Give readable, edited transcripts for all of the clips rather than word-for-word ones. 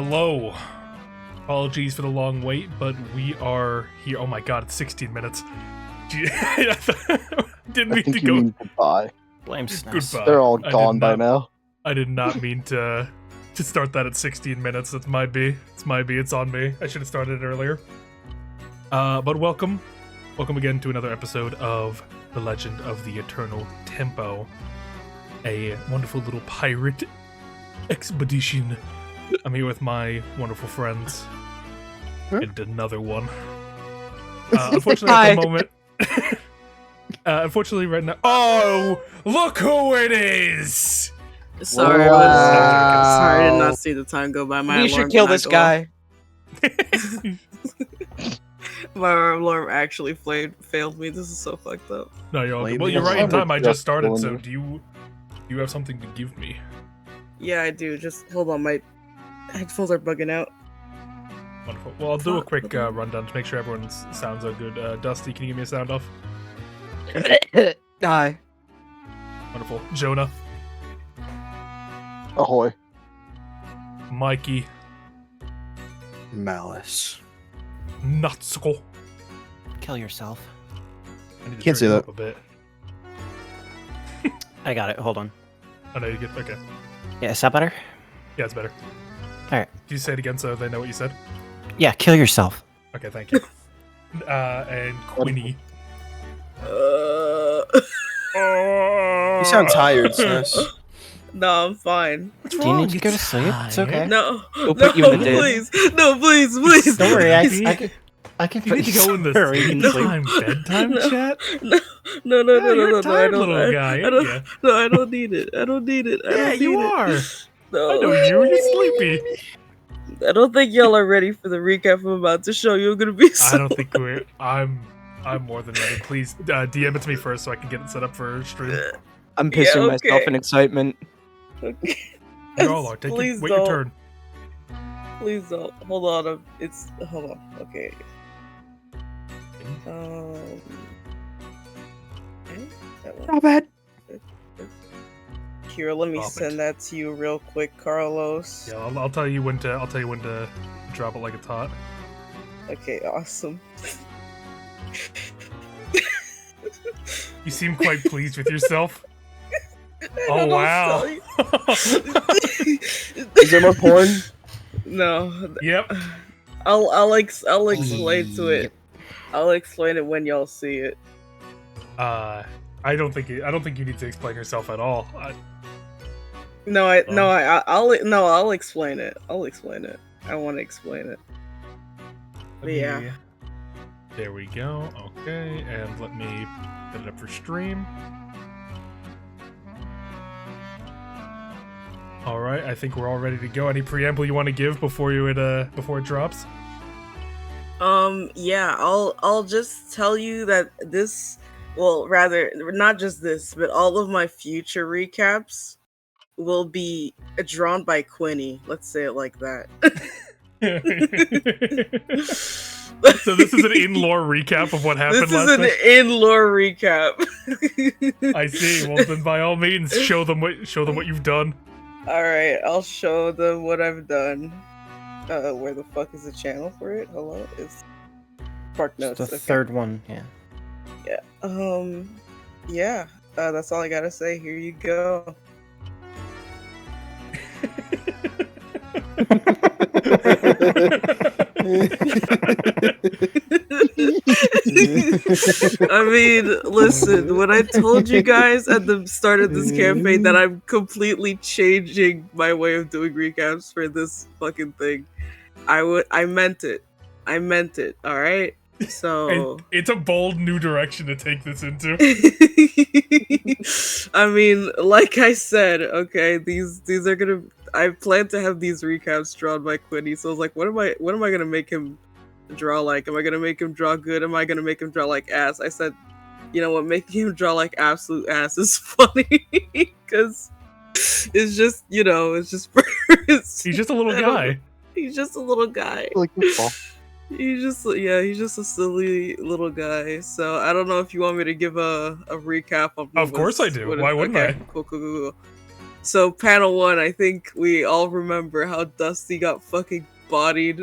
Hello. Apologies for the long wait, but we are here. Oh my god, it's 16 minutes. Didn't mean to go. Mean goodbye. Blame SNES. They're all gone by now. I did not mean to start that at 16 minutes. That's my B. It's my B. It's on me. I should have started it earlier. But welcome again to another episode of The Legend of the Eternal Tempo, a wonderful little pirate expedition. I'm here with my wonderful friends and another one. Unfortunately, at the moment, unfortunately, right now. Oh, look who it is! Sorry, sorry, I did not see the time go by. We should kill this guy. My alarm actually failed me. This is so fucked up. No, you're all good. Well, you're right in time. I just started. So, do you have something to give me? Yeah, I do. Just hold on. My headphones are bugging out. Wonderful. Well, I'll do a quick rundown to make sure everyone's sounds are good. Dusty, can you give me a sound off? Die. Wonderful. Jonah. Ahoy. Mikey. Malice. Nutsuko. Kill yourself. I need to Can't turn say you that. up a bit. I got it. Hold on. Oh no, you get okay. Yeah, is that better? Yeah, it's better. Alright. Can you say it again so they know what you said? Yeah, kill yourself. Okay, thank you. And Quinny. You sound tired, SNES. No, I'm fine. Do you need to go to sleep? It's okay. No, We'll no, put you in the den. please, no, please. Don't worry, I can You put need to go in the bedtime No. chat? No, You're a tired I little don't, guy, I don't, yeah. no, I don't need it. I don't need it. Yeah, you are. No. I know you. You're sleepy. I don't think y'all are ready for the recap I'm about to show you. I'm gonna be so I don't think we're. I'm more than ready. Please DM it to me first so I can get it set up for stream. I'm pissing okay. myself in excitement. Okay. You all are. Wait your don't. turn. Please don't. Hold on. Hold on. Okay. That one. Not bad. Here, let me Stop send it. that to you real quick, Carlos. Yeah, I'll tell you when to drop it like it's hot. Okay, awesome. You seem quite pleased with yourself. I Oh don't know wow. what to tell you. Is there more porn? No. Yep. I'll explain to it. I'll explain it when y'all see it. I don't think you need to explain yourself at all. I'll explain it. I'll explain it. I want to explain it. But yeah. There we go. Okay, and let me set it up for stream. All right, I think we're all ready to go. Any preamble you want to give before it drops? Yeah, I'll just tell you that this, well, rather not just this, but all of my future recaps will be drawn by Quinny. Let's say it like that. So this is an in-lore recap of what happened This last is an night? in-lore recap. I see. Well, then by all means, show them what you've done. All right, I'll show them what I've done. Where the fuck is the channel for it? Hello, it's Park Notes. It's the okay. third one, yeah. Yeah. Yeah. That's all I gotta say. Here you go. I mean, listen, when I told you guys at the start of this campaign that I'm completely changing my way of doing recaps for this fucking thing, I meant it. I meant it, alright? So And it's a bold new direction to take this into. I mean, like I said, okay, these are gonna. I plan to have these recaps drawn by Quinny. So I was like, what am I gonna make him draw like? Am I gonna make him draw good? Am I gonna make him draw like ass? I said, you know what, making him draw like absolute ass is funny because it's just, it's just. He's just a little guy. He's just a little guy. Like football. He's just a silly little guy. So I don't know if you want me to give a recap of. Of course I do. Why wouldn't I? Cool. So panel 1, I think we all remember how Dusty got fucking bodied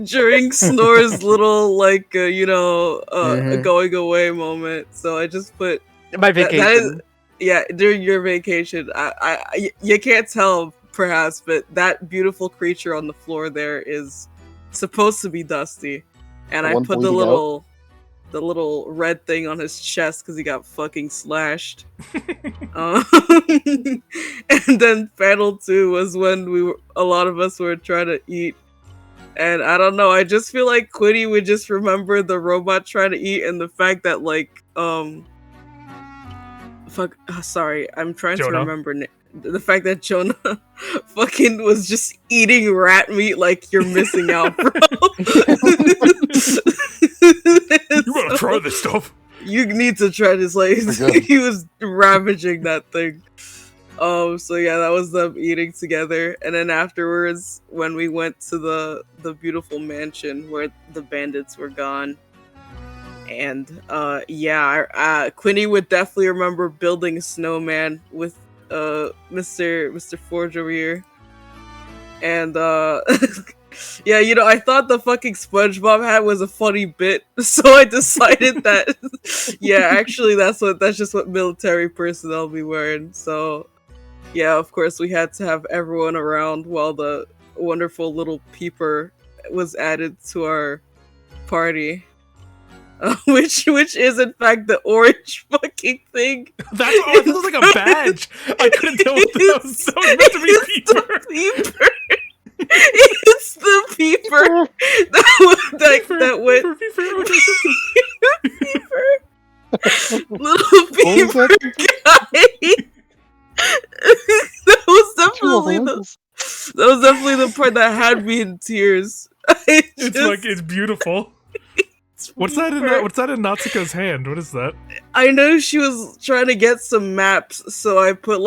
during Snore's little Mhm. going away moment. So I just put My that vacation. is, yeah, during your vacation. You can't tell perhaps, but that beautiful creature on the floor there is supposed to be Dusty, and The I one put the bleeding out? little red thing on his chest because he got fucking slashed. Um, and then panel 2 was when a lot of us were trying to eat, and I don't know, I just feel like Quinny would just remember the robot trying to eat and the fact that sorry, I'm trying to Jonah. remember the fact that Jonah fucking was just eating rat meat like you're missing out, bro. You gotta try this stuff. You need to try this. Like Okay. he was ravaging that thing. So yeah, that was them eating together, and then afterwards, when we went to the beautiful mansion where the bandits were gone, and Quinny would definitely remember building a snowman with Mr. Forge over here, and yeah, I thought the fucking SpongeBob hat was a funny bit, so I decided that yeah, actually that's just what military personnel be wearing. So yeah, of course we had to have everyone around while the wonderful little peeper was added to our party. Which is in fact the orange fucking thing. That was like a badge. I couldn't tell what that was. That was meant to be Peeper. Peeper. It's the peeper that went Peeper. little peeper guy. That was definitely the part that had me in tears. It's beautiful. What's that in Natsuka's hand? What is that? I know she was trying to get some maps, so I put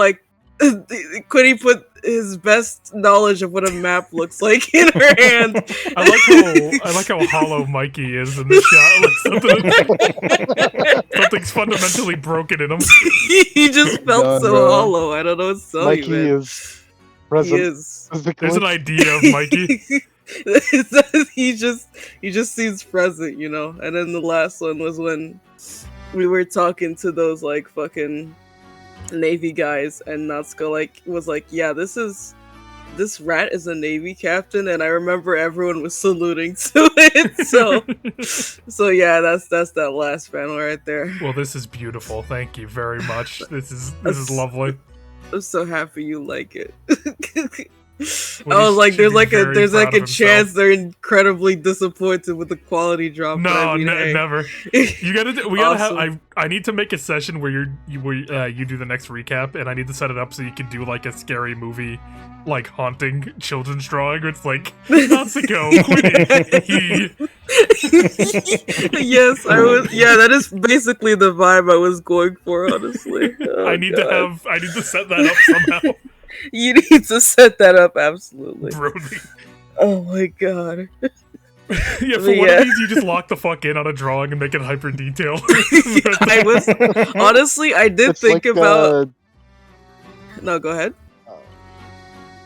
Quinny put his best knowledge of what a map looks like in her hand. I like how hollow Mikey is in this shot. Like something's fundamentally broken in him. He just felt No, so no. hollow. I don't know what to tell Mikey you, man. is present. He is. Physically. There's an idea of Mikey. he just seems present, And then the last one was when we were talking to those fucking Navy guys, and Natsuko was like, yeah, this rat is a Navy captain, and I remember everyone was saluting to it. So yeah, that's that last panel right there. Well, this is beautiful. Thank you very much. This is lovely. I'm so happy you like it. Well, I was like, should be there's very a proud of chance himself. they're incredibly disappointed with the quality drop. but No, I mean, hey. never. You gotta. We gotta Awesome. have. I need to make a session where you do the next recap, and I need to set it up so you can do a scary movie, haunting children's drawing. Where it's Natsuko, Quinny, Yes, I was. Yeah, that is basically the vibe I was going for. Honestly, oh, I need God. I need to set that up somehow. You need to set that up, absolutely. Brody. Oh my God. Yeah, for one of these, you just lock the fuck in on a drawing and make it hyper detailed. I was honestly, I did It's think like, about. No, go ahead.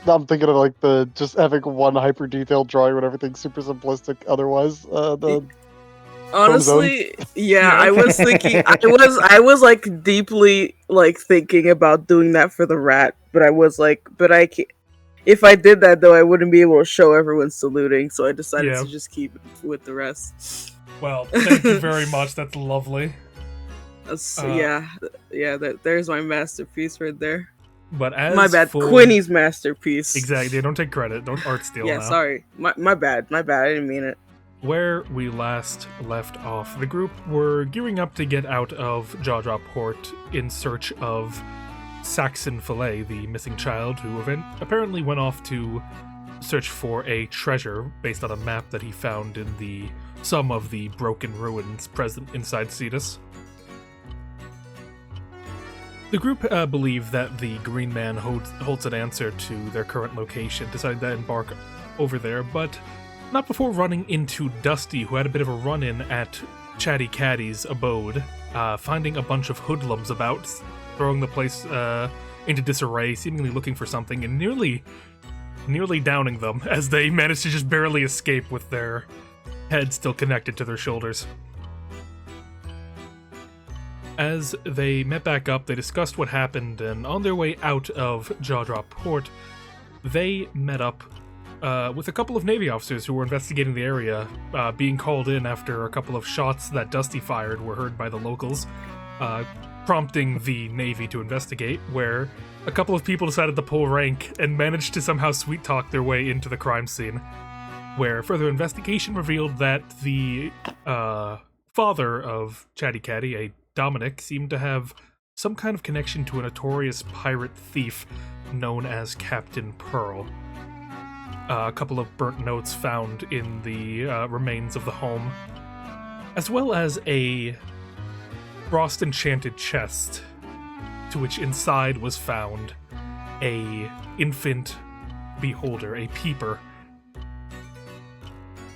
I'm thinking of just having one hyper detailed drawing when everything's super simplistic. Otherwise, Honestly, yeah, Yeah, I was thinking. I was deeply thinking about doing that for the rat, but I was but I can't. If I did that though, I wouldn't be able to show everyone saluting, so I decided Yeah. to just keep it with the rest. Well, thank you very much. That's lovely. There's my masterpiece right there. But as My bad, for... Quinny's masterpiece. Exactly. Don't take credit. Don't art steal Yeah, now. sorry. My bad. I didn't mean it. Where we last left off, the group were gearing up to get out of Jaw Drop Port in search of Saxon Fillet, the missing child, who apparently went off to search for a treasure based on a map that he found in some of the broken ruins present inside Cetus. The group believe that the Green Man holds an answer to their current location, decided to embark over there, but not before running into Dusty, who had a bit of a run-in at Chatty Catty's abode, finding a bunch of hoodlums about, throwing the place into disarray, seemingly looking for something, and nearly downing them as they manage to just barely escape with their heads still connected to their shoulders. As they met back up, they discussed what happened, and on their way out of Jaw Drop Port, they met up with a couple of Navy officers who were investigating the area, being called in after a couple of shots that Dusty fired were heard by the locals, prompting the Navy to investigate, where a couple of people decided to pull rank and managed to somehow sweet-talk their way into the crime scene, where further investigation revealed that the father of Chatty Catty, a Dominic, seemed to have some kind of connection to a notorious pirate thief known as Captain Pearl. A couple of burnt notes found in the remains of the home, as well as a frost-enchanted chest, to which inside was found a infant beholder, a peeper.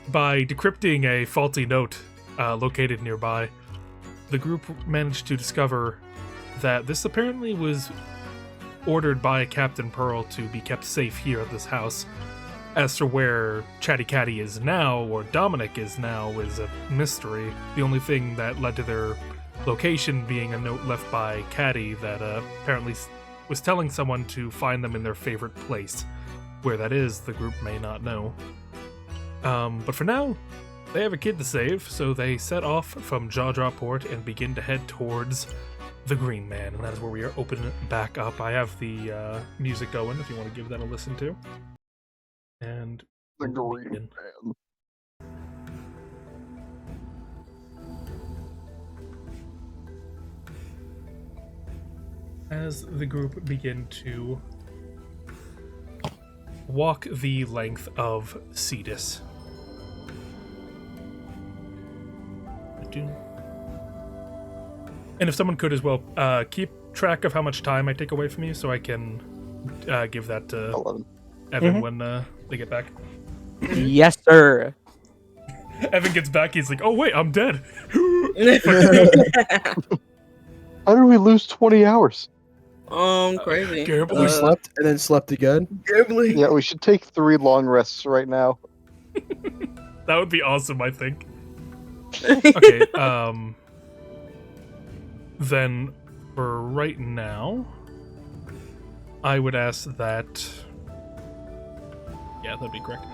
By decrypting a faulty note located nearby, the group managed to discover that this apparently was ordered by Captain Pearl to be kept safe here at this house. As to where Chatty Catty is now, or Dominic is now, is a mystery. The only thing that led to their location being a note left by Catty that apparently was telling someone to find them in their favorite place. Where that is, the group may not know. But for now, they have a kid to save, so they set off from Jaw Drop Port and begin to head towards the Green Man, and that is where we are opening back up. I have the music going if you want to give that a listen to. And The Green Man. As the group begin to walk the length of Cetus. And if someone could as well, keep track of how much time I take away from you so I can give that to 11. Evan when they get back. Yes, sir. Evan gets back, he's like, oh wait, I'm dead. How did we lose 20 hours? Crazy. We slept and then slept again. Gambling. Yeah, we should take 3 long rests right now. That would be awesome, I think. Okay, then for right now, I would ask that... Yeah, that'd be correct.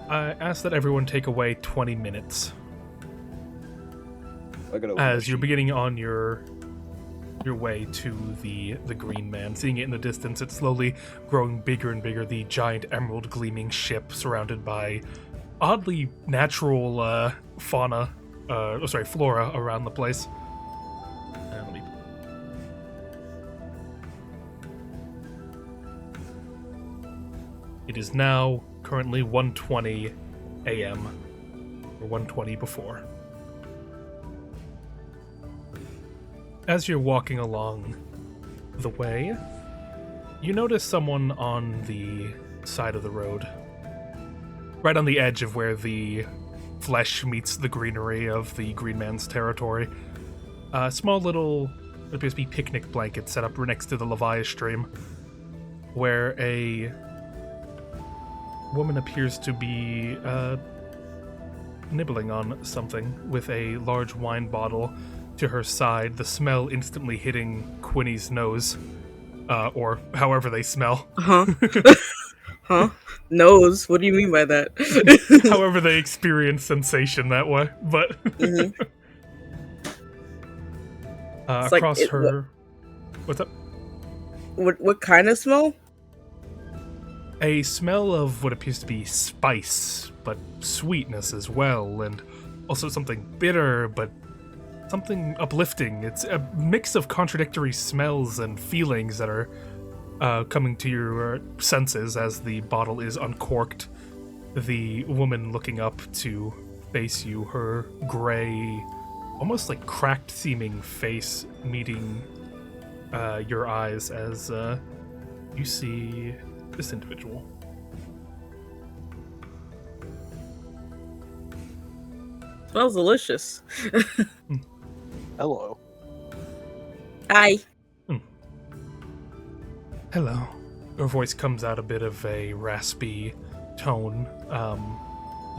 I ask that everyone take away 20 minutes. As you're beginning on your way to the Green Man. Seeing it in the distance, it's slowly growing bigger and bigger, the giant emerald gleaming ship surrounded by oddly natural flora around the place. It is now currently 1:20 a.m. or 1:20 before. As you're walking along the way, you notice someone on the side of the road, right on the edge of where the flesh meets the greenery of the Green Man's territory. A small little, what appears to be picnic blanket set up next to the Leviathan stream, where a woman appears to be nibbling on something with a large wine bottle to her side, the smell instantly hitting Quinny's nose, or however they smell. Huh? Nose? What do you mean by that? However they experience sensation that way, but across like her... What's up? What kind of smell? A smell of what appears to be spice, but sweetness as well, and also something bitter, but something uplifting. It's a mix of contradictory smells and feelings that are coming to your senses as the bottle is uncorked. The woman looking up to face you, her gray, almost like cracked-seeming face meeting your eyes as you see this individual. Smells delicious. Hello. Hi. Hello. Her voice comes out a bit of a raspy tone.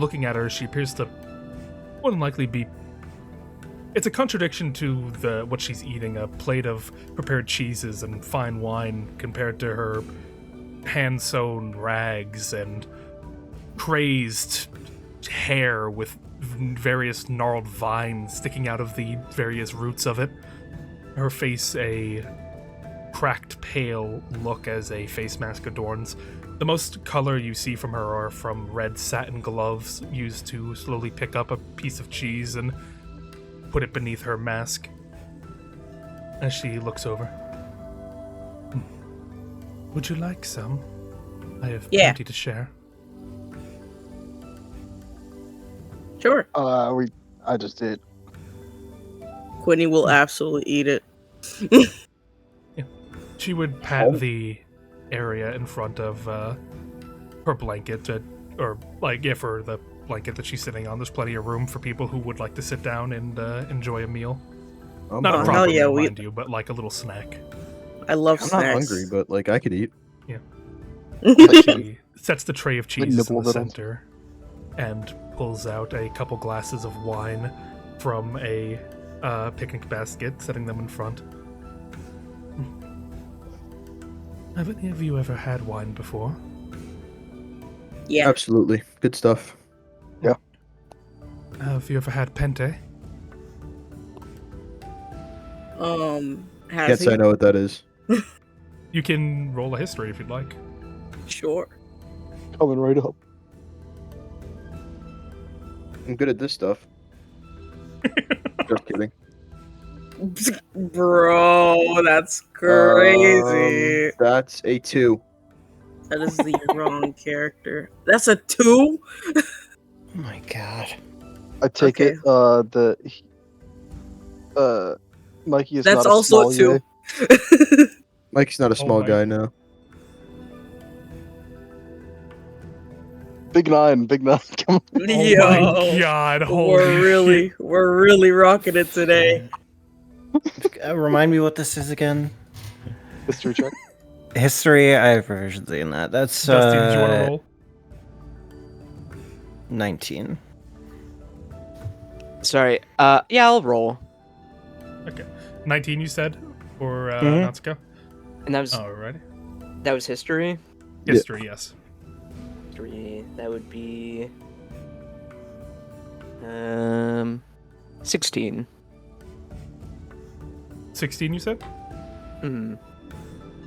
Looking at her, she appears to more than likely be... It's a contradiction to what she's eating, a plate of prepared cheeses and fine wine compared to her hand-sewn rags and crazed hair with various gnarled vines sticking out of the various roots of it. Her face a cracked, pale look as a face mask adorns. The most color you see from her are from red satin gloves used to slowly pick up a piece of cheese and put it beneath her mask as she looks over. Would you like some? I have plenty to share. Sure. I just did. Quinny will absolutely eat it. She would pat the area in front of her blanket, for the blanket that she's sitting on. There's plenty of room for people who would like to sit down and enjoy a meal. Not a proper meal, mind you, but like a little snack. I love I'm snacks. not hungry, but like I could eat. Yeah. She sets the tray of cheeses in the center and pulls out a couple glasses of wine from a picnic basket, setting them in front. Have any of you ever had wine before? Yeah. Absolutely. Good stuff. Have you ever had Pente? Has Can't say I he? know what that is. You can roll a history if you'd like. Sure. Coming right up. I'm good at this stuff. Just kidding. Bro, that's crazy. That's a 2. That is the wrong character. That's a 2? Oh my god. I take Okay. Mikey is That's not a also small a 2. guy. Mike's not a small my- guy now. Big 9. Come on. Yo, Oh my god, holy we're really rocking it today. Remind me what this is again. History check. History, I have proficiency in that. That's Dusty, did you want to roll? 19. Sorry. Yeah, I'll roll. Okay. 19 you said? For Mhm. Natsuko? And that was Alrighty. history. History, yes. History. That would be 16. 16 you said? Hmm.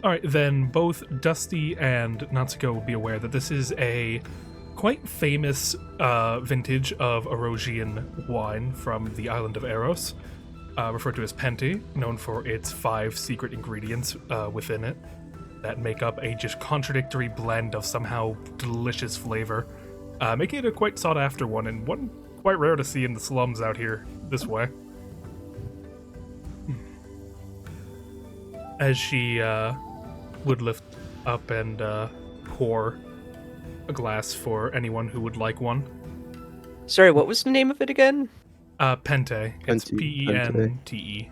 Alright, then both Dusty and Natsuko will be aware that this is a quite famous vintage of Erosian wine from the island of Eros, referred to as Penti, known for its 5 secret ingredients within it that make up a just contradictory blend of somehow delicious flavor, making it a quite sought-after one, and one quite rare to see in the slums out here this way. As she would lift up and pour a glass for anyone who would like one. Sorry, what was the name of it again? Pente. It's Pente. Pente.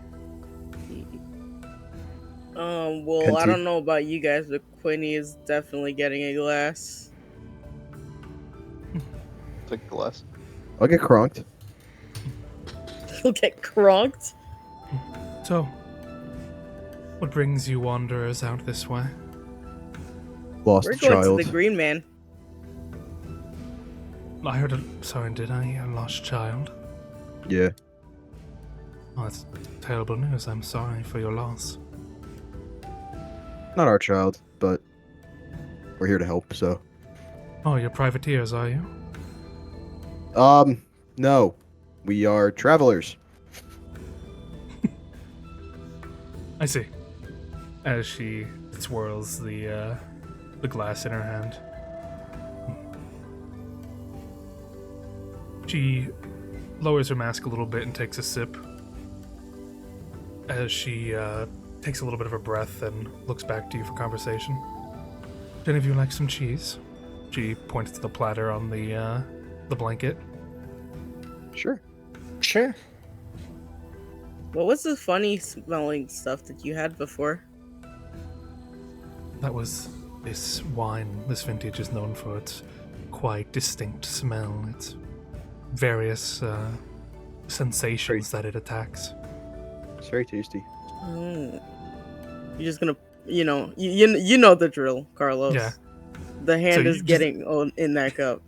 Well, I Kenty. don't know about you guys, but Quinny is definitely getting a glass. Take a glass. I'll get cronked. He'll get cronked. So, what brings you wanderers out this way? Lost We're a going child. to the Green Man. I heard sorry, did I hear a lost child? Yeah. Oh, that's terrible news. I'm sorry for your loss. Not our child, but we're here to help, so. Oh, you're privateers, are you? No. We are travelers. I see. As she swirls the glass in her hand. She lowers her mask a little bit and takes a sip. As she takes a little bit of a breath and looks back to you for conversation. Do any of you like some cheese? She points to the platter on the blanket. Sure. Sure. What was the funny smelling stuff that you had before? That was this wine. This vintage is known for its quite distinct smell. Its various sensations that it attacks. It's very tasty. You're just gonna, you know the drill, Carlos. Yeah. The hand So is you getting on in that cup.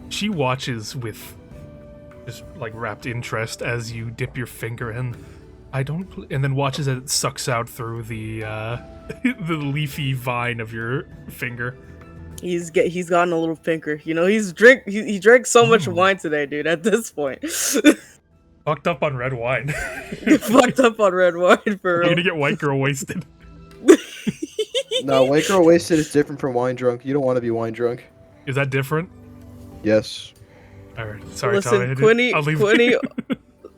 She watches with just like rapt interest as you dip your finger in. And then watches as it sucks out through the the leafy vine of your finger. He's gotten a little pinker. He drank so much Oh. wine today, dude. At this point, Fucked up on red wine. fucked up on red wine for You're real. gonna get white girl wasted. No, white girl wasted is different from wine drunk. You don't want to be wine drunk. Is that different? Yes. Alright, sorry, Listen, Tommy. I'll leave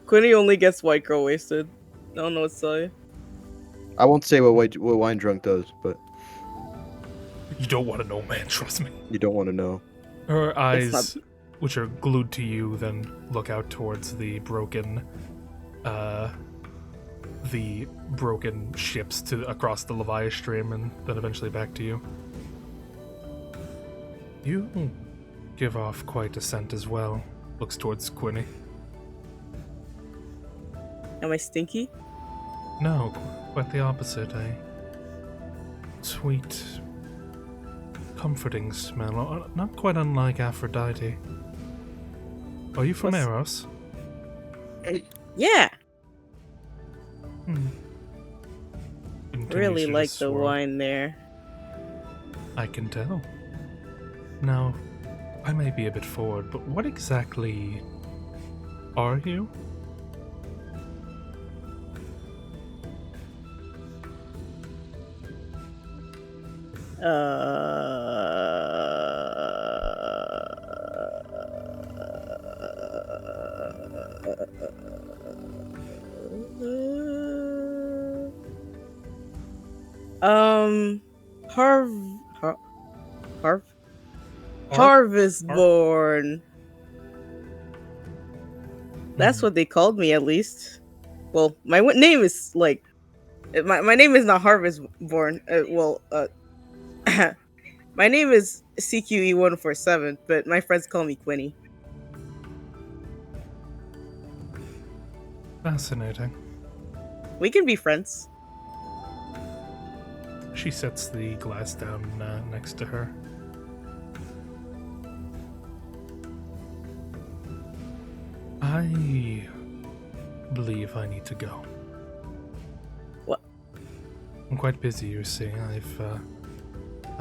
Quinny only gets white girl wasted. I don't know what to tell you. I won't say what wine drunk does, but You don't want to know, man. Trust me. you don't want to know. Her eyes, not- which are glued to you, then look out towards the broken ships across the Leviathan stream, and then eventually back to you. You give off quite a scent as well. Looks towards Quinny. Am I stinky? No, quite the opposite. A sweet, comforting smell, not quite unlike Aphrodite. Are you from What's- Eros? Yeah. Didn't Really Tanisha like just the swirl? wine there. I can tell. Now, I may be a bit forward, but what exactly are you? Harvest born. That's what they called me, at least. Well, my name is like, my name is not Harvest born. My name is CQE147, but my friends call me Quinny. Fascinating. We can be friends. She sets the glass down next to her. I believe I need to go. What? I'm quite busy, you see. I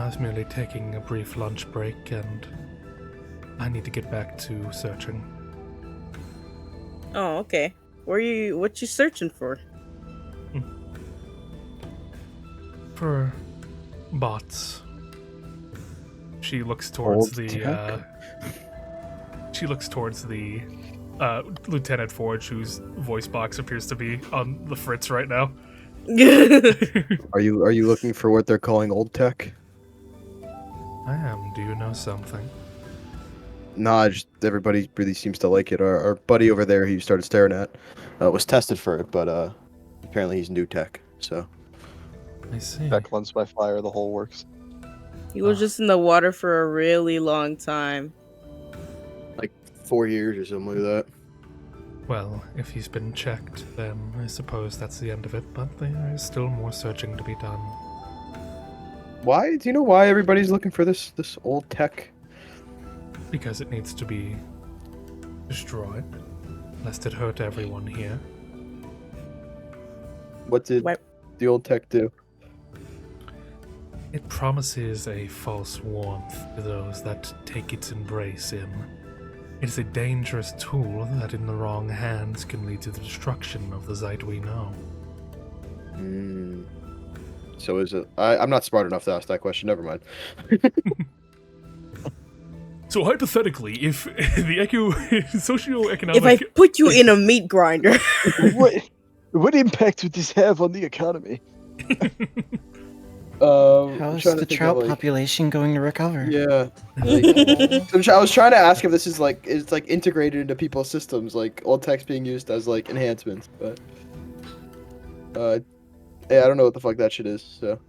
was merely taking a brief lunch break, and I need to get back to searching. Oh, okay. What you searching for? For bots. She looks towards Old the tech? she looks towards the Lieutenant Forge, whose voice box appears to be on the fritz right now. Are you looking for what they're calling old tech? I am. Do you know something? Nah, just everybody really seems to like it. Our buddy over there who you started staring at was tested for it, but apparently he's new tech. So I see. Got cleansed by fire, the whole works. He was just in the water for a really long time. like 4 years or something like that. Well, if he's been checked, then I suppose that's the end of it, but there is still more searching to be done. Why? Do you know why everybody's looking for this old tech? Because it needs to be destroyed, lest it hurt everyone here. What did What? the old tech do? It promises a false warmth to those that take its embrace in. It is a dangerous tool that in the wrong hands can lead to the destruction of the Zeit we know. So is it? I'm not smart enough to ask that question. Never mind. So hypothetically, if the socio-economic... If I put you in a meat grinder. What impact would this have on the economy? How's the trout population going to recover? Yeah. I was trying to ask if this is like integrated into people's systems, like old tech's being used as like enhancements, but Yeah, I don't know what the fuck that shit is. So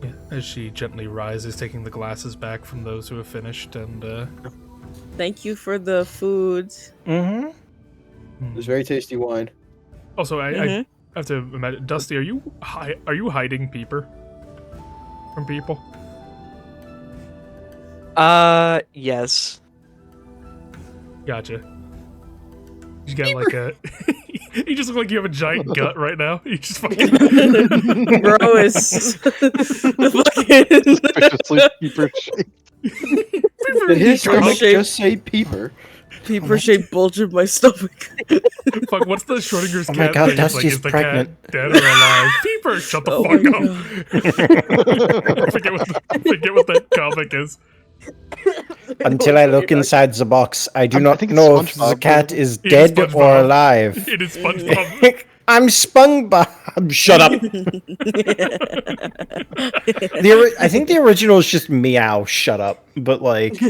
Yeah, as she gently rises, taking the glasses back from those who have finished, and Thank you for the food. Mm-hmm. it's very tasty wine. Also, I Mhm. have to imagine, Dusty, are you hiding Peeper from people? Yes. Gotcha. You got like a. You just look like you have a giant gut right now. You just fucking. Bro is fucking Suspiciously Peeper shaped. Did his Peeper stomach shape. just say peeper? Peeper shaped bulge in my stomach. Fuck, what's the Schrodinger's Oh cat my god, thing? It's Dusty's is the pregnant. cat dead or alive? Peeper, shut the Oh fuck my up. forget what that comic is. Until I look inside the box, I do I not think it's know if the SpongeBob. cat is It is dead or SpongeBob. alive. It is SpongeBob. I'm SpongeBob. Shut up. I think the original is just meow. Shut up. But like,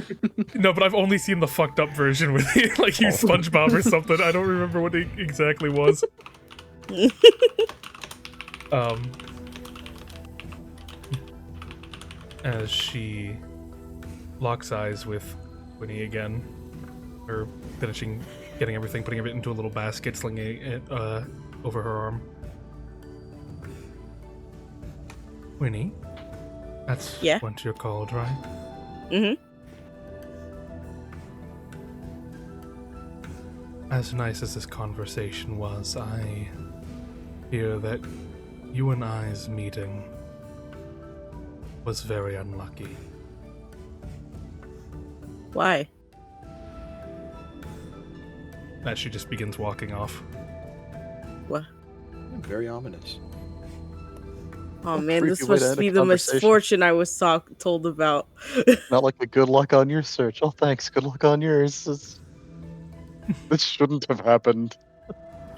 No, but I've only seen the fucked up version with like you SpongeBob or something. I don't remember what it exactly was. As she locks eyes with Winnie again, or finishing getting everything, putting it into a little basket, slinging it over her arm. Winnie, that's Yeah? what you're called, right? Mhm. As nice as this conversation was, I hear that you and I's meeting was very unlucky. Why? As she just begins walking off. What? Very ominous. Oh A man, this creepy way to must end a be the conversation. misfortune I was told about. Not like a good luck on your search. Oh, thanks. Good luck on yours. This shouldn't have happened.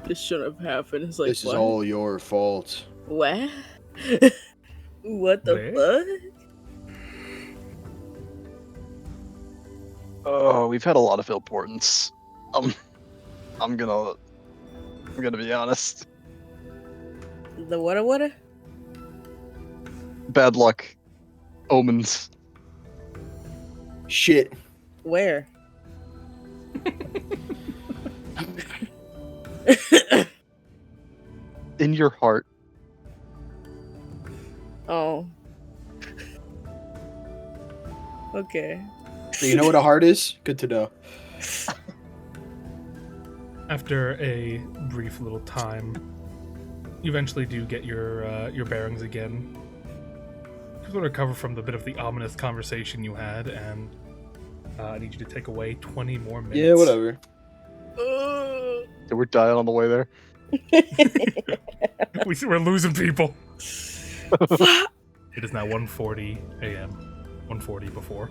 This shouldn't have happened. It's like, This what? is all your fault. What? What the fuck? Oh, we've had a lot of importance. I'm gonna be honest. The what? Bad luck. Omens. Shit. Where? In your heart. Oh. Okay. So you know what a heart is? Good to know. After a brief little time, you eventually do get your bearings again. You sort of recover from the bit of the ominous conversation you had, and I need you to take away 20 more minutes. Yeah, whatever. Yeah, we're dying on the way there. We're losing people. It is now 1:40 a.m. 1:40 before.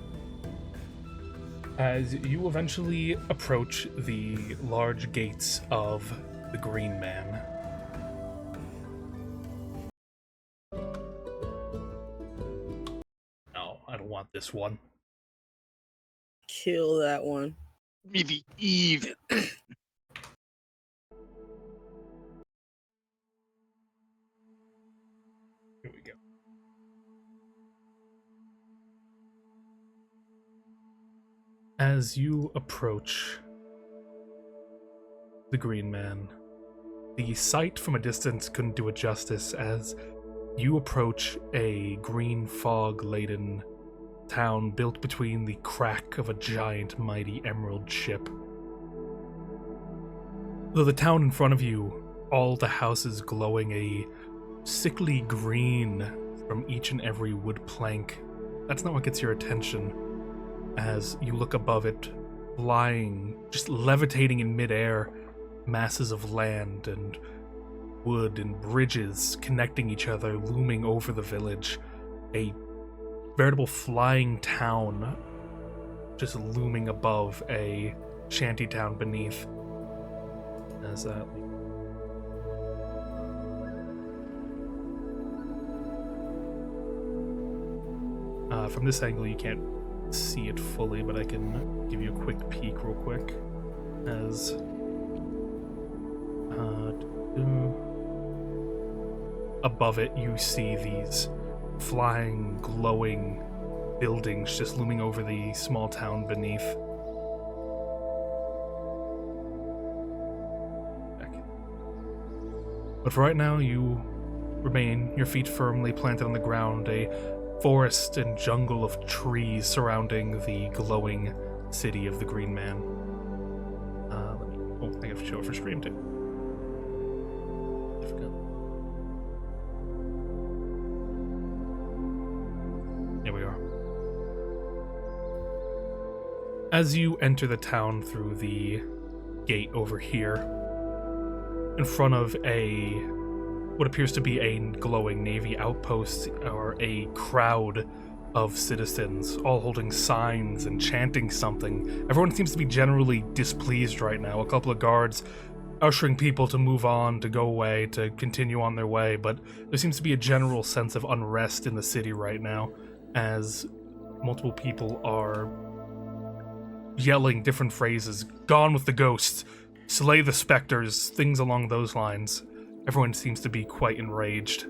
As you eventually approach the large gates of the Green Man. No, I don't want this one. Kill that one. Me the Eve. Here we go. As you approach the Green Man, the sight from a distance couldn't do it justice as you approach a green fog-laden town built between the crack of a giant, mighty emerald ship. Though the town in front of you, all the houses glowing a sickly green from each and every wood plank, that's not what gets your attention. As you look above it, flying, just levitating in midair, masses of land and wood and bridges connecting each other, looming over the village. A veritable flying town just looming above a shanty town beneath. As from this angle you can't see it fully, but I can give you a quick peek real quick. As above it, you see these flying, glowing buildings just looming over the small town beneath. But for right now, you remain, your feet firmly planted on the ground, a forest and jungle of trees surrounding the glowing city of the Green Man. I have to show it for stream too. I forgot. Here we are. As you enter the town through the gate over here, in front of what appears to be a glowing Navy outpost, or a crowd of citizens, all holding signs and chanting something. Everyone seems to be generally displeased right now. A couple of guards ushering people to move on, to go away, to continue on their way, but there seems to be a general sense of unrest in the city right now, as multiple people are yelling different phrases. Gone with the ghosts, slay the specters, things along those lines. Everyone seems to be quite enraged.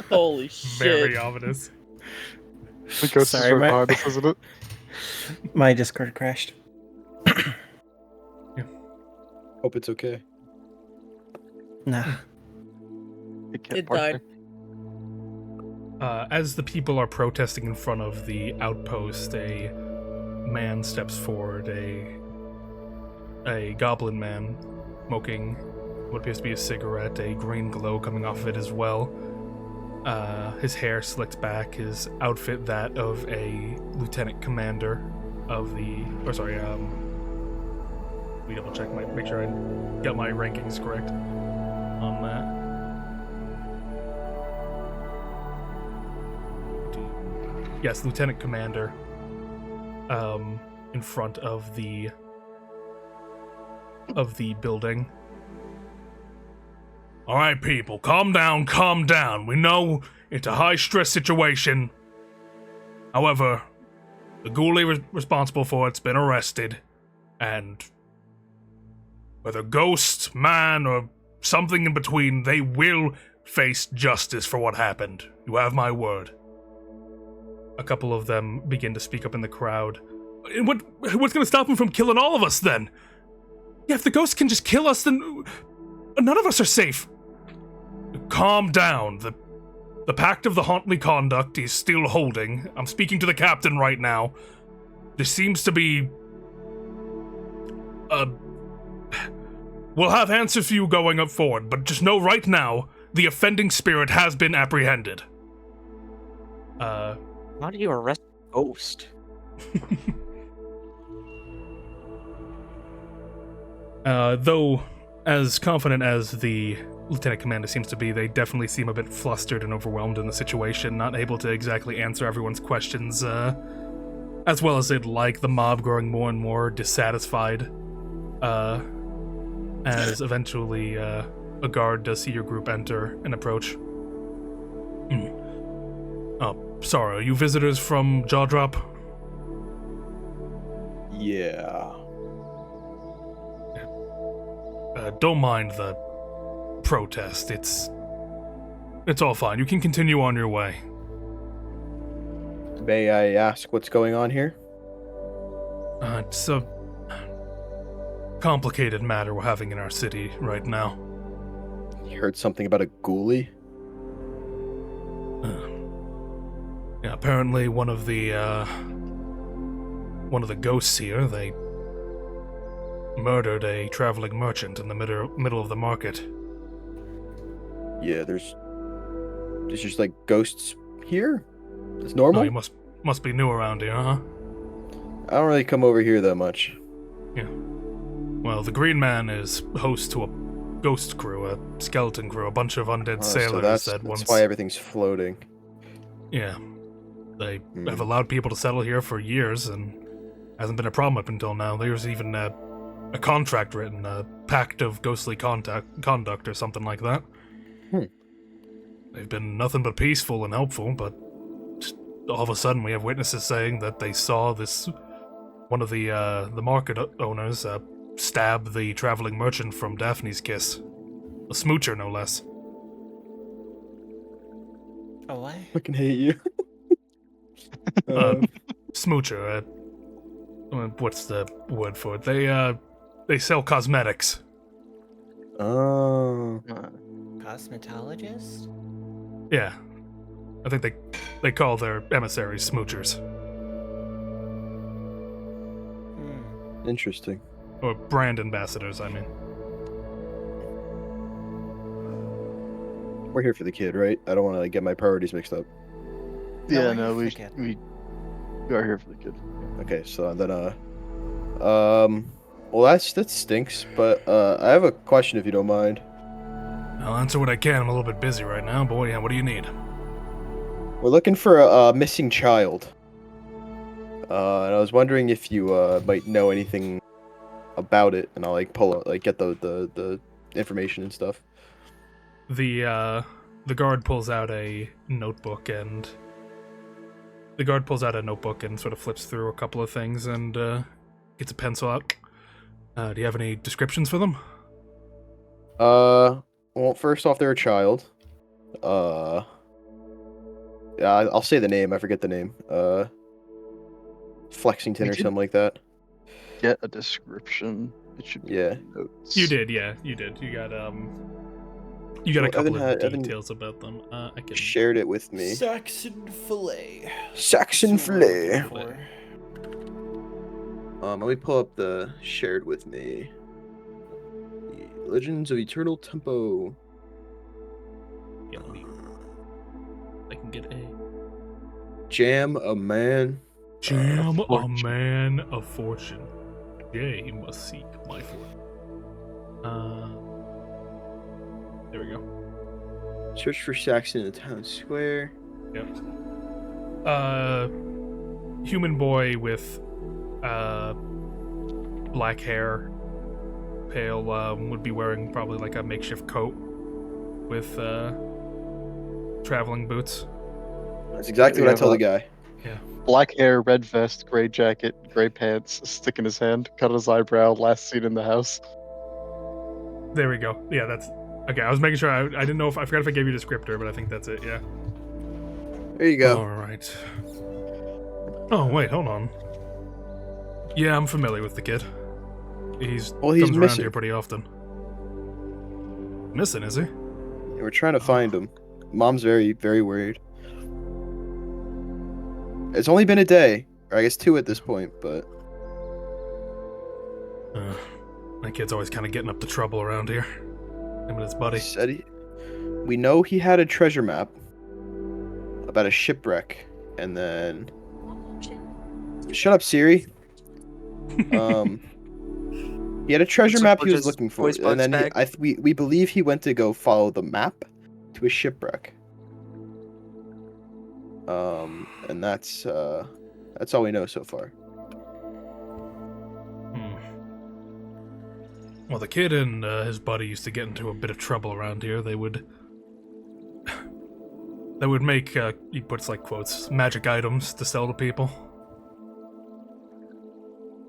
Holy shit. Very ominous. The ghost Sorry, is right my- behind us, isn't it? My Discord crashed. Hope it's okay. Nah. It died. As the people are protesting in front of the outpost, a man steps forward, a goblin man, smoking what appears to be a cigarette, a green glow coming off of it as well. His hair slicked back, his outfit that of a lieutenant commander of the... we double check, make sure I got my rankings correct on that. Yes, lieutenant commander. In front of the building. All right, people, calm down, calm down. We know it's a high-stress situation. However, the ghoulie responsible for it's been arrested, and whether ghost, man, or something in between, they will face justice for what happened. You have my word. A couple of them begin to speak up in the crowd. And what's going to stop him from killing all of us, then? Yeah, if the ghost can just kill us, then none of us are safe. Calm down. The Pact of the Hauntly Conduct is still holding. I'm speaking to the captain right now. There seems to be... We'll have answers for you going up forward, but just know right now, the offending spirit has been apprehended. How do you arrest a ghost? Though, as confident as the lieutenant commander seems to be, they definitely seem a bit flustered and overwhelmed in the situation, not able to exactly answer everyone's questions, as well as they'd like, the mob growing more and more dissatisfied, as eventually, a guard does see your group enter and approach. Oh, sorry, are you visitors from Jawdrop? Yeah. Don't mind the protest. It's all fine. You can continue on your way. May I ask what's going on here? It's a complicated matter we're having in our city right now. You heard something about a ghoulie? Yeah, apparently one of the ghosts here, they murdered a traveling merchant in the middle of the market. Yeah, there's just like ghosts here? It's normal? Oh, you must be new around here, huh? I don't really come over here that much. Yeah. Well, the Green Man is host to a ghost crew, a skeleton crew, a bunch of undead sailors so that once... that's why everything's floating. Yeah. They have allowed people to settle here for years, and hasn't been a problem up until now. There's even a contract written, a pact of ghostly conduct or something like that. They've been nothing but peaceful and helpful, but all of a sudden we have witnesses saying that they saw this one of the market owners stab the traveling merchant from Daphne's Kiss, a smoocher no less. Oh, what? Fucking hate you. Smoocher. What's the word for it? They sell cosmetics. Oh. Cosmetologist? Yeah, I think they call their emissaries smoochers. Interesting. Or brand ambassadors, I mean. We're here for the kid, right? I don't want to get my priorities mixed up. Yeah, we're no, here we for the kid. are here for the kid. Okay, so then well that stinks, but I have a question if you don't mind. I'll answer what I can. I'm a little bit busy right now, but what do you need? We're looking for a missing child. And I was wondering if you might know anything about it, and I'll like get the information and stuff. The guard pulls out a notebook and sort of flips through a couple of things and gets a pencil out. Do you have any descriptions for them? Well, first off, they're a child. Yeah, I'll say the name. I forget the name. Flexington We or did- something like that. Get a description. It should be Yeah. in the notes. You did, yeah, you did. You got a Well, couple Evan of Evan details about them. I can. Shared it with me. Saxon fillet. Saxon fillet. For. Let me pull up the shared with me. The Legends of Eternal Tempo. Yeah, I can get a Jam a man. jam a fortune. man of fortune. Yea, must seek my fortune. There we go. Search for Saxon in the town square. Yep. Human boy with black hair, pale, would be wearing probably like a makeshift coat with traveling boots. That's exactly We what I have told a- the guy. Black hair, red vest, gray jacket, gray pants, a stick in his hand, cut his eyebrow, last seen in the house. There we go. Yeah, that's okay. I was making sure. I didn't know if I forgot if I gave you a descriptor, but I think that's it. Yeah. There you go. All right. Oh wait, hold on. Yeah, I'm familiar with the kid. He's Well, he's comes around missing. here pretty often. Missing, is he? We're trying to find him. Mom's very, very worried. It's only been a day, or I guess 2 at this point, but That kid's always kind of getting up to trouble around here. Him and his buddy. we know he had a treasure map about a shipwreck, and then shut up, Siri. He had a treasure What's map up he with was his looking for, voice and then box we believe he went to go follow the map to a shipwreck. And that's all we know so far. Well, the kid and his buddy used to get into a bit of trouble around here. They would make, he puts like quotes, magic items to sell to people.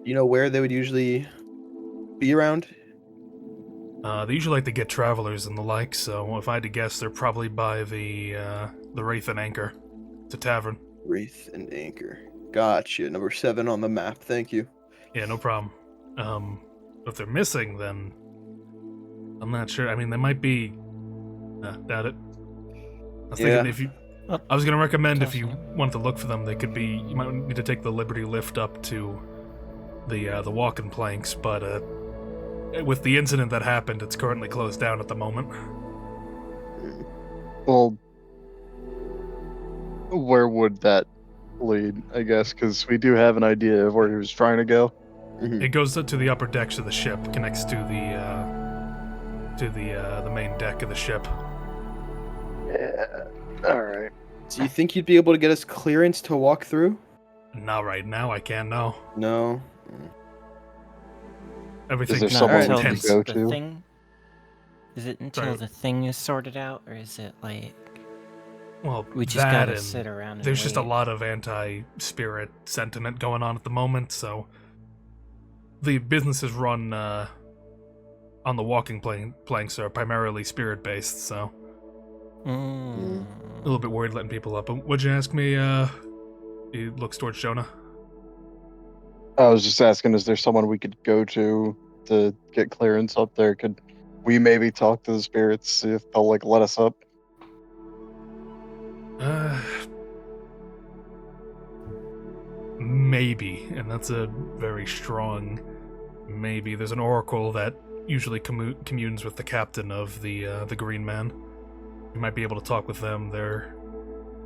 You know where they would usually be around? They usually like to get travelers and the like, so if I had to guess, they're probably by the Wraith and Anchor. It's a tavern. Wraith and Anchor. Gotcha. Number 7 on the map. Thank you. Yeah, no problem. If they're missing, then I'm not sure. I mean, they might be. Doubt it. I was thinking if you. I was gonna recommend if you wanted to look for them, they could be. You might need to take the Liberty lift up to the walking planks, but with the incident that happened, it's currently closed down at the moment. Well, where would that lead, I guess, because we do have an idea of where he was trying to go. It goes to the upper decks of the ship, connects to the main deck of the ship. Yeah. All right. Do you think you'd be able to get us clearance to walk through? Not right now. I can't know. No. Everything's there Not someone until we can tense. go the to? thing. Is it until Sorry. the thing is sorted out, or is it like Well, We just that gotta and sit around and there's just a wait. lot of anti-spirit sentiment going on at the moment, so the business is run on the walking planks are primarily spirit-based, so Mm. a little bit worried letting people up. But what'd you ask me? He looks towards Jonah. I was just asking, is there someone we could go to get clearance up there? Could we maybe talk to the spirits, see if they'll like let us up? Maybe, and that's a very strong maybe. There's an oracle that usually communes with the captain of the Green Man. You might be able to talk with them. They're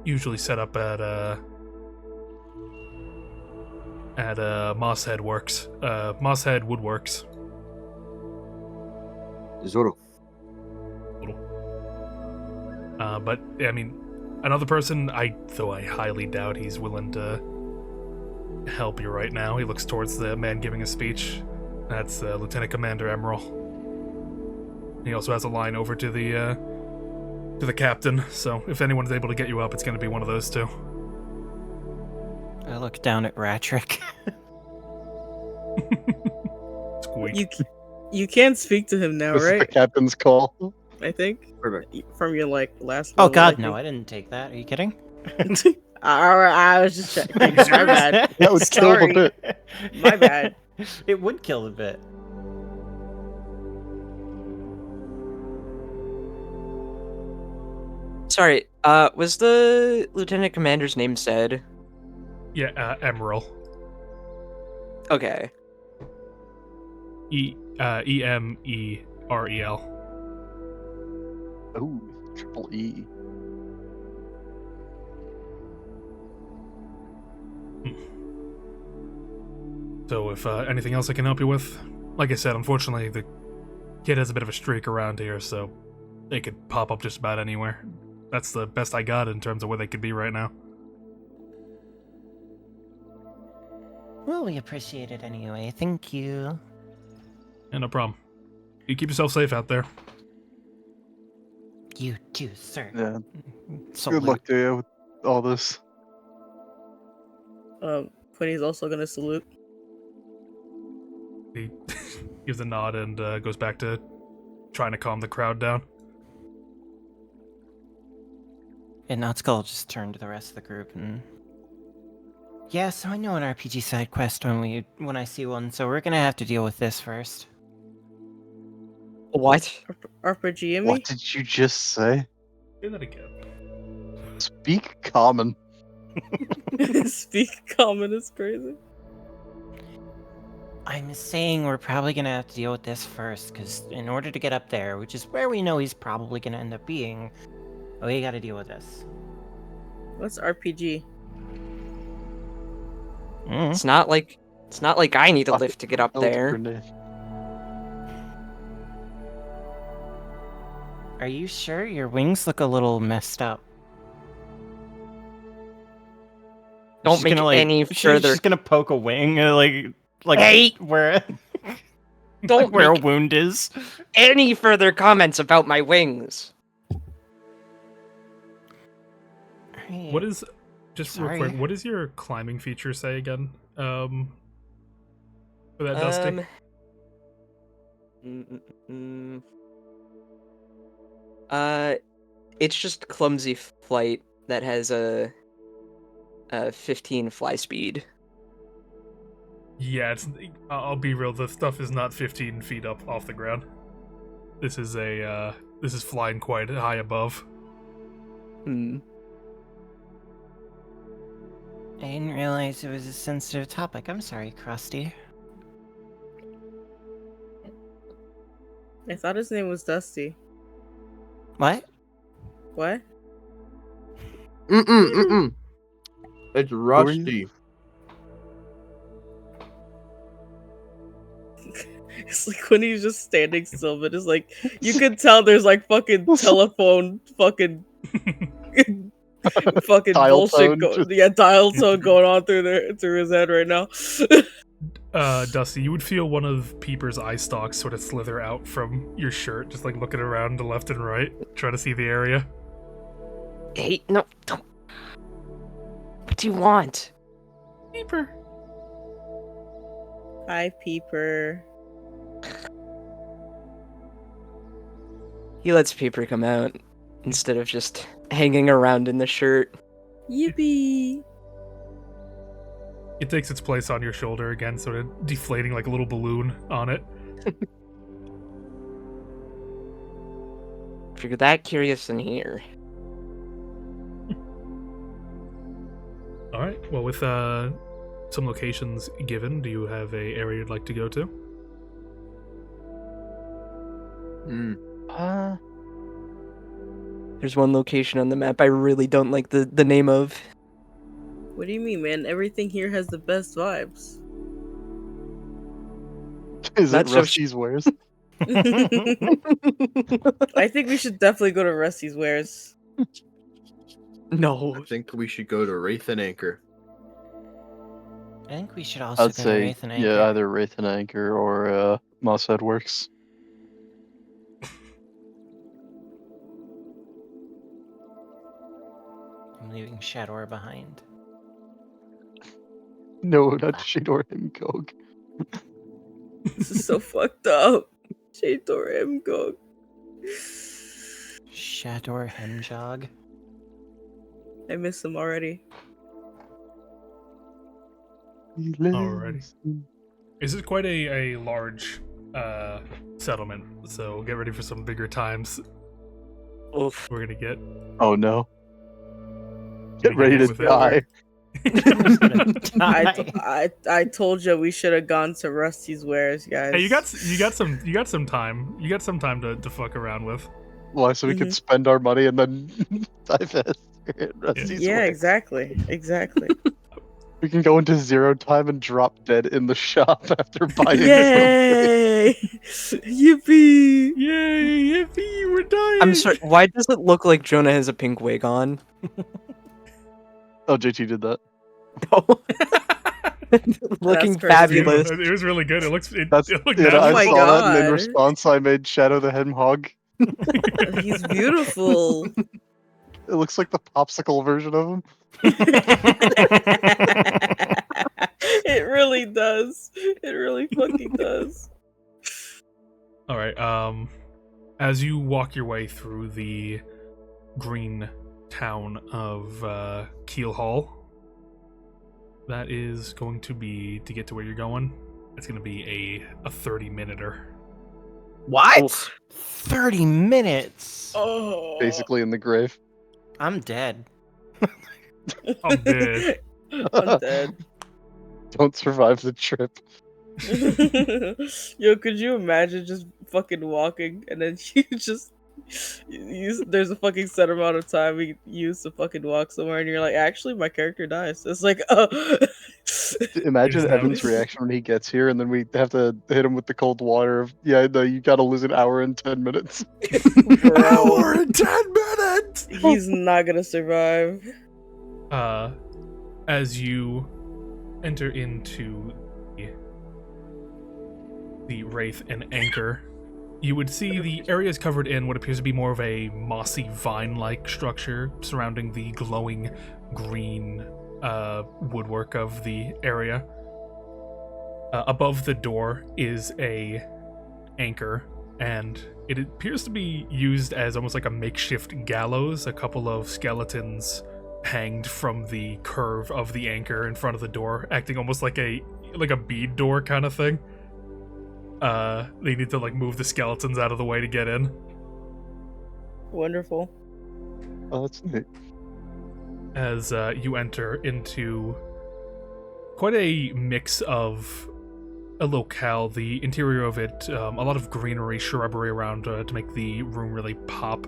usually set up at Mosshead Woodworks. Zoro. But I mean, another person, though I highly doubt he's willing to help you right now. He looks towards the man giving a speech. That's Lieutenant Commander Emerald. He also has a line over to the captain. So if anyone's able to get you up, it's going to be one of those two. I look down at Ratrick. Squeak. You can't speak to him now, This is the right? captain's call. I think Perfect. from your last. Oh level, god, I no, think. I didn't take that. Are you kidding? I was just checking. My bad. That would kill the Sorry. bit. My bad. It would kill the bit. Sorry, was the lieutenant commander's name said? Yeah, Emerald. Okay. Emerel. Ooh, triple E. So if anything else I can help you with, like I said, unfortunately the kid has a bit of a streak around here, so they could pop up just about anywhere. That's the best I got in terms of where they could be right now. Well, we appreciate it anyway. Thank you. Yeah, no problem. You keep yourself safe out there. You too, sir. Yeah. Salute. Good luck to you with all this. Quinny's also gonna salute. He gives a nod and goes back to trying to calm the crowd down. And Notskull will just turn to the rest of the group and... Yeah, so I know an RPG side quest when I see one, so we're gonna have to deal with this first. What? RPG and me. What did you just say? Say that again. Speak common. Speak common is crazy. I'm saying we're probably gonna have to deal with this first, because in order to get up there, which is where we know he's probably gonna end up being, we gotta deal with this. What's RPG? It's not like I need a lift to get up there. Are you sure? Your wings look a little messed up. Don't She's make gonna, any she's further. just gonna poke a wing, like Hey! where Don't where a make wound is. any further comments about my wings. What is just real Sorry. quick? What does your climbing feature say again? For that Dusty. It's just clumsy flight that has a 15 fly speed. Yeah, I'll be real. The stuff is not 15 feet up off the ground. This is flying quite high above. Hmm. I didn't realize it was a sensitive topic. I'm sorry, Krusty. I thought his name was Dusty. What? What? It's Rusty. It's like when he's just standing still, but it's like you can tell there's like fucking telephone fucking fucking Dial bullshit tone, dial tone going on through his head right now. Dusty, you would feel one of Peeper's eye stalks sort of slither out from your shirt, just like looking around to left and right, trying to see the area. Hey, no, don't. What do you want? Peeper. Hi, Peeper. He lets Peeper come out instead of just hanging around in the shirt. Yippee! It takes its place on your shoulder again, sort of deflating like a little balloon on it. If you're that curious in here. All right. Well, with some locations given, do you have a area you'd like to go to? There's one location on the map I really don't like the name of. What do you mean, man? Everything here has the best vibes. Is Not it so Rusty's Wares? I think we should definitely go to Rusty's Wares. No. I think we should go to Wraith and Anchor. I think we should also I'd go to say, Wraith and Anchor. yeah, either Wraith and Anchor or Mosshead Works. I'm leaving Shador behind. No, not Shador and Gog. This is so fucked up. Shador Mgog. Shador Hemjog. I miss him already. Alrighty. This is quite a large settlement, so get ready for some bigger times. Oof. We're gonna get. Oh no. Get Get ready to with it. die. I told you we should have gone to Rusty's Wares, guys. Hey, you got some time. You got some time to fuck around with. Why? So we can spend our money and then divest at Rusty's Yeah, Wares. exactly. We can go into 0 time and drop dead in the shop after buying Yay! Yippee! Yay! Yippee! We're dying. I'm sorry, why does it look like Jonah has a pink wig on? Oh, JT did that. Looking That's crazy. fabulous. It was really good. It looked Yeah, natural. I my saw that, and in God. response, I made Shadow the Hedgehog. He's beautiful. It looks like the popsicle version of him. It really does. It really fucking does. All right. As you walk your way through the green town of Keel Hall, that is going to be, to get to where you're going, it's going to be a 30-minuter. What? 30 minutes! Oh. Basically in the grave. I'm dead. I'm dead. I'm dead. Don't survive the trip. Yo, could you imagine just fucking walking and then you just there's a fucking set amount of time we use to fucking walk somewhere and you're like, actually my character dies. It's like, oh. Imagine Is that Evan's what- reaction when he gets here, and then we have to hit him with the cold water of, yeah, no, you gotta lose an hour and 10 minutes. Bro, and 10 minutes. he's not gonna survive. As you enter into the Wraith and Anchor, you would see the area is covered in what appears to be more of a mossy vine-like structure surrounding the glowing green woodwork of the area. Above the door is a anchor, and it appears to be used as almost like a makeshift gallows. A couple of skeletons hanged from the curve of the anchor in front of the door, acting almost like a bead door kind of thing. They need to like move the skeletons out of the way to get in. Wonderful. Oh, that's neat. As you enter into quite a mix of a locale, the interior of it, a lot of greenery, shrubbery around to make the room really pop.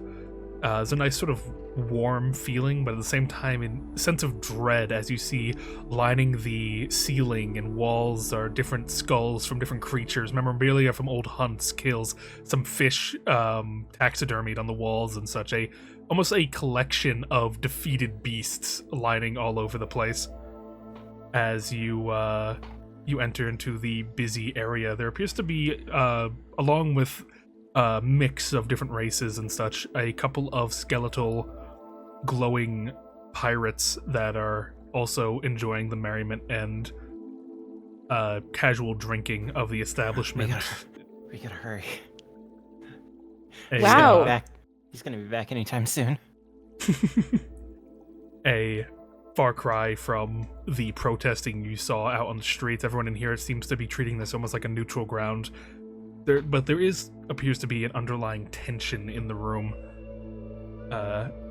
There's a nice sort of warm feeling, but at the same time a sense of dread as you see lining the ceiling and walls are different skulls from different creatures, memorabilia from old hunts, kills, some fish taxidermied on the walls and such. Almost a collection of defeated beasts lining all over the place. As you enter into the busy area, there appears to be, along with a mix of different races and such, a couple of skeletal glowing pirates that are also enjoying the merriment and casual drinking of the establishment. We gotta hurry. Wow. He's gonna be back anytime soon. A far cry from the protesting you saw out on the streets. Everyone in here seems to be treating this almost like a neutral ground. But there appears to be an underlying tension in the room.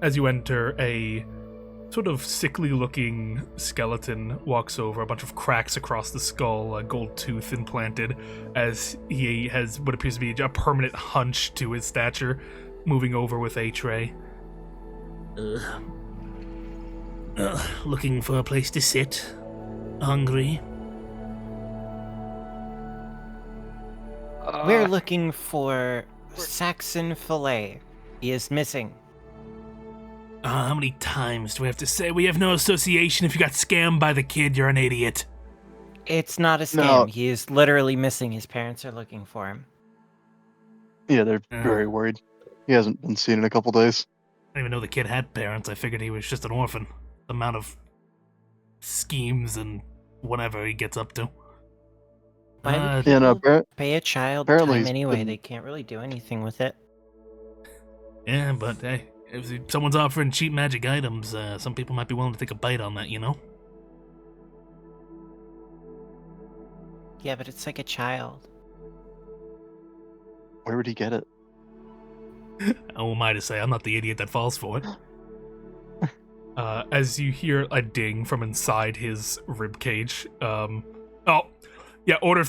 As you enter, a sort of sickly-looking skeleton walks over, a bunch of cracks across the skull, a gold tooth implanted, as he has what appears to be a permanent hunch to his stature, moving over with a tray. Looking for a place to sit? Hungry? We're looking for Saxon fillet. He is missing. How many times do we have to say we have no association? If you got scammed by the kid, you're an idiot. It's not a scam. No. He is literally missing. His parents are looking for him. Yeah, they're very worried. He hasn't been seen in a couple days. I didn't even know the kid had parents. I figured he was just an orphan. The amount of schemes and whatever he gets up to. Why would Yeah, no, people pay a child apparently time he's anyway? been- They can't really do anything with it. Yeah, but hey, if someone's offering cheap magic items, some people might be willing to take a bite on that, you know? Yeah, but it's like a child. Where would he get it? Who am I to say? I'm not the idiot that falls for it. As you hear a ding from inside his ribcage. Order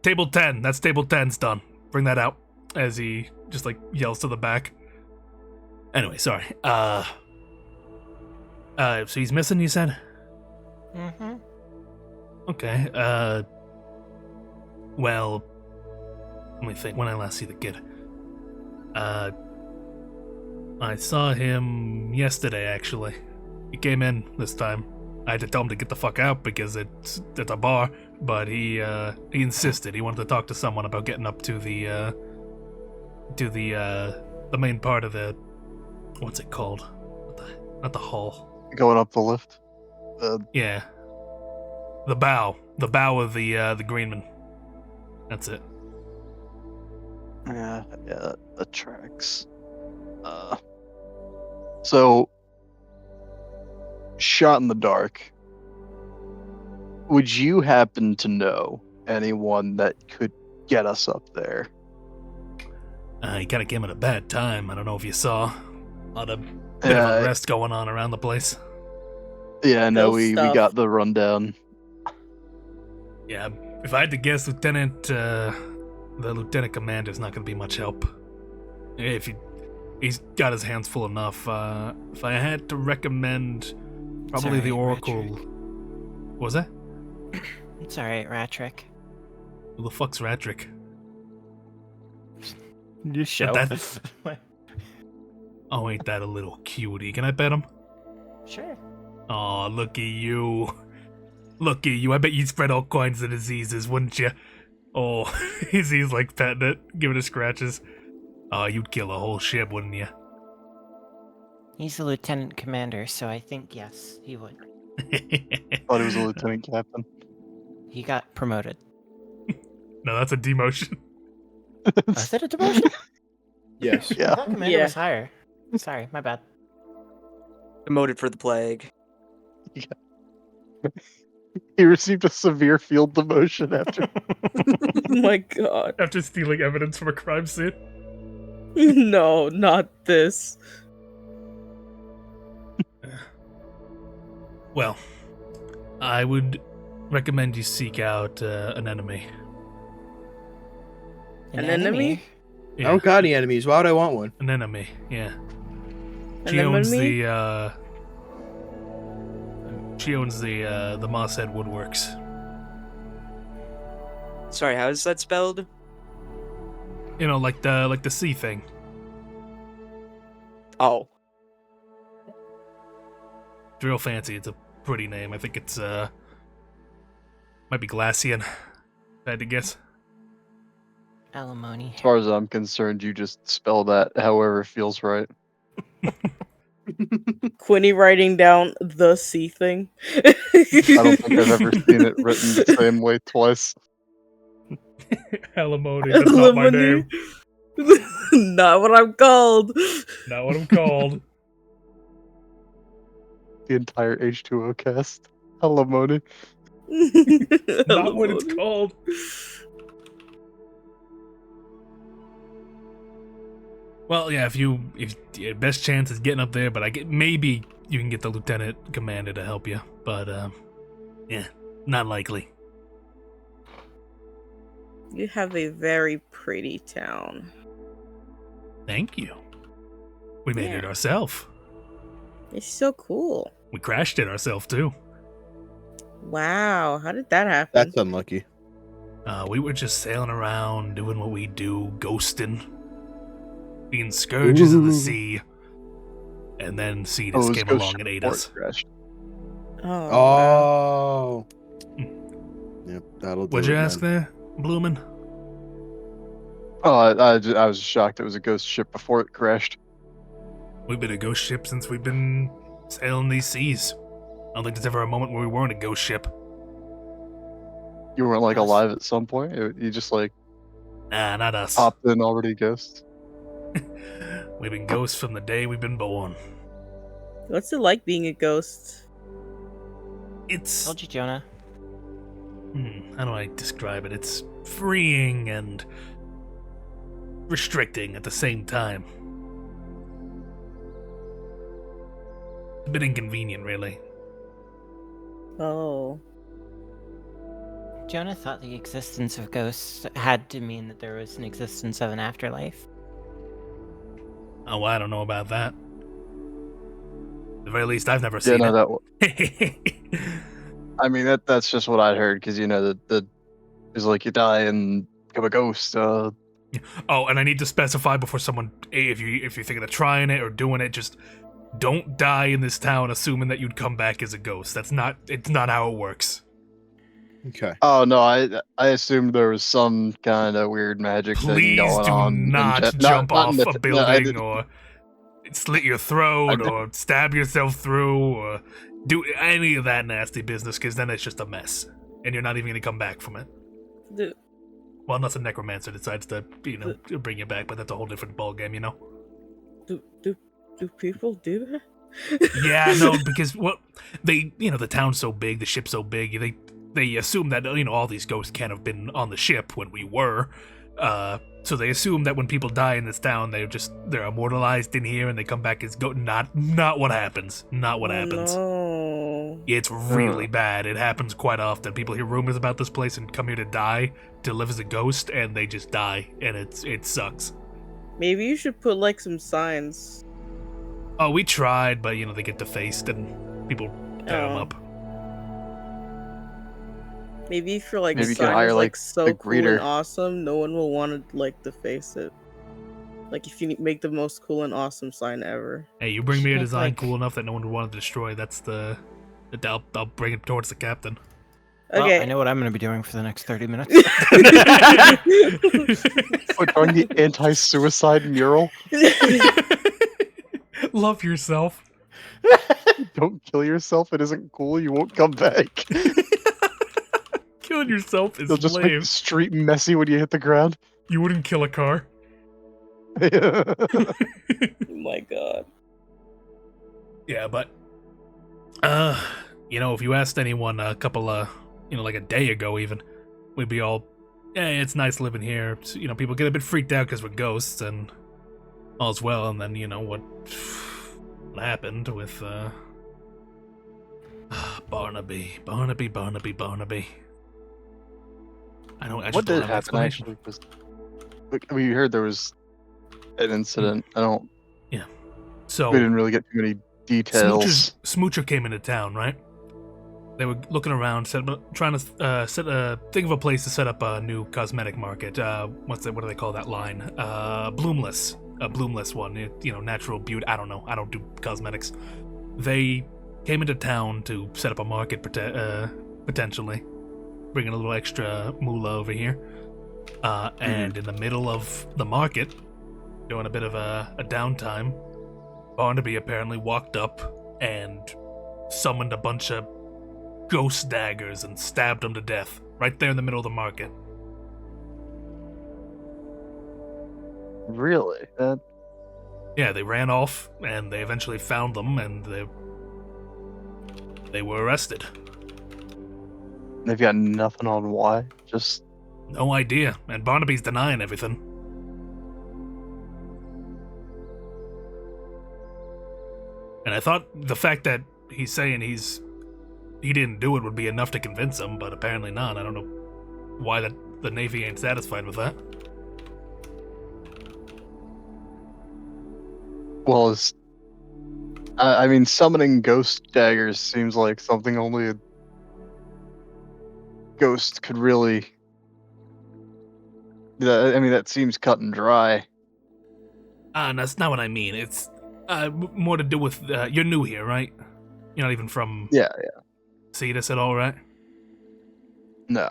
table 10. That's table 10's done. Bring that out. As he just like yells to the back. Anyway, sorry. So he's missing, you said? Mm-hmm. Okay, well, let me think. When I last see the kid, I saw him yesterday. Actually, he came in this time. I had to tell him to get the fuck out because it's a bar. But he insisted. He wanted to talk to someone about getting up to the main part of the, what's it called? Not the hall. Going up the lift? Yeah. The bow of the Greenman. That's it. Yeah, that tracks. So, shot in the dark. Would you happen to know anyone that could get us up there? He kind of came at a bad time. I don't know if you saw. A lot of bit of unrest going on around the place. Yeah, no, Ghost we stuff. got the rundown. Yeah, if I had to guess, the lieutenant commander's not going to be much help. He's got his hands full enough. If I had to recommend, probably Sorry, the Oracle. Ratrick. What was that? It's alright, Ratrick. Who the fuck's Ratrick? You show. Oh, ain't that a little cutie? Can I pet him? Sure. Aw, look at you. Look at you. I bet you'd spread all kinds of diseases, wouldn't you? Oh, he's like petting it, giving it scratches. Oh, you'd kill a whole ship, wouldn't you? He's a lieutenant commander, so I think yes, he would. Thought he was a lieutenant captain. He got promoted. No, that's a demotion. Was that a demotion? Yes. I Yeah. thought commander Yeah. was higher. Sorry, my bad. Demoted for the plague. He received a severe field demotion after. Oh my god. After stealing evidence from a crime scene. No, not this. Well, I would recommend you seek out an enemy. An enemy? I don't got any enemies. Why would I want one? An enemy, yeah. An She owns enemy? the Mosshead Woodworks. Sorry, how is that spelled? You know, like the sea thing. Oh, It's real fancy. It's a pretty name. I think it's might be Glacian. If I had to guess. Alimony. As far as I'm concerned, you just spell that however feels right. Quinny writing down the C thing. I don't think I've ever seen it written the same way twice. Alimony, that's not my name. Not what I'm called. Not what I'm called. The entire H2O cast. Alimony. Not what it's called. Well, yeah, if your best chance is getting up there, but maybe you can get the lieutenant commander to help you, but yeah, not likely. You have a very pretty town. Thank you. We made it ourselves. It's so cool. We crashed it ourselves too. Wow, how did that happen? That's unlucky. We were just sailing around, doing what we do, ghosting, being scourges of the sea, and then Cetus came along and ate us. Oh. Yep, that'll do. What'd you ask there, Bloomin'? Oh, I was shocked it was a ghost ship before it crashed. We've been a ghost ship since we've been sailing these seas. I don't think there's ever a moment where we weren't a ghost ship. You weren't like alive at some point? You just like Nah, not us. popped in already ghosts? We've been ghosts from the day we've been born. What's it like being a ghost? It's... Told you, Jonah. How do I describe it? It's freeing and restricting at the same time. A bit inconvenient, really. Oh. Jonah thought the existence of ghosts had to mean that there was an existence of an afterlife. Oh, well, I don't know about that. At the very least, I've never Yeah, seen no, it. I mean that's just what I'd heard because you know the it's like you die and become a ghost. Oh, and I need to specify before someone, if you're thinking of trying it or doing it, just don't die in this town assuming that you'd come back as a ghost. It's not how it works. Okay. Oh no, I assumed there was some kind of weird magic thing Please going do on. not jump off a building No, or slit your throat or stab yourself through or do any of that nasty business, because then it's just a mess and you're not even going to come back from it. Well, unless a necromancer decides to, bring you back, but that's a whole different ballgame, you know? Do people do that? Yeah, no, because the town's so big, the ship's so big, they assume that, all these ghosts can't have been on the ship when we were. So they assume that when people die in this town, they're immortalized in here and they come back as ghosts. Not what happens. Not what happens. No. It's really bad. It happens quite often. People hear rumors about this place and come here to die, to live as a ghost, and they just die, and it sucks. Maybe you should put like some signs. Oh, we tried, but they get defaced and people tear them up. Maybe if you're like Maybe you sign can hire is, like so the cool greeter. and awesome, no one will want to like deface it. Like if you make the most cool and awesome sign ever. Hey, you bring me a Make, design like- cool enough that no one would want to destroy. That's I'll bring it towards the captain. Well, Okay. I know what I'm going to be doing for the next 30 minutes. Like on the anti-suicide mural. Love yourself. Don't kill yourself. It isn't cool. You won't come back. Killing yourself is They'll just make lame. the street messy when you hit the ground. You wouldn't kill a car. Oh my god. Yeah, but if you asked anyone a couple like a day ago even, we'd be all, it's nice living here. So, people get a bit freaked out because we're ghosts and all's well, and then what happened with Barnaby. I just What don't did have an happen explanation. actually? Was we heard there was an incident. So We didn't really get too many details. Smoocher came into town, right? They were looking around, trying to think of a place to set up a new cosmetic market. What do they call that line? Bloomless. A bloomless one. Natural beauty. I don't know. I don't do cosmetics. They came into town to set up a market, potentially. Bringing a little extra moolah over here. And in the middle of the market, during a bit of a downtime, Barnaby apparently walked up and summoned a bunch of ghost daggers and stabbed them to death right there in the middle of the market. Really? Yeah, they ran off, and they eventually found them, and they were arrested. They've got nothing on why. Just No idea, and Barnaby's denying everything. And I thought the fact that he's saying he didn't do it would be enough to convince him, but apparently not. I don't know why the Navy ain't satisfied with that. well, I mean, summoning ghost daggers seems like something only a ghost could really. I mean, that seems cut and dry. No, that's not what I mean. It's more to do with you're new here, right? You're not even from Yeah. Cetus at all, right? No.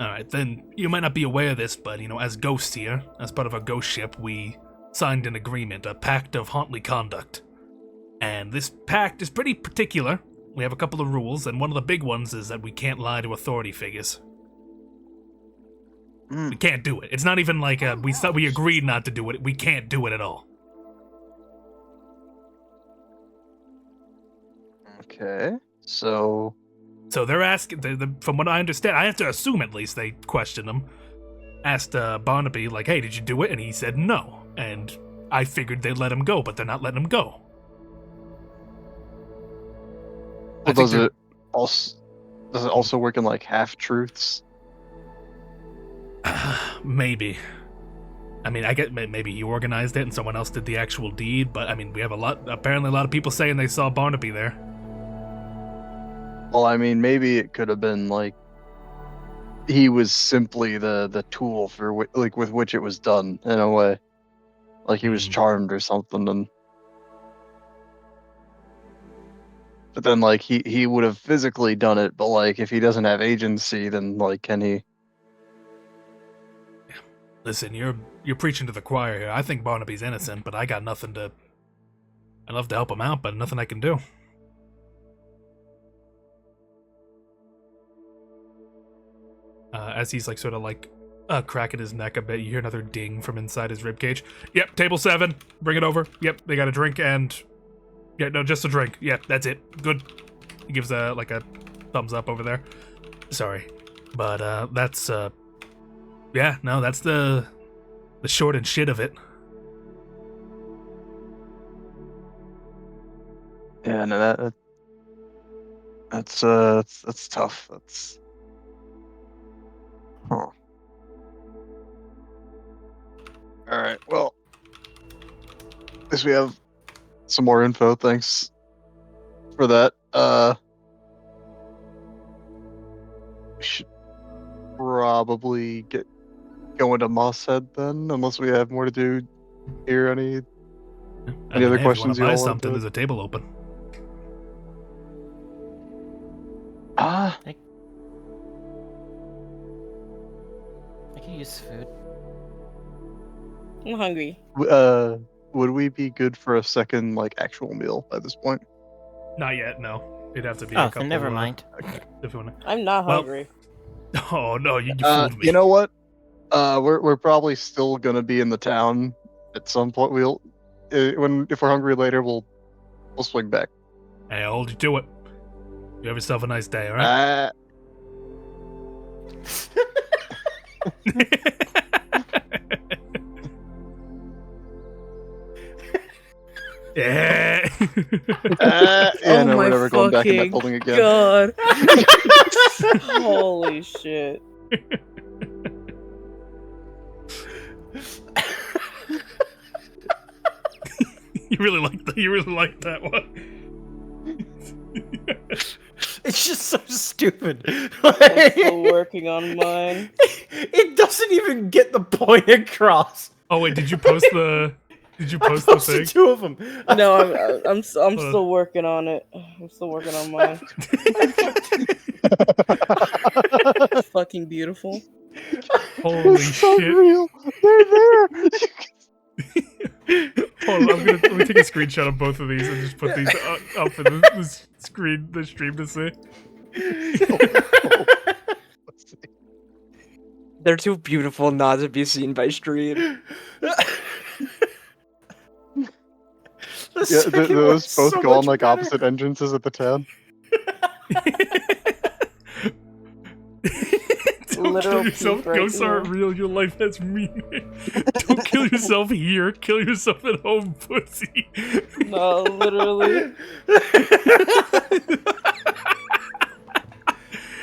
Alright, then you might not be aware of this, but, as ghosts here, as part of our ghost ship, we signed an agreement, a pact of hauntly conduct. And this pact is pretty particular. We have a couple of rules, and one of the big ones is that we can't lie to authority figures. We can't do it. It's not even like we agreed not to do it. We can't do it at all. Okay. So they're asking, from what I understand, I have to assume at least they questioned him. Asked Barnaby, like, hey, did you do it? And he said no. And I figured they'd let him go, but they're not letting him go. well, does it also work in like half truths? Maybe. I mean, I get maybe you organized it and someone else did the actual deed, but I mean, we have apparently a lot of people saying they saw Barnaby there. Well, I mean, maybe it could have been like he was simply the tool for with which it was done in a way, like he was charmed or something, and but then like he would have physically done it, but like if he doesn't have agency, then like can he? Listen, you're preaching to the choir here. I think Barnaby's innocent, but I got nothing to. I'd love to help him out, but nothing I can do. As he's like sort of like cracking his neck a bit, you hear another ding from inside his ribcage. Yep, table 7. Bring it over. Yep, they got a drink and yeah, no, just a drink. Yep, that's it. Good. He gives a thumbs up over there. Sorry, but that's yeah, no, that's the short and shit of it. Yeah, no, that's tough. That's huh. All right. Well, at least we have some more info. Thanks for that. We should probably get going to Mosshead then, unless we have more to do here. Any other questions you buy all something? want There's a table open. Ah, I could use food. I'm hungry. would we be good for a second like actual meal by this point? Not yet. No, it'd have to be. Oh, a couple, then never mind. If you wanna. I'm not Well, hungry. Oh no, you fooled me. You know what? We're probably still gonna be in the town at some point. We'll if we're hungry later, we'll swing back. Hey, I'll hold you to it. You have yourself a nice day, all right? Yeah. Yeah, no, my we're never going back in that fucking building again. God. Holy shit. You really like that one. It's just so stupid. I'm still working on mine. It doesn't even get the point across. Oh wait, did you post the I post the posted thing? 2 of them. No, I'm still working on it. I'm still working on mine. It's fucking beautiful. Holy It's shit. unreal. They're there. Hold on, let me take a screenshot of both of these and just put these up for the stream to see. Let's see. They're too beautiful not to be seen by stream. Yeah, those both go on like opposite entrances at the town. Don't Literal kill yourself. peak right Ghosts aren't here. real. Your life has meaning. Don't kill yourself here. Kill yourself at home, pussy. No, literally.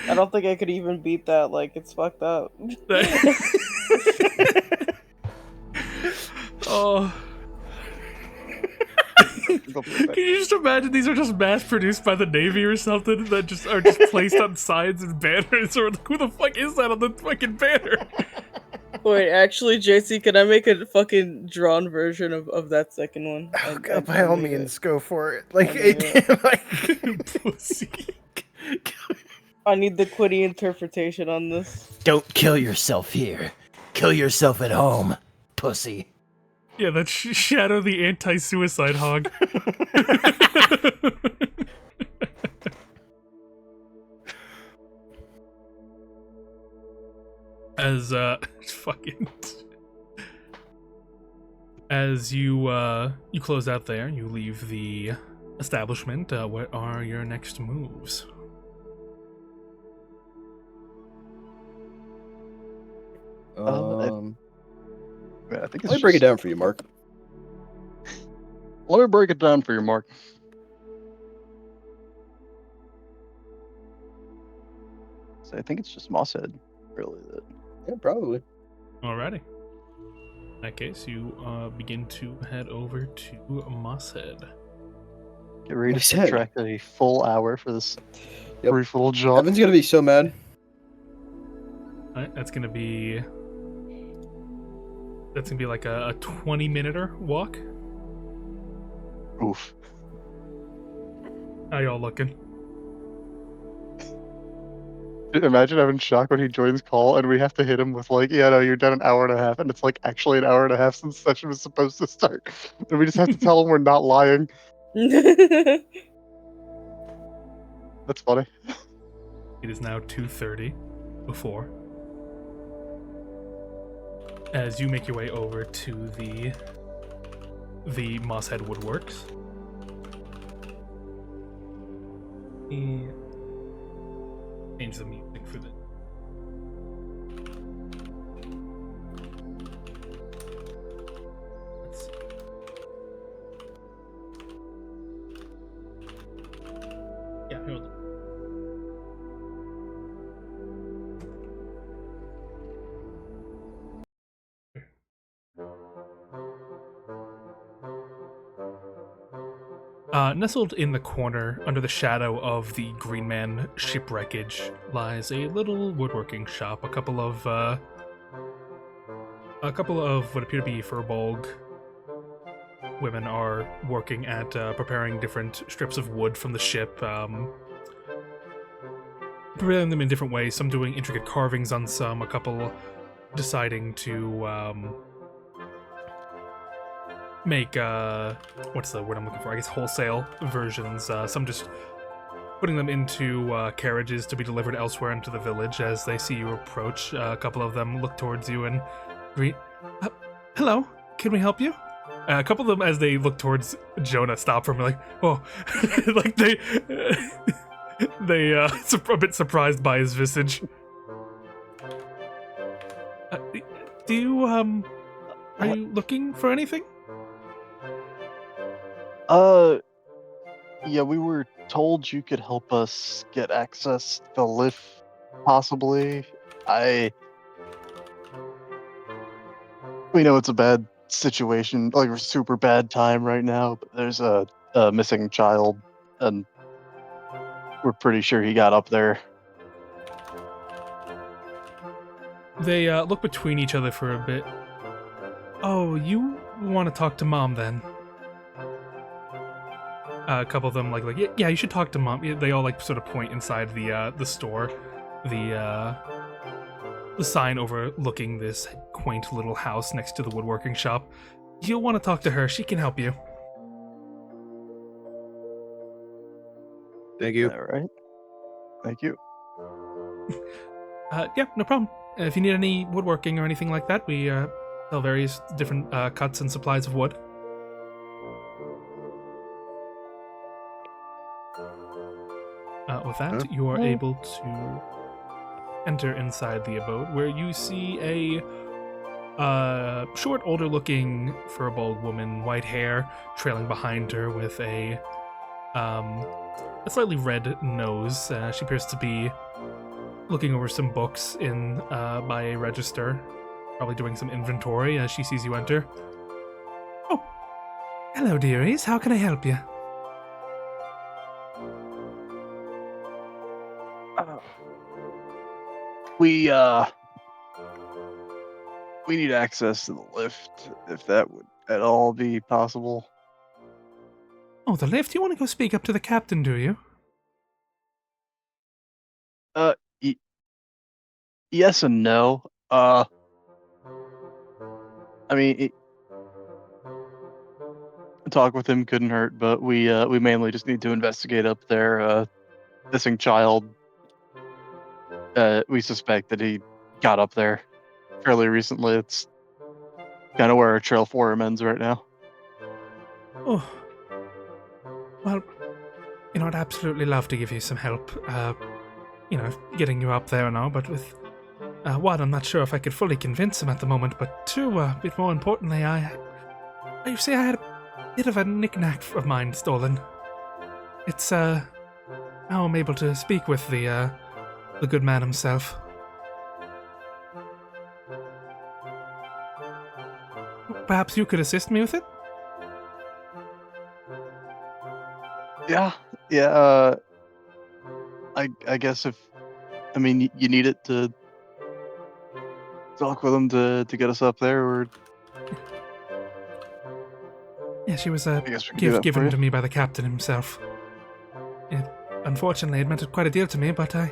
I don't think I could even beat that. Like, it's fucked up. Oh. Can you just imagine these are just mass produced by the Navy or something that just are just placed on signs and banners, or like, who the fuck is that on the fucking banner? Wait, actually, JC, can I make a fucking drawn version of that second one? Oh, God, by all means, go for it. Like, Pussy. I need the Quiddy interpretation on this. Don't kill yourself here. Kill yourself at home, pussy. Yeah, that's Shadow the anti-suicide hog. As fucking as you close out there, you leave the establishment. What are your next moves? Yeah, I think Let me break it down for you, Mark. Let me break it down for you, Mark. So I think it's just Mosshead, really. That Yeah, probably. Alrighty. In that case, you begin to head over to Mosshead. get ready to Mosshead. subtract a full hour for this Yep. brief little jaunt. Evan's gonna be so mad. Alright, that's gonna be like a 20-minute walk. Oof. How y'all looking? Imagine having shock when he joins call and we have to hit him with like, yeah, no, you're done an hour and a half, and it's like actually an hour and a half since the session was supposed to start. And we just have to tell him we're not lying. That's funny. It is now 2:30 before. As you make your way over to the Mosshead Woodworks. And change the music for the let's see. Yeah, hold on. Nestled in the corner, under the shadow of the Green Man shipwreckage, lies a little woodworking shop. A couple of what appear to be Furbolg women are working at preparing different strips of wood from the ship, preparing them in different ways. Some doing intricate carvings on some. A couple deciding to make what's the word I'm looking for? I guess wholesale versions. Some just putting them into carriages to be delivered elsewhere into the village. As they see you approach, a couple of them look towards you and greet. Hello, can we help you? A couple of them, as they look towards Jonah, stop for him, like, oh, like they a bit surprised by his visage. Do you are you looking for anything? Yeah, we were told you could help us get access to the lift, possibly. We know it's a bad situation, like a super bad time right now, but there's a missing child, and we're pretty sure he got up there. They look between each other for a bit. Oh, you want to talk to Mom then? A couple of them like yeah, you should talk to Mom. Yeah, they all like sort of point inside the store, the sign overlooking this quaint little house next to the woodworking shop. you'll want to talk to her. She can help you. Thank you. All right. Thank you. Yeah, no problem. If you need any woodworking or anything like that, we sell various different cuts and supplies of wood. With that, you are able to enter inside the abode, where you see a short, older-looking, fur-bald woman, white hair trailing behind her, with a slightly red nose. She appears to be looking over some books in by a register, probably doing some inventory as she sees you enter. Oh, hello, dearies. How can I help you? We need access to the lift, if that would at all be possible. Oh, the lift? You want to go speak up to the captain, do you? Yes and no. I mean, talk with him couldn't hurt, but we mainly just need to investigate up there. Missing child. We suspect that he got up there fairly recently. It's kind of where our trail for him ends right now. Oh. Well, I'd absolutely love to give you some help, getting you up there and all, but with, one, I'm not sure if I could fully convince him at the moment, but two, a bit more importantly, you see, I had a bit of a knick-knack of mine stolen. It's, now I'm able to speak with the good man himself. Perhaps you could assist me with it? Yeah. I guess you need it to talk with him to get us up there, or Yeah, she was I guess we can do that for given you. to me by the captain himself. Unfortunately, it meant quite a deal to me, but I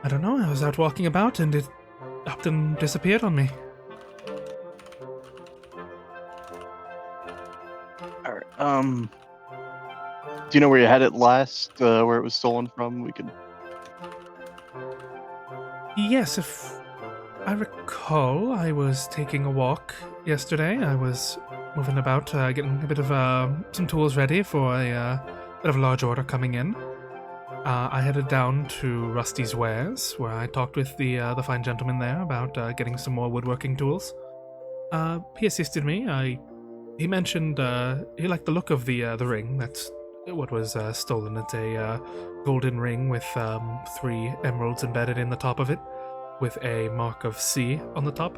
don't know, I was out walking about and it up and disappeared on me. All right. Do you know where you had it last? Where it was stolen from? We could. Yes, if I recall, I was taking a walk yesterday. I was moving about, getting a bit of some tools ready for a bit of a large order coming in. I headed down to Rusty's Wares, where I talked with the fine gentleman there about getting some more woodworking tools. He assisted me. He mentioned he liked the look of the ring. That's what was stolen. It's a golden ring with 3 emeralds embedded in the top of it, with a mark of C on the top.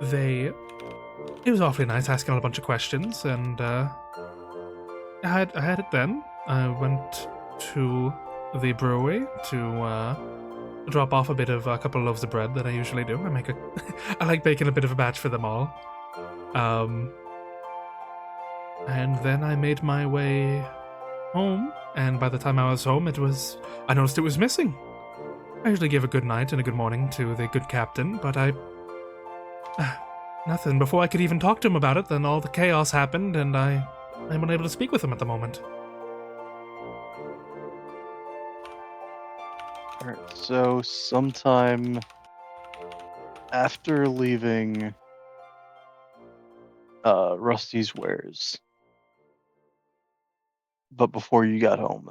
It was awfully nice, asking a bunch of questions, and I had it then. I went to the brewery to drop off a couple of loaves of bread that I usually do. I like baking a bit of a batch for them all. And then I made my way home, and by the time I was home, I noticed it was missing. I usually give a good night and a good morning to the good captain, but nothing. Before I could even talk to him about it, then all the chaos happened, and I'm unable to speak with him at the moment. Alright, so sometime after leaving Rusty's Wares, but before you got home,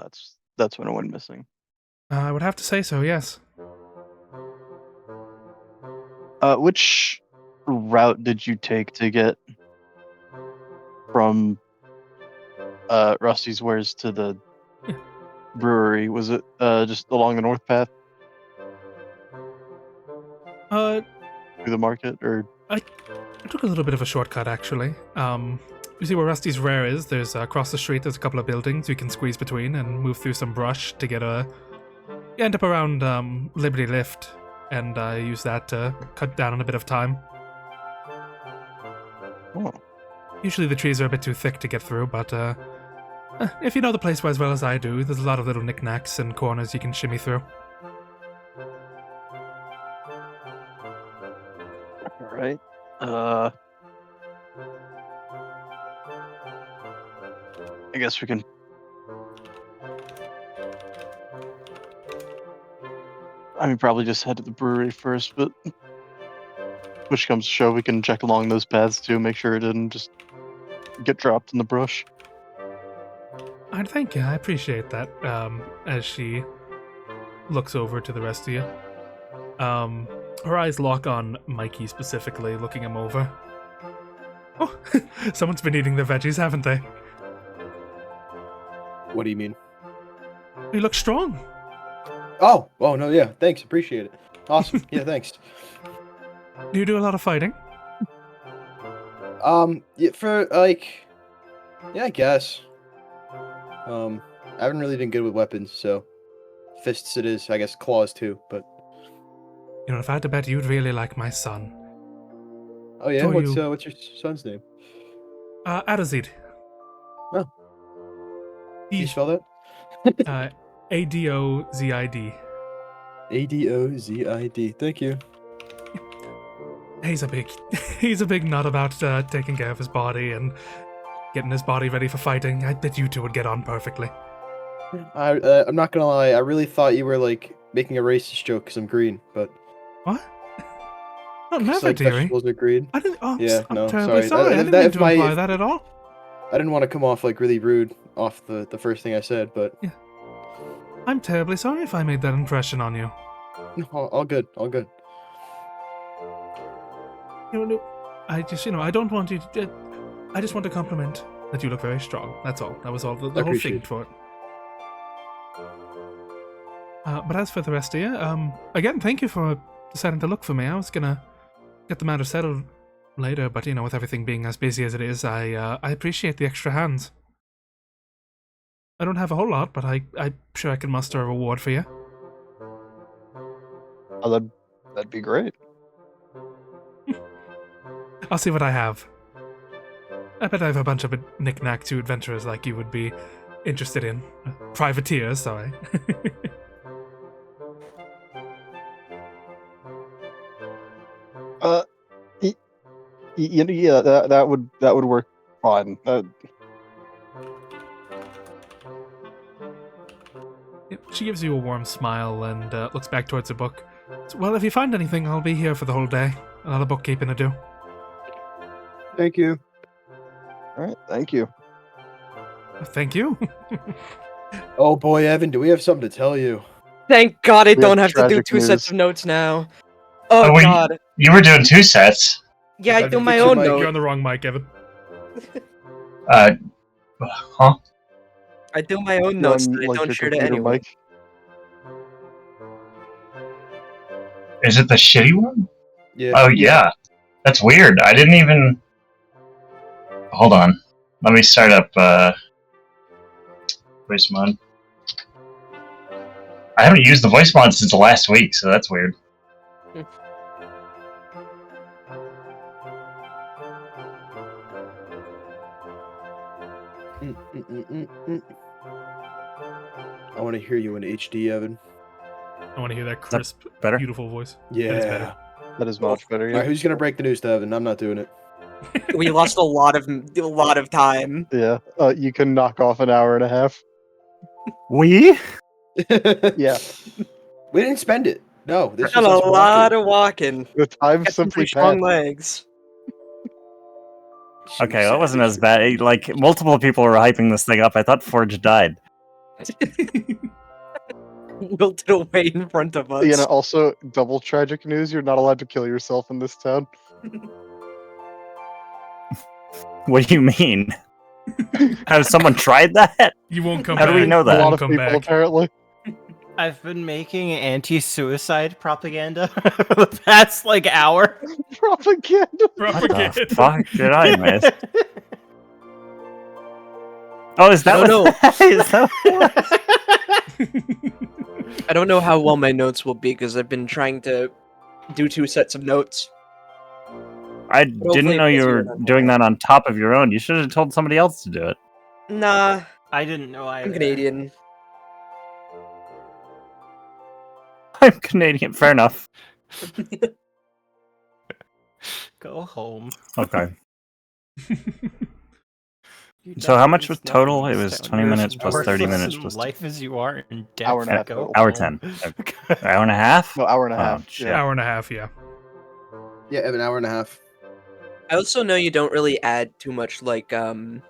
that's when it went missing. I would have to say so, yes. Which route did you take to get from Rusty's Wares to the brewery? Was it just along the north path through the market, or? I took a little bit of a shortcut, actually. You see where Rusty's Rare is? There's across the street. There's a couple of buildings you can squeeze between and move through some brush to get you end up around Liberty Lift, and I use that to cut down on a bit of time. Oh. Usually the trees are a bit too thick to get through, but if you know the place as well as I do, there's a lot of little knickknacks and corners you can shimmy through. All right. I guess we can. I mean, probably just head to the brewery first, but which comes to show we can check along those paths too, make sure it didn't just get dropped in the brush. Thank you. I appreciate that. As she looks over to the rest of you, her eyes lock on Mikey specifically, looking him over. Oh, someone's been eating their veggies, haven't they? What do you mean? You look strong. Oh no, yeah, thanks, appreciate it. Awesome, yeah, thanks. Do you do a lot of fighting? Yeah, for like, yeah, I guess. I haven't really been good with weapons, so fists it is. I guess claws too, but. You know, if I had to bet, you'd really like my son. Oh yeah, For what's you. what's your son's name? Adozid. Oh. Can you He's spell that? Adozid. Adozid. Thank you. He's a big nut about taking care of his body and getting his body ready for fighting. I bet you two would get on perfectly. I'm not gonna lie. I really thought you were like making a racist joke because I'm green, but What? Oh, 'cause, never, like dearie. vegetables are green. I didn't. Oh, Yeah, I'm no, terribly sorry. sorry. I didn't That- mean if to my- imply that at all. I didn't want to come off like really rude off the first thing I said, but I'm terribly sorry if I made that impression on you. no, all good, all good. No, I just, I don't want you to. I just want to compliment that you look very strong. That's all. That was all. The whole appreciate thing it. for it. But as for the rest of you, again, thank you for deciding to look for me. I was gonna get the matter settled later, but with everything being as busy as it is, I appreciate the extra hands. I don't have a whole lot, but I'm sure I can muster a reward for you. Oh, that'd be great. I'll see what I have. I bet I have a bunch of knickknacks you adventurers like you would be interested in. Privateers, sorry. Yeah, that would work fine. Yep, she gives you a warm smile and looks back towards her book. So, well, if you find anything, I'll be here for the whole day. A lot of bookkeeping to do. Thank you. All right, thank you. Thank you. Oh boy, Evan, do we have something to tell you? Thank God I We have don't have to do tragic two sets news. of notes now. Oh wait, God. you were doing 2 sets. Yeah, I I've do my fixed your own mic. You're note. on the wrong mic, Evan. Huh? I do my own You notes on, that I like, don't your share to computer anyone. mic? Is it the shitty one? Yeah. Oh yeah, that's weird. I didn't even. Hold on. Let me start up. Voice mod. I haven't used the voice mod since last week, so that's weird. I want to hear you in HD, Evan. I want to hear that crisp, better? beautiful voice. Yeah. That is better. That is much better. All Yeah. right, who's gonna break the news to Evan? I'm not doing it. We lost a lot of time. Yeah. You can knock off an hour and a half. We? Yeah. We didn't spend it. No, this Done was a us lot walking. of walking. The time Got some simply pretty strong passed. legs. Okay, that wasn't as bad. Like, multiple people were hyping this thing up. I thought Forge died. Wilted away in front of us. Also, double tragic news: you're not allowed to kill yourself in this town. What do you mean? Has someone tried that? You won't come How back. do we know that? A You lot won't of come people back. apparently. I've been making anti-suicide propaganda for the past hour. Propaganda. What Propaganda. the fuck did I miss? Oh, is that I what don't is that I don't know how well my notes will be because I've been trying to do 2 sets of notes. I Hopefully didn't know it you gets were weird on doing that on top of your own. You should have told somebody else to do it. Nah, I didn't know I'm either. Canadian. I'm Canadian. Fair enough. Go home. Okay. So how much was total? It was 20 minutes plus 30 minutes in plus life as you are in death. Hour and a half Go. total. hour 10. Hour and a half? No, hour and a Oh, half. shit. Yeah. Hour and a half, yeah. Yeah, an hour and a half. I also know you don't really add too much like you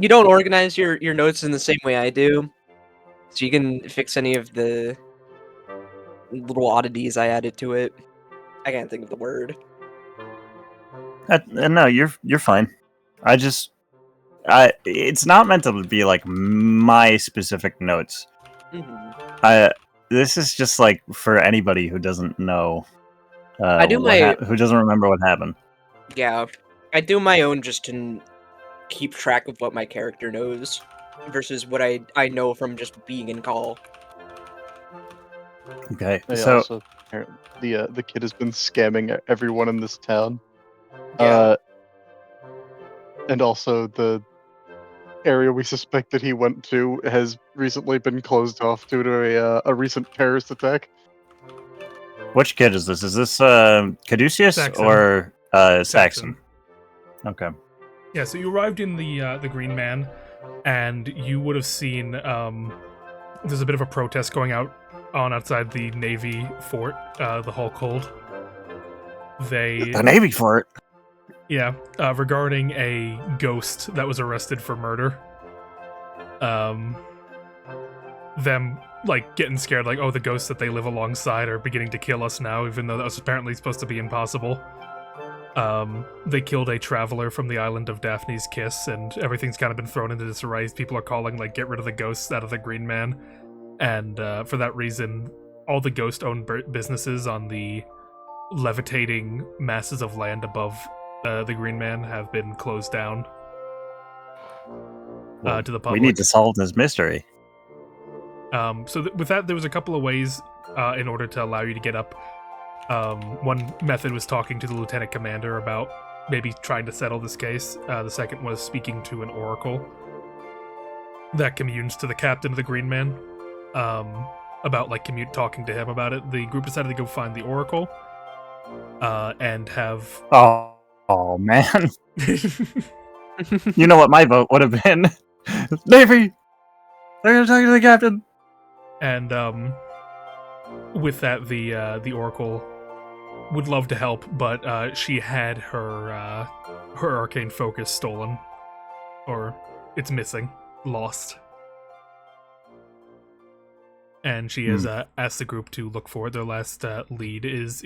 don't organize your notes in the same way I do. So you can fix any of the little oddities I added to it. I can't think of the word. No, you're fine. It's not meant to be like my specific notes. Mhm. This is just like for anybody who doesn't know. I do who doesn't remember what happened. Yeah, I do my own just to keep track of what my character knows versus what I know from just being in call. Okay, Yeah, so also, the kid has been scamming everyone in this town. Yeah. And also the area we suspect that he went to has recently been closed off due to a recent terrorist attack. which kid is this? Is this Caduceus Saxon. or Saxon? Okay. Yeah, so you arrived in the Green Man, and you would have seen there's a bit of a protest going on outside the Navy fort, the Hulkhold. The Navy fort. Yeah, regarding a ghost that was arrested for murder. Them like getting scared, like, oh, the ghosts that they live alongside are beginning to kill us now, even though that was apparently supposed to be impossible. They killed a traveler from the island of Daphne's Kiss, and everything's kind of been thrown into disarray. People are calling, like, get rid of the ghosts out of the Green Man. And for that reason, all the ghost-owned businesses on the levitating masses of land above the Green Man have been closed down to the public. We need to solve this mystery. So with that, there was a couple of ways in order to allow you to get up. One method was talking to the lieutenant commander about maybe trying to settle this case. The second was speaking to an oracle that communes to the captain of the Green Man about like talking to him about it. The group decided to go find the oracle and have. Oh man! You know what my vote would have been? Navy. They're gonna talk to the captain. And with that, the oracle would love to help, but she had her arcane focus stolen, or it's missing, lost, and she has asked the group to look for it. Their last lead is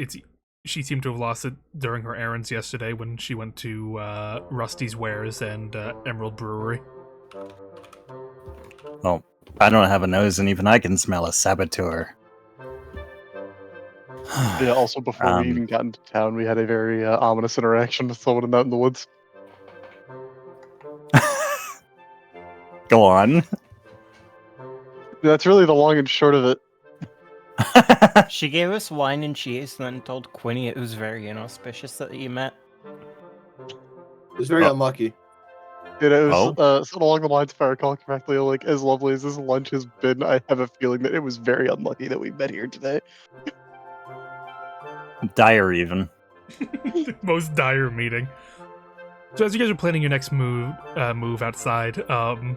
she seemed to have lost it during her errands yesterday when she went to Rusty's Wares and Emerald Brewery. Well, I don't have a nose, and even I can smell a saboteur. Yeah, also before we even got into town, we had a very ominous interaction with someone out in the woods. Go on. That's really the long and short of it. She gave us wine and cheese and then told Quinny it was very inauspicious that you met. It was very unlucky. It was sort of along the lines, if I recall correctly, like, as lovely as this lunch has been, I have a feeling that it was very unlucky that we met here today. Dire, even. Most dire meeting. So as you guys are planning your next move outside, the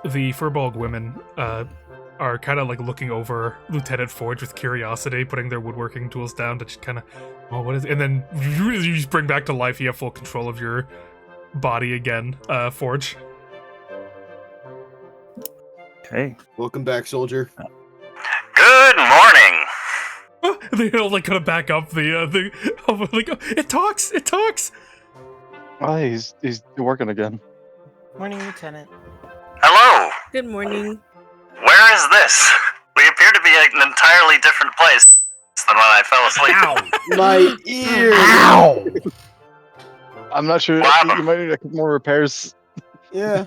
Furbolg women are kind of like looking over Lieutenant Forge with curiosity, putting their woodworking tools down to just kind of, oh, what is it? And then you just bring back to life. You have full control of your body again, Forge. Okay. Welcome back, soldier. Good morning. They all like kind of back up the like, oh, it talks. Oh, he's working again. Morning, Lieutenant. Hello. Good morning. Where is this? We appear to be in an entirely different place than when I fell asleep. My ear! Ow! I'm not sure. Wow. You might need a couple more repairs. Yeah.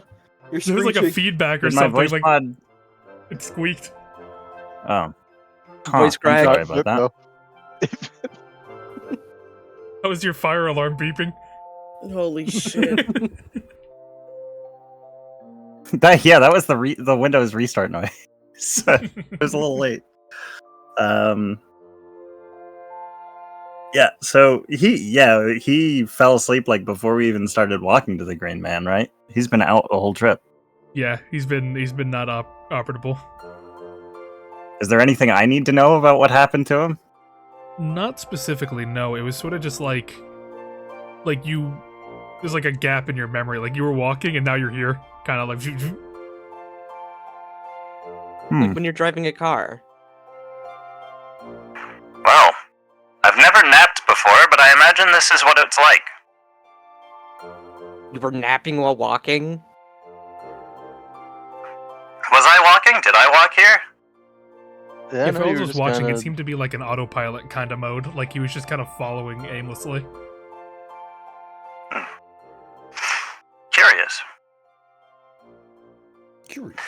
You're There was like a screeching. feedback or Did my something. voice Like mod... it squeaked. Oh. Voice I'm crack. sorry about that. That was your fire alarm beeping. Holy shit. That was the Windows restart noise. So, it was a little late. Yeah, Yeah, so he fell asleep like before we even started walking to the Green Man, right? He's been out the whole trip. Yeah, he's been not operable. Is there anything I need to know about what happened to him? Not specifically, no. It was sort of just like you. There's like a gap in your memory. Like you were walking and now you're here, kind of like. Like when you're driving a car. Well, I've never napped before, but I imagine this is what it's like. You were napping while walking? Was I walking? Did I walk here? Yeah, no, if you I were was just watching, kinda- it seemed to be like an autopilot kind of mode. Like he was just kind of following aimlessly. Curious. Curious.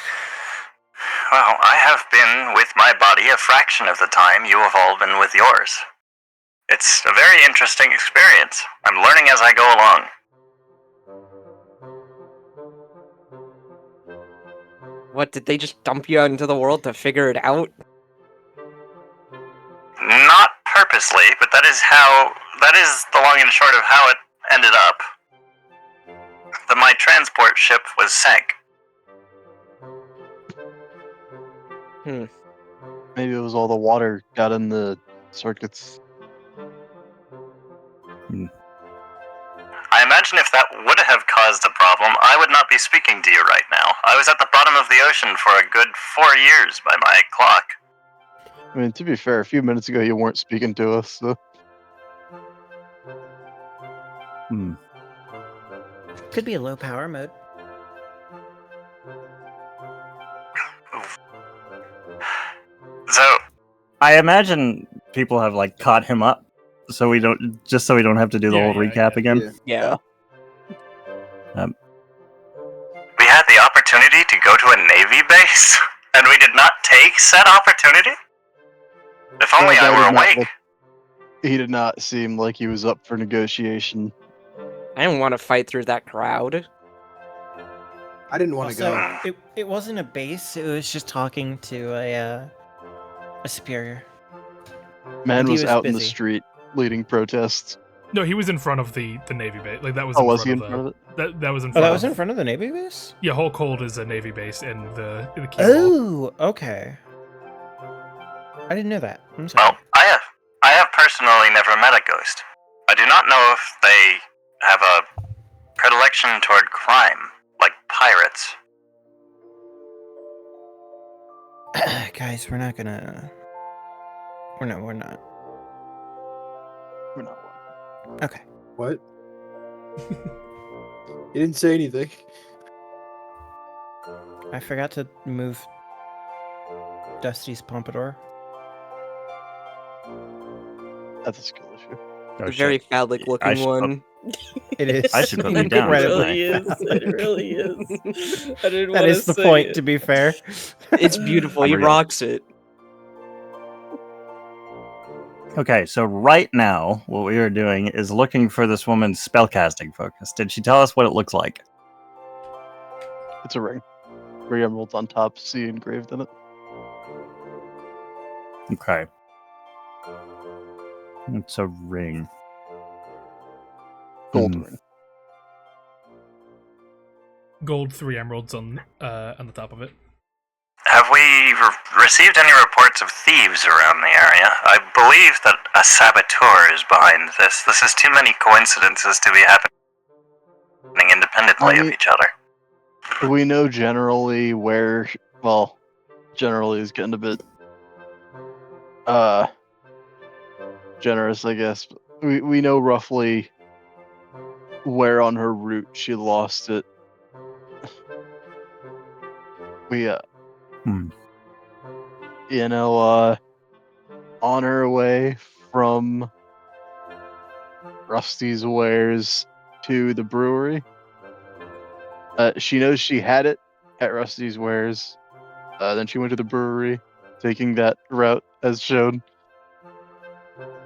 Well, I have been with my body a fraction of the time you have all been with yours. It's a very interesting experience. I'm learning as I go along. What, did they just dump you out into the world to figure it out? Not purposely, but that is the long and short of how it ended up. My transport ship was sank. Maybe it was all the water got in the circuits. I imagine if that would have caused a problem, I would not be speaking to you right now. I was at the bottom of the ocean for a good 4 years by my clock. I mean, to be fair, a few minutes ago you weren't speaking to us, so. Could be a low power mode. So, I imagine people have like caught him up, so we don't have to do the whole recap again. Yeah. we had the opportunity to go to a Navy base, and we did not take said opportunity? If only That guy I did were not awake. look- He did not seem like he was up for negotiation. I didn't want to fight through that crowd. I didn't want to Also, go. it wasn't a base. It was just talking to a superior. Man He was was out in the busy. street leading protests. No, he was in front of the Navy base. Like that was. Oh, in was front he of in front of it? That was in Oh, front. that was of, in front of the Navy base? Yeah, Hulkhold is a Navy base in the key hall. Oh, okay. I didn't know that. I'm sorry. Well, I have personally never met a ghost. I do not know if they have a predilection toward crime, like pirates. Guys, we're not gonna. We're not. We're not. Okay. What? You didn't say anything. I forgot to move Dusty's pompadour. That's a skill issue. Oh, A very shit. phallic I looking should one. It is. I should put me down. It Incredible. really is. It really is. I didn't That want is to the say point, it. to be fair. It's beautiful. He I'm real. rocks it. Okay, so right now, what we are doing is looking for this woman's spellcasting focus. Did she tell us what it looks like? It's a ring. 3 emeralds on top, C engraved in it. Okay. It's a ring. Gold Hmm. ring. Gold 3 emeralds on the top of it. Have we received any reports of thieves around the area? I believe that a saboteur is behind this. This is too many coincidences to be happening independently of each other. We know generally where, well, generally is getting a bit, generous, I guess. We know roughly where on her route she lost it. We, you know, on her way from Rusty's Wares to the brewery. She knows she had it at Rusty's Wares. Then she went to the brewery, taking that route as shown.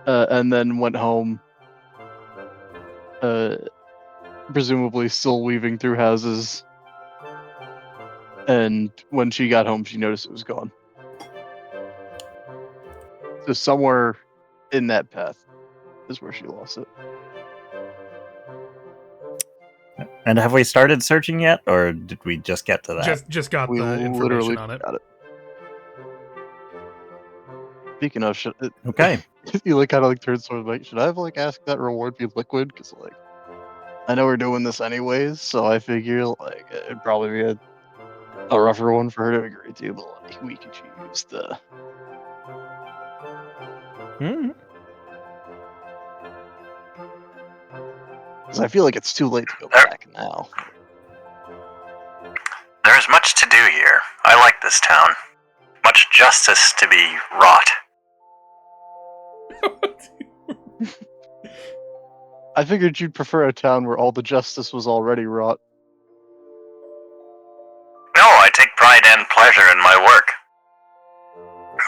And then went home. Presumably still weaving through houses. And when she got home, she noticed it was gone. So somewhere in that path is where she lost it. And have we started searching yet, or did we just get to that? Just got We the information literally on it. got it. Speaking of, Okay. you like kind of like turns sort of like, should I have like asked that reward be liquid? Because like, I know we're doing this anyways, so I figure like it'd probably be a rougher one for her to agree to, but like we could choose the. Because I feel like it's too late to go back now. There's much to do here. I like this town. Much justice to be wrought. I figured you'd prefer a town where all the justice was already wrought. No, I take pride and pleasure in my work.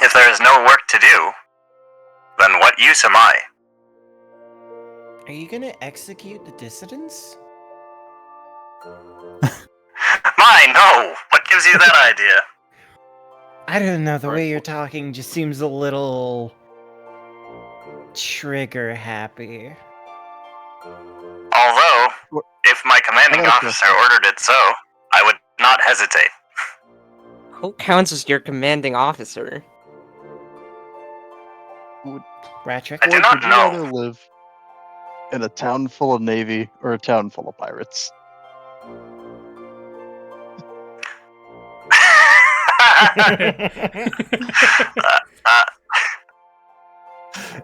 If there is no work to do, then what use am I? Are you gonna execute the dissidents? My, no! What gives you that idea? I don't know, the way you're talking just seems a little trigger happy. Although, if my commanding I got a officer question. ordered it so, I would not hesitate. Who counts as your commanding officer? Ratrick? I do Or not would you know. rather live in a town full of navy or a town full of pirates?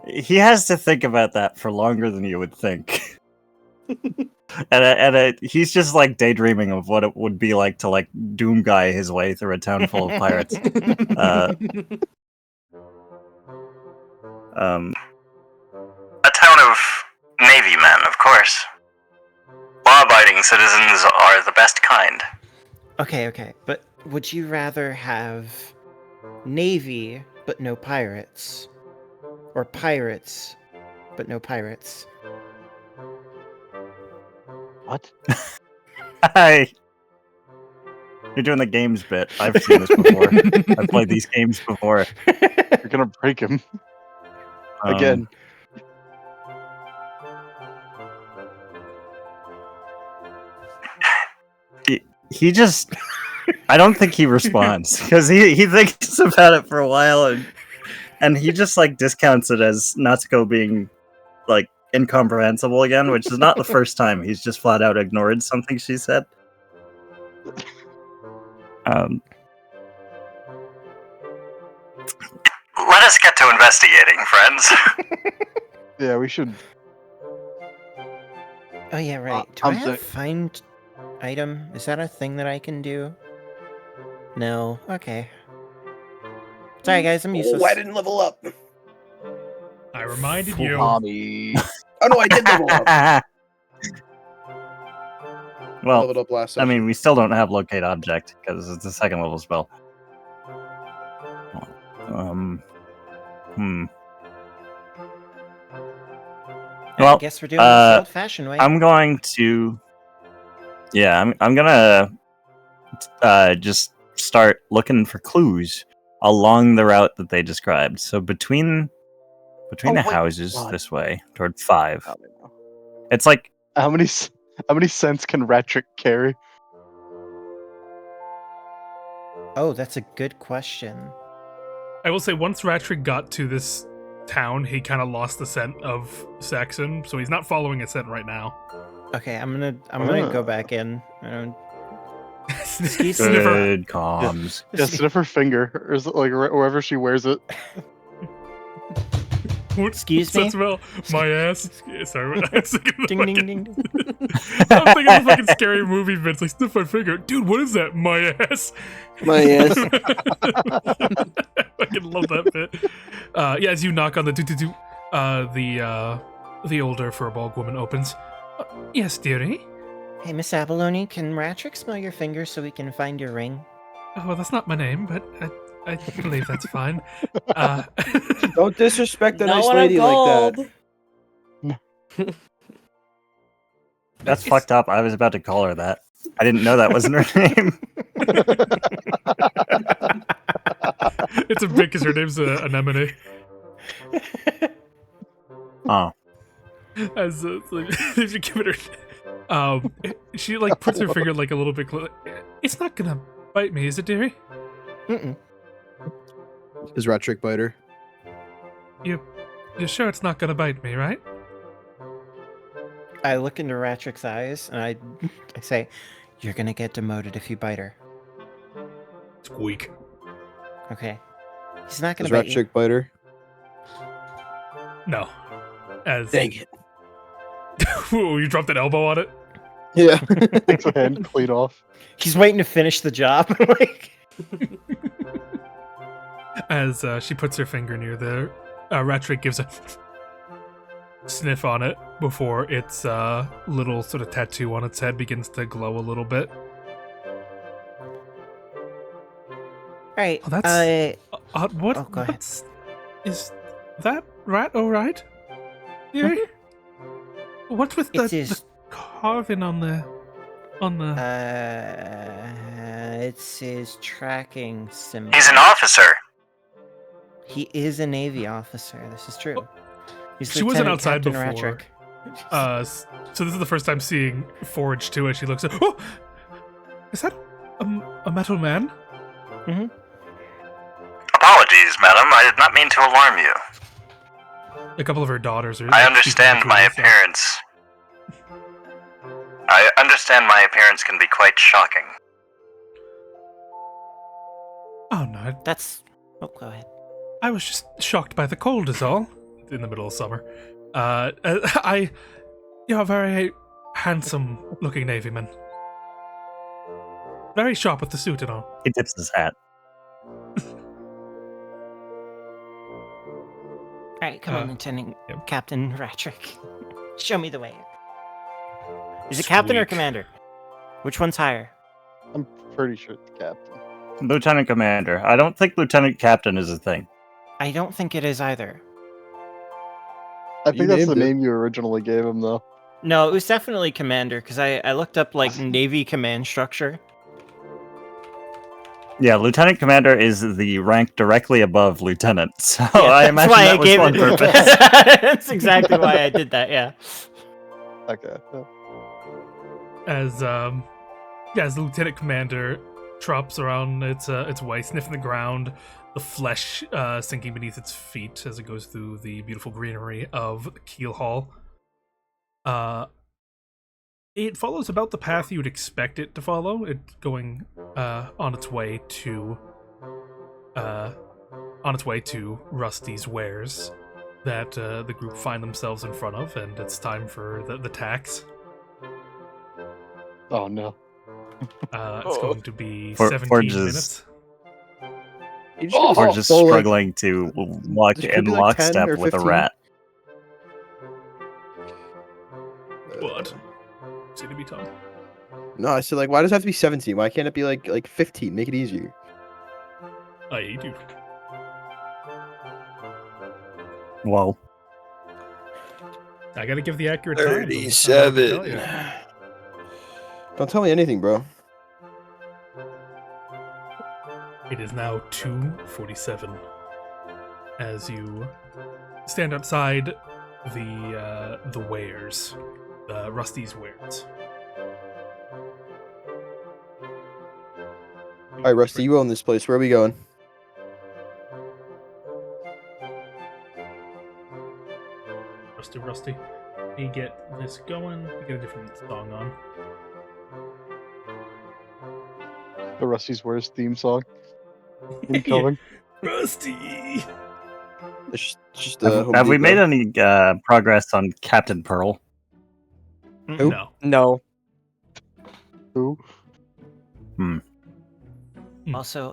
He has to think about that for longer than you would think. and he's just like daydreaming of what it would be like to like doom guy his way through a town full of pirates. A town of navy men, of course. Law-abiding citizens are the best kind. Okay, but would you rather have navy but no pirates? Or pirates but no pirates? What? Hi. You're doing the games bit. I've seen this before. I've played these games before. You're gonna break him again. He just... I don't think he responds, because he thinks about it for a while, and he just like discounts it as Natsuko being like incomprehensible again, which is not the first time he's just flat out ignored something she said. Let us get to investigating, friends. Yeah, we should. Oh yeah, right. Do I I'm have find item? Is that a thing that I can do? No. Okay. Sorry guys, I'm useless. Oh, I didn't level up. I reminded you. Mommy. Oh no, I did level up. Well, Leveled up last I session. mean, we still don't have locate object because it's a second level spell. I Well, guess we're doing this the old-fashioned way. I'm going to. Yeah, I'm gonna just start looking for clues along the route that they described. So between Oh the my houses God. this way toward 5. I don't know. It's like How many cents can Ratrick carry? Oh, that's a good question. I will say, once Ratrick got to this town, he kind of lost the scent of Saxon, so he's not following a scent right now. Okay, I'm gonna go back in. Excuse me. good comms. Yeah, sniff her finger, or is it like wherever she wears it? Excuse What's me? that smell? My ass. Yeah, sorry, I was thinking of Ding, ding, ding, ding. I was thinking of fucking scary movie bits, like sniff my finger. Dude, what is that? My ass. My ass. I fucking love that bit. Yeah, as you knock on the doo-doo-doo, the older furball woman opens. Yes, dearie. Hey, Miss Abalone, can Ratrick smell your finger so we can find your ring? Oh, well, that's not my name, but I believe that's fine. Don't disrespect a Not nice when I'm lady like that. That's fucked up. I was about to call her that. I didn't know that wasn't her name. It's a bit because her name's Anemone. Oh. As like, if you give it her, she like puts her finger like a little bit close. It's not gonna bite me, is it, dearie? Mm-mm. Does Ratrick bite her? You're sure it's not gonna bite me, right? I look into Ratrick's eyes and I say, "You're gonna get demoted if you bite her." Squeak. Okay. He's not Does gonna bite you. Ratrick bite her? No. As Dang it. Ooh, you dropped an elbow on it. Yeah. Takes a hand clean off. He's waiting to finish the job. Like, As she puts her finger near there, Ratrick gives a sniff on it before its little sort of tattoo on its head begins to glow a little bit. right. Oh, that's what? Oh, go ahead. Is that rat all right? Dearie? What's with It the is. carving on the? It's his tracking symbol. He's an officer. He is a Navy officer. This is true. He's She wasn't Lieutenant outside Captain before. Ratrick. So this is the first time seeing Forge too, as she looks at. Oh, is that a metal man? Apologies, madam. I did not mean to alarm you. A couple of her daughters are. I like, understand speaking my to her, so- appearance. I understand my appearance can be quite shocking. Oh no, That's. Oh, go ahead. I was just shocked by the cold, is all. In the middle of summer. You're a very handsome-looking Navyman. Very sharp with the suit and all. He tips his hat. All right, come on, Lieutenant Captain Ratrick. Show me the way. Is it Captain or Squeak. Commander? Which one's higher? I'm pretty sure it's the captain. Lieutenant Commander. I don't think Lieutenant Captain is a thing. I don't think it is either. I You think that's the named it. name you originally gave him, though. No, it was definitely Commander because I looked up like Navy command structure. Yeah, Lieutenant Commander is the rank directly above Lieutenant, so Yeah, I imagine that was on it. purpose. That's exactly why I did that. Yeah. Okay. Yeah. As the lieutenant commander trops around its way, sniffing the ground, the flesh sinking beneath its feet as it goes through the beautiful greenery of Keel Hall. It follows about the path you would expect it to follow. It's going on its way to Rusty's wares that the group find themselves in front of, and it's time for the tax. Oh no. It's going to be For- 17 Forge is- minutes. You just gonna Or just follow, like, struggling to walk This could in be like 10 lockstep or with a 15. rat. What? Say to be Tom. No, I said, like, why does it have to be 17? Why can't it be like 15? Make it easier. I hate you. Whoa. I gotta give the accurate time. I don't know what to tell 37. you. Don't tell me anything, bro. It is now 2:47 as you stand outside the wares, the Rusty's wares. All right, Rusty, you own this place. Where are we going? Rusty. We get this going. We get a different song on. The Rusty's Worst theme song. Yeah. Incoming. Rusty. It's just Have we made any progress on Captain Pearl? Who? No. No. Who? Also,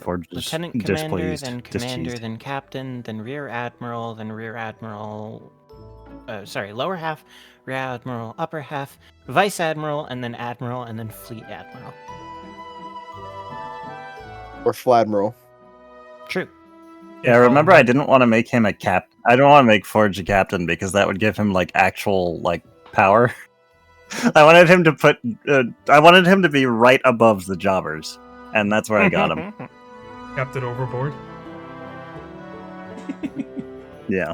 Forge is Lieutenant Commander, displeased, then Commander, displeased. then Captain, then Rear Admiral, then Rear Admiral. Lower half, Rear Admiral, upper half, Vice Admiral, and then Fleet Admiral. Or Fladmiral. True. Yeah, remember I didn't want to make him a cap. I don't want to make Forge a captain because that would give him like actual like power. I wanted him to put. I wanted him to be right above the jobbers, and that's where I got him. Captain Overboard. Yeah.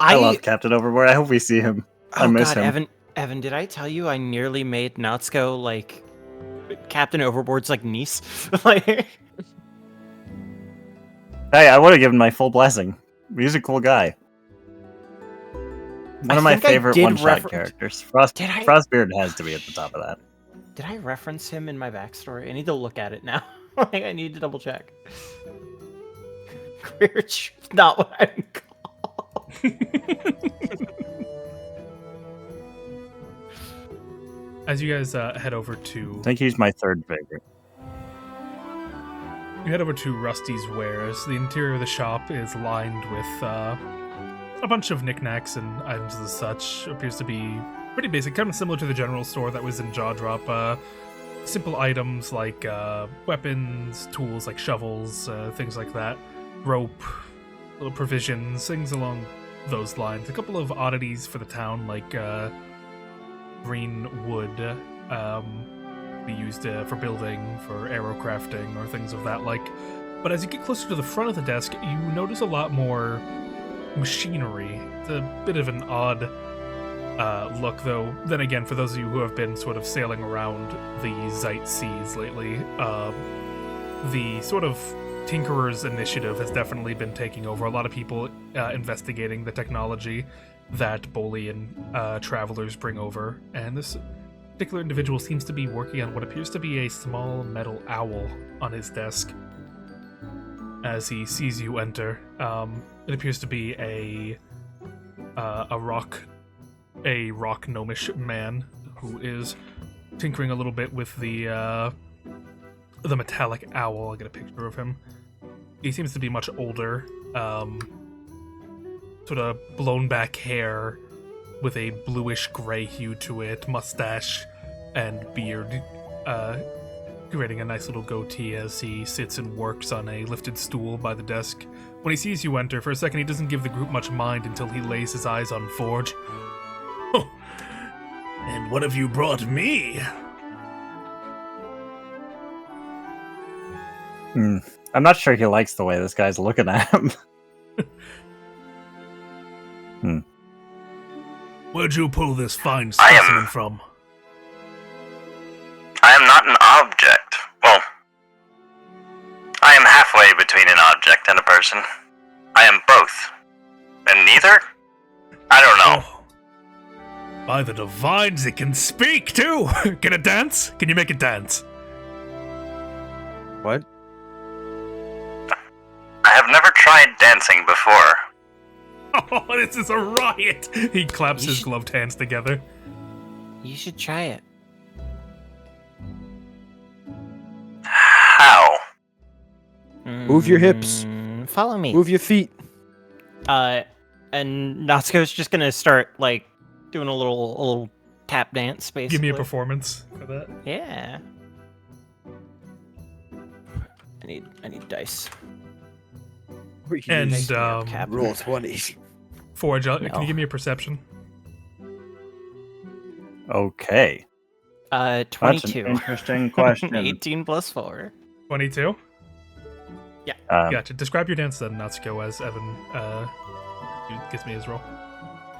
I love Captain Overboard. I hope we see him. I Oh miss god, him. Evan, did I tell you I nearly made Natsuko like Captain Overboard's like niece? Like, Hey, I would have given my full blessing. He's a cool guy. One of my think I favorite did one-shot characters. Frostbeard has to be at the top of that. Did I reference him in my backstory? I need to look at it now. Like, I need to double check. Queer truth, not what I'm called. As you guys head over to, I think he's my third favorite. you head over to Rusty's Wares. The interior of the shop is lined with a bunch of knickknacks and items of the such. Appears to be pretty basic, kind of similar to the general store that was in Jaw Drop. Simple items like weapons, tools like shovels, things like that, rope, little provisions, things along those lines. A couple of oddities for the town, like green wood, be used for building, for arrow crafting, or things of that like. But as you get closer to the front of the desk, you notice a lot more machinery. It's a bit of an odd look, though. Then again, for those of you who have been sort of sailing around the Zeit Seas lately, the sort of Tinkerer's initiative has definitely been taking over. A lot of people investigating the technology that Bolian travelers bring over, and this particular individual seems to be working on what appears to be a small metal owl on his desk. As he sees you enter, it appears to be a rock gnomish man who is tinkering a little bit with the metallic owl. I'll get a picture of him. He seems to be much older, sort of blown back hair with a bluish gray hue to it, mustache and beard, creating a nice little goatee as he sits and works on a lifted stool by the desk. When he sees you enter, for a second he doesn't give the group much mind until he lays his eyes on Forge. Oh, and what have you brought me? I'm not sure he likes the way this guy's looking at him. Where'd you pull this fine specimen from? I am not an object. Well, I am halfway between an object and a person. I am both. And neither? I don't know. Oh. By the divines, it can speak, too! Can it dance? Can you make it dance? What? I have never tried dancing before. Oh, this is a riot! He claps his gloved hands together. You should try it. How? Move your hips. Follow me. Move your feet. And Natsuko's just gonna start like doing a little tap dance, basically. Give me a performance for that. Yeah. I need dice. And roll 20. Forge, can you give me a perception? Okay. 22. That's an interesting question. 18 plus 4. 22? Yeah. Gotcha. Describe your dance then, Natsuko, as Evan gives me his roll.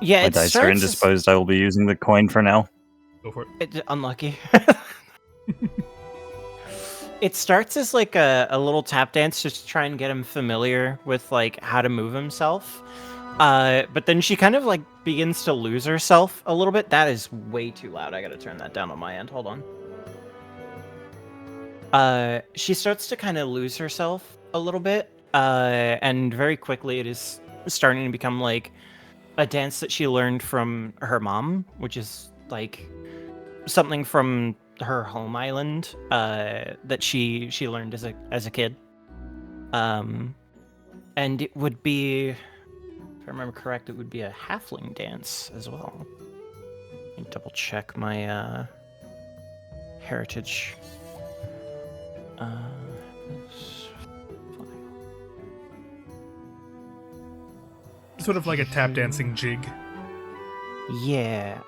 Yeah, My it dice are starts indisposed. I will be using the coin for now. Go for it. It's unlucky. It starts as like a little tap dance just to try and get him familiar with like how to move himself. But then she kind of like begins to lose herself a little bit. That is way too loud. I gotta turn that down on my end. Hold on. She starts to kind of lose herself a little bit. And very quickly it is starting to become like a dance that she learned from her mom, which is like something from her home island that she learned as a kid. And it would be, if I remember correct, it would be a halfling dance as well. Let me double check my heritage. Sort of like a tap dancing jig. Yeah.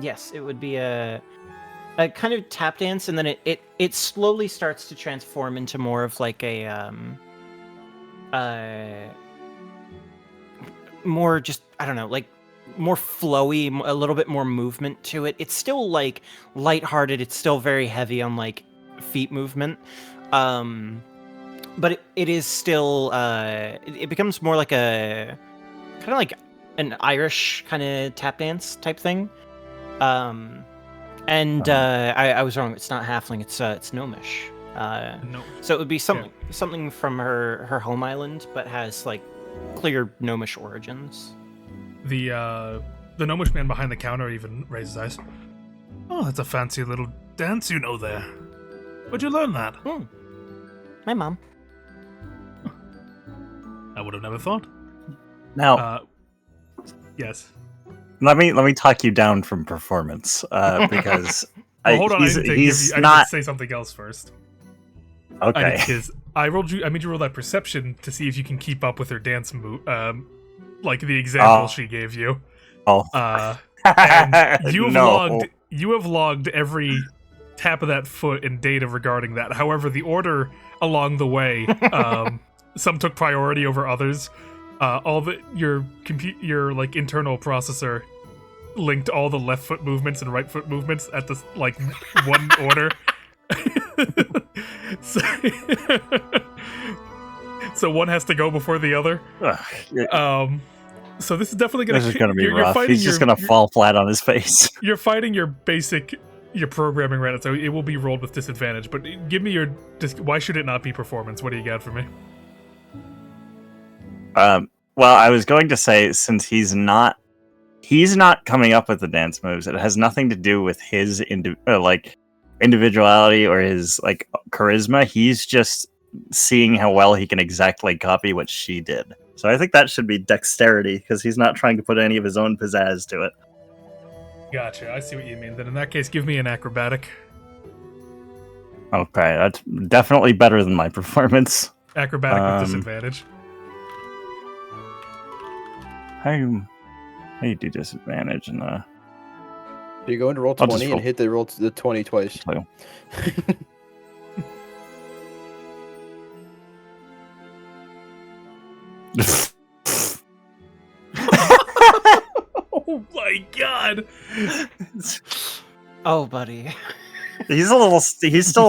Yes, it would be a a kind of tap dance, and then it slowly starts to transform into more of like a more just, I don't know, like more flowy, a little bit more movement to it. It's still like lighthearted. It's still very heavy on like feet movement. But it is still it becomes more like a kind of like an Irish kind of tap dance type thing. And I was wrong. It's not halfling. It's gnomish. No. So it would be something from her home island, but has like clear gnomish origins. The gnomish man behind the counter even raises eyes. Oh, that's a fancy little dance you know there. Where'd you learn that? My mom. I would have never thought. Now, yes. let me talk you down from performance because Well, hold on, he's I need to not say something else first. okay. I made you roll that perception to see if you can keep up with her dance move, like the example she gave you. Oh, and you have no. logged every tap of that foot in data regarding that. However, the order along the way, some took priority over others. Your like internal processor linked all the left foot movements and right foot movements at the like one order. So one has to go before the other. So this is definitely This is gonna be rough. He's just gonna fall flat on his face. You're fighting your programming right now, so it will be rolled with disadvantage. But give me why should it not be performance? What do you got for me? Well, I was going to say, since he's not coming up with the dance moves, it has nothing to do with his individuality or his like charisma. He's just seeing how well he can exactly copy what she did. So I think that should be dexterity, because he's not trying to put any of his own pizzazz to it. Gotcha, I see what you mean. Then in that case, give me an acrobatic. Okay, that's definitely better than my performance. Acrobatic with disadvantage. How do you do disadvantage in the... So you go into roll I'll just 20 roll. and hit the 20 twice. Oh my god! Oh, buddy. He's still a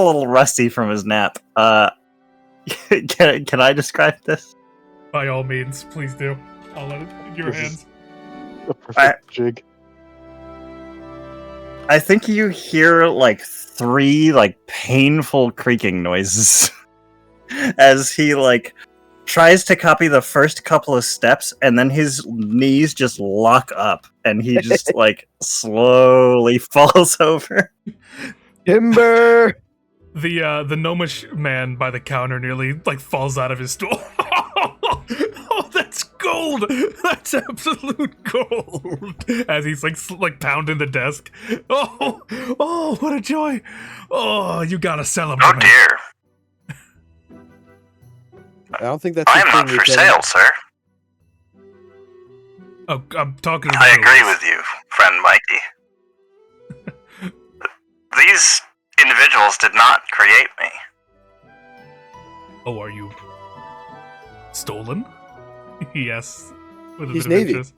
little rusty from his nap. Can I describe this? By all means, please do. I'll let it in your hands. The perfect jig. I think you hear like 3 like painful creaking noises as he like tries to copy the first couple of steps, and then his knees just lock up and he just like slowly falls over. Timber! The gnomish man by the counter nearly like falls out of his stool. Oh, that's gold! That's absolute gold! As he's like pounding the desk. Oh, what a joy! Oh, you gotta sell him. Oh dear. I don't think that's I his am thing, not for Lieutenant. sale, sir. Oh, I'm talking to the I agree Ghouls. with you, friend Mikey. These individuals did not create me. Oh, are you stolen? Yes. With a He's bit of Navy. interest.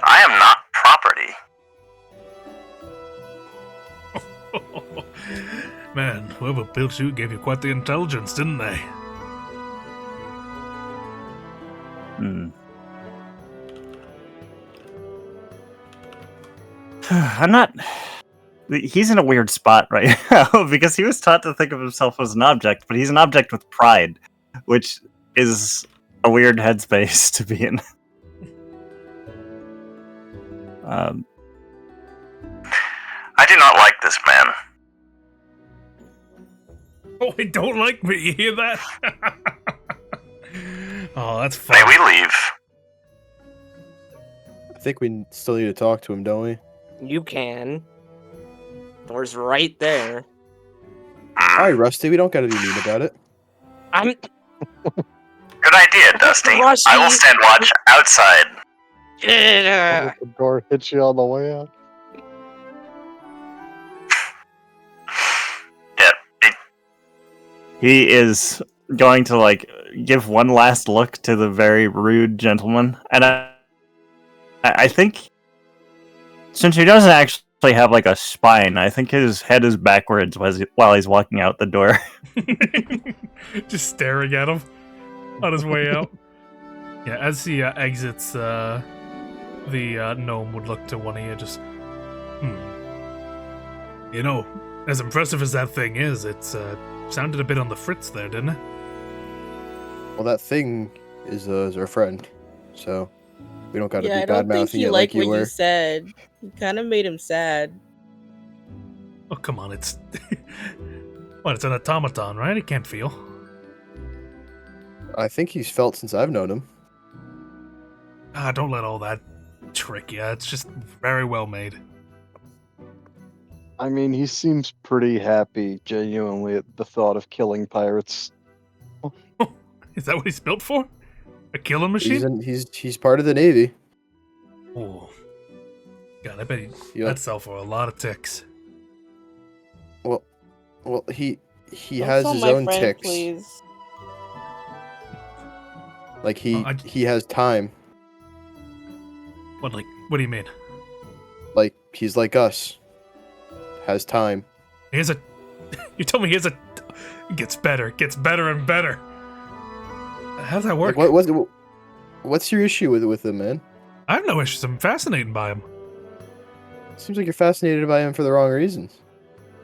I am not property. Man, whoever built you gave you quite the intelligence, didn't they? I'm not... He's in a weird spot right now because he was taught to think of himself as an object, but he's an object with pride, which is a weird headspace to be in. I do not like this man. Oh, I don't like me. You hear that? Oh, that's fun. May we leave? I think we still need to talk to him, don't we? You can. Door's right there. Alright, Rusty, we don't gotta be mean about it. I'm. Good idea, Dusty. Rusty. I will stand watch outside. Yeah. The door hits you on the way out. he is going to like give one last look to the very rude gentleman, and I think since he doesn't actually have like a spine, I think his head is backwards while he's walking out the door. Just staring at him on his way out. Yeah, as he exits, the gnome would look to one of you, just, You know, as impressive as that thing is, it's sounded a bit on the fritz there, didn't it? Well, that thing is our friend, so we don't gotta Yeah, I be don't bad think mouthing he it liked like you what you were. said. You kind of made him sad. Oh, come on, it's... What, it's an automaton, right? It can't feel. I think he's felt since I've known him. Ah, don't let all that trick you. It's just very well made. I mean, he seems pretty happy, genuinely, at the thought of killing pirates. Is that what he's built for? A killing machine? He's part of the Navy. Oh. God, I bet Yeah. that'd sell for a lot of ticks. Well, he Don't has tell his my own friend, ticks. please. Like he Oh, he has time. What do you mean? Like he's like us. Has time. Here's a... You told me here's a... It gets better and better. How does that work? Like, what's your issue with him, man? I have no issues. I'm fascinated by him. Seems like you're fascinated by him for the wrong reasons.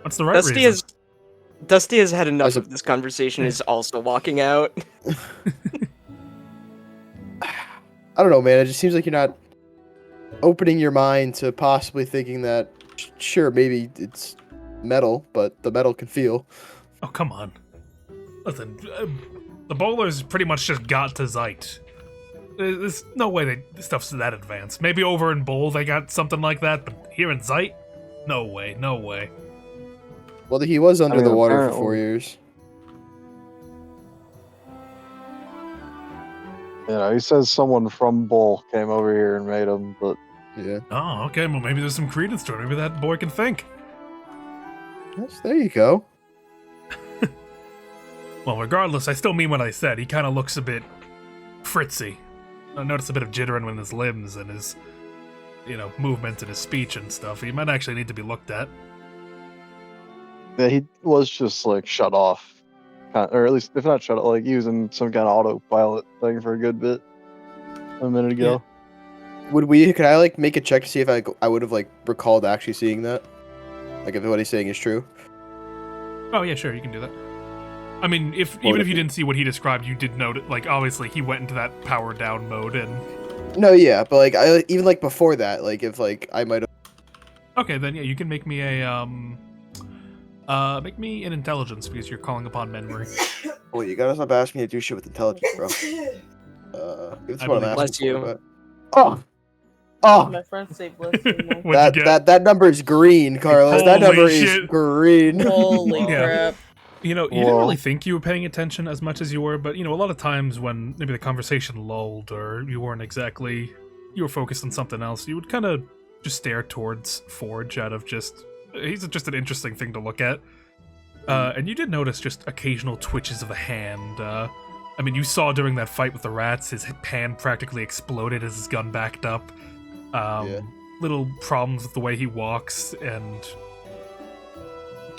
What's the right reason? Dusty has had enough As a- of this conversation. Is also walking out. I don't know, man. It just seems like you're not opening your mind to possibly thinking that, sure, maybe it's metal, but the metal can feel. Oh, come on. Listen, the bowlers pretty much just got to Zeit. There's no way this stuff's that advanced. Maybe over in Bowl they got something like that, but here in Zeit? No way, no way. Well, he was under mean, the water for apparently. 4 years. You know, he says someone from Bull came over here and made him, but Yeah. Oh, okay, well maybe there's some credence to it. Maybe that boy can think. Yes, there you go. Well, regardless, I still mean what I said. He kind of looks a bit fritzy. I noticed a bit of jittering in his limbs and his, movement and his speech and stuff. He might actually need to be looked at. yeah, he was just like shut off. Or at least, if not shut off, like using some kind of autopilot thing for a good bit a minute ago. Could I like make a check to see if I would have like recalled actually seeing that? Like if what he's saying is true? Oh, yeah, sure, you can do that. I mean, even if you didn't see what he described, you did note it. Like, obviously, he went into that power down mode and... No, yeah, but like even like before that, like if like I might have. Okay, then yeah, you can make me make me an intelligence because you're calling upon memory. Oh, you gotta stop asking me to do shit with intelligence, bro. That's I what I'm believe- asking Bless for, you. but- Oh, My friends say bless you. man. What'd you get? that number is green, Carlos. That Holy number shit. is green. Holy Yeah. crap. You didn't really think you were paying attention as much as you were, but a lot of times when maybe the conversation lulled or you were focused on something else, you would kind of just stare towards Forge out of he's just an interesting thing to look at. And you did notice just occasional twitches of the hand. I mean, you saw during that fight with the rats, his hand practically exploded as his gun backed up. Yeah. Little problems with the way he walks, and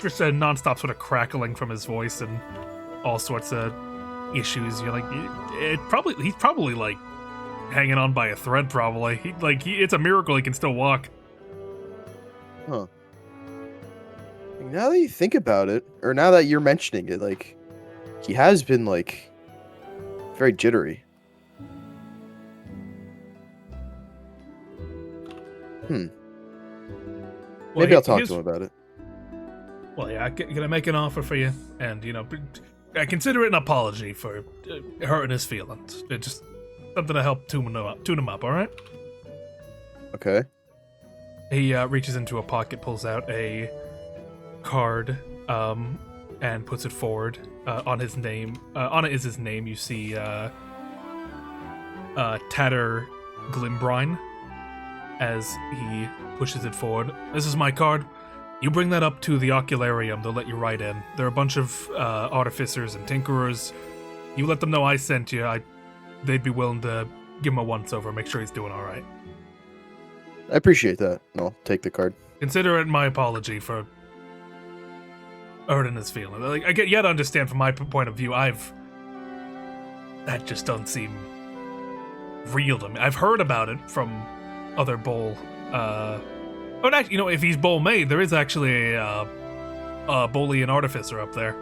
just a non-stop sort of crackling from his voice and all sorts of issues. You're like, he's probably like hanging on by a thread. Probably, it's a miracle he can still walk. Huh. Now that you think about it, or now that you're mentioning it, like he has been like very jittery. Well, Maybe I'll talk here's- to him about it. Well, yeah, can I make an offer for you? And I consider it an apology for hurting his feelings. It's just something to help tune him up. All right. Okay. He reaches into a pocket, pulls out a card, and puts it forward. On his name, on it is his name. You see, Tatter Glimbrine, as he pushes it forward. This is my card. You bring that up to the ocularium, they'll let you right in. There are a bunch of artificers and tinkerers. You let them know I sent you, they'd be willing to give him a once-over, make sure he's doing alright. I appreciate that. I'll take the card. Consider it my apology for hurting his feelings. Like, I get, you gotta understand from my point of view, that just doesn't seem real to me. I've heard about it from other Bowl, but actually, if he's Bowl made, there is actually a Bolian artificer up there.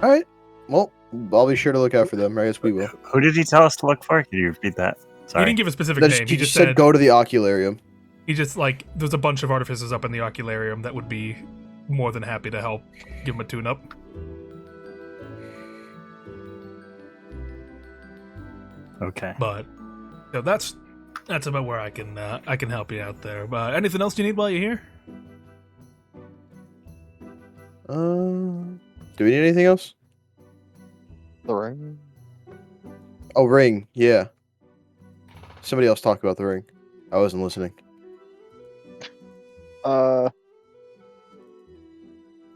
Alright. Well, I'll be sure to look out for them. I guess we will. Who did he tell us to look for? Can you repeat that? Sorry. He didn't give a specific No, name. he just said go to the ocularium. He just, there's a bunch of artificers up in the ocularium that would be more than happy to help give him a tune-up. Okay. But that's about where I can help you out there. Anything else you need while you're here? Do we need anything else? The ring. Oh, ring. Yeah. Somebody else talk about the ring. I wasn't listening.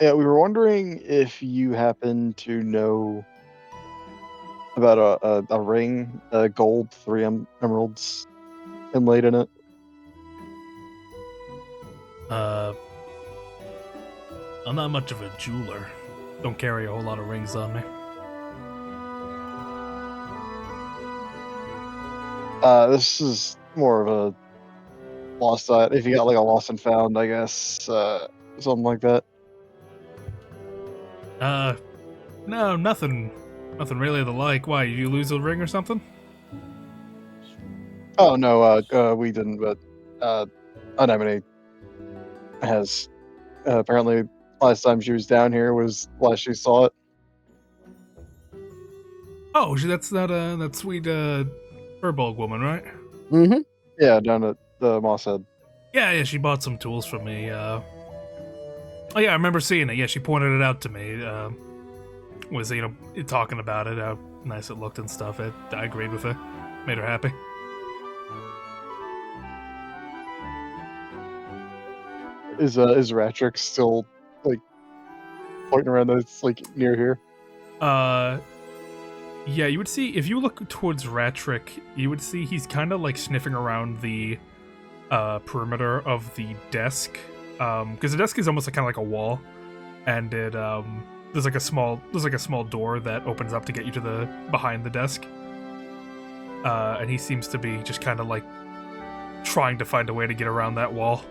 Yeah, we were wondering if you happen to know about a ring, gold, 3 emeralds inlaid in it. I'm not much of a jeweler. Don't carry a whole lot of rings on me. This is more of a lost item. If you got like a lost and found, I guess, something like that. No, nothing really the like. Why, you lose a ring or something? Oh no, we didn't. But Anemone has apparently last time she was down here was last she saw it. Oh, that's that sweet Furbog woman, right? Mm-hmm. Yeah, down at the Moss Head. Yeah, she bought some tools from me. Oh yeah, I remember seeing it. Yeah, she pointed it out to me. Was talking about it, how nice it looked and stuff. I agreed with her, made her happy. Is Ratrix still pointing around that's near here? Yeah, you would see if you look towards Ratrick, you would see he's kind of sniffing around the perimeter of the desk, because the desk is almost kind of like a wall, and it there's a small door that opens up to get you to the behind the desk, and he seems to be just kind of trying to find a way to get around that wall,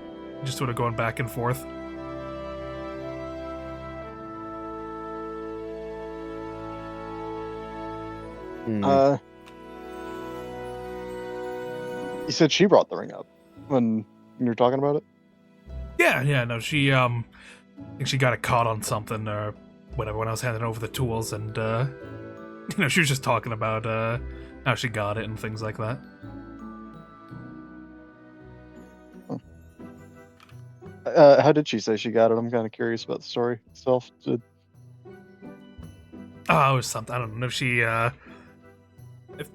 just sort of going back and forth. You said she brought the ring up when you were talking about it? Yeah, no, she, I think she got caught on something or whatever when I was handing over the tools, and, she was just talking about, how she got it and things like that. How did she say she got it? I'm kind of curious about the story itself. Oh, it was something, I don't know, she, I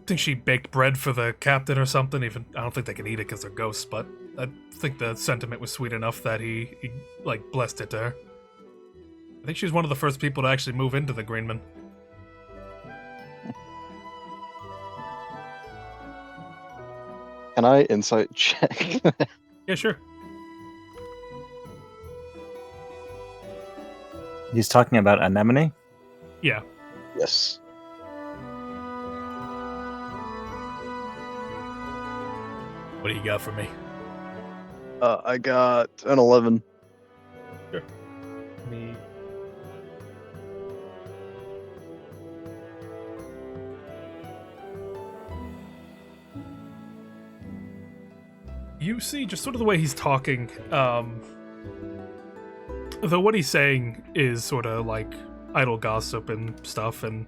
think she baked bread for the captain or something. Even I don't think they can eat it because they're ghosts, but I think the sentiment was sweet enough that he blessed it to her. I think she was one of the first people to actually move into the Greenman. Can I insight check? Yeah, sure. He's talking about Anemone? Yeah. Yes. What do you got for me? I got an 11. Sure. Me. You see, just sort of the way he's talking, though what he's saying is sort of idle gossip and stuff, and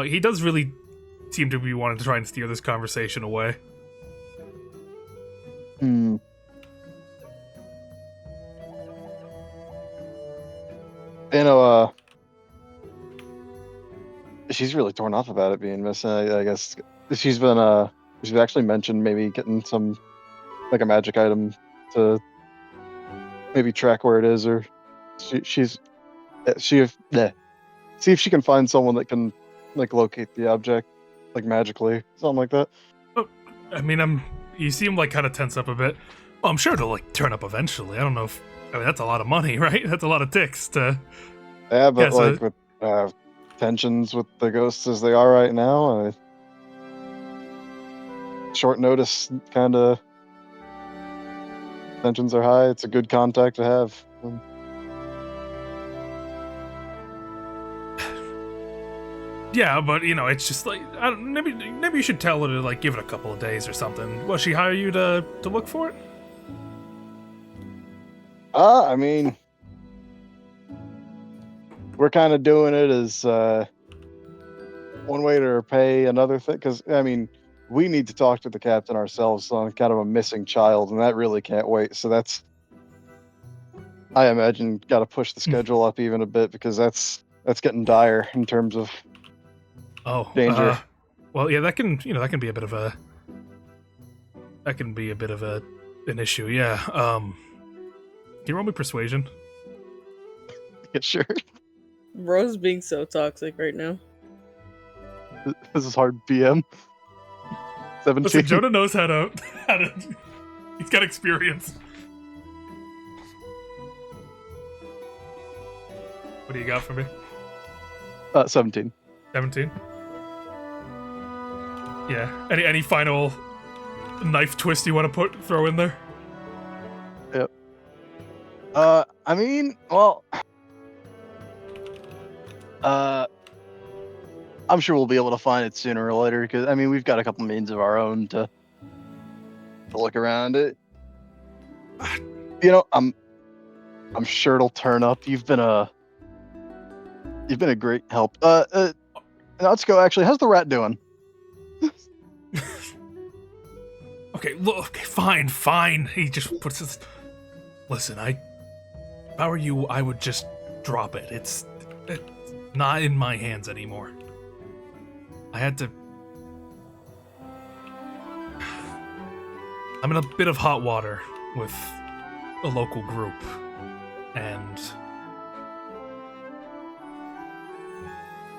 he does really seem to be wanting to try and steer this conversation away. She's really torn off about it being missing. I guess she's actually mentioned maybe getting some a magic item to maybe track where it is, or see if she can find someone that can like locate the object, like magically, something like that. I mean, you seem like kind of tense up a bit. Well, I'm sure it'll like turn up eventually. I don't know if that's a lot of money, right? That's a lot of ticks to. Yeah, but Yeah, so- like with tensions with the ghosts as they are right now, short notice kind of tensions are high. It's a good contact to have. Yeah, but it's just like maybe you should tell her to like give it a couple of days or something. Will she hire you to look for it? I mean, we're kind of doing it as one way to repay another thing, because I mean, we need to talk to the captain ourselves on kind of a missing child, and that really can't wait. So that's, I imagine, got to push the schedule up even a bit, because that's getting dire in terms of danger. Well, yeah, that can be a bit of an issue. Yeah. Can you roll me persuasion? Yeah, sure. Rose being so toxic right now. This is hard. PM 17. Listen, Jonah knows how to. He's got experience. What do you got for me? 17. 17. Yeah. Any final knife twist you want to throw in there? Yep. I mean, well, I'm sure we'll be able to find it sooner or later, because I mean, we've got a couple means of our own to look around it. I'm sure it'll turn up. You've been a great help. Let's go. Actually, how's the rat doing? Okay, look, fine. He just puts his. Listen, if I were you, I would just drop it. It's not in my hands anymore. I had to. I'm in a bit of hot water with a local group, and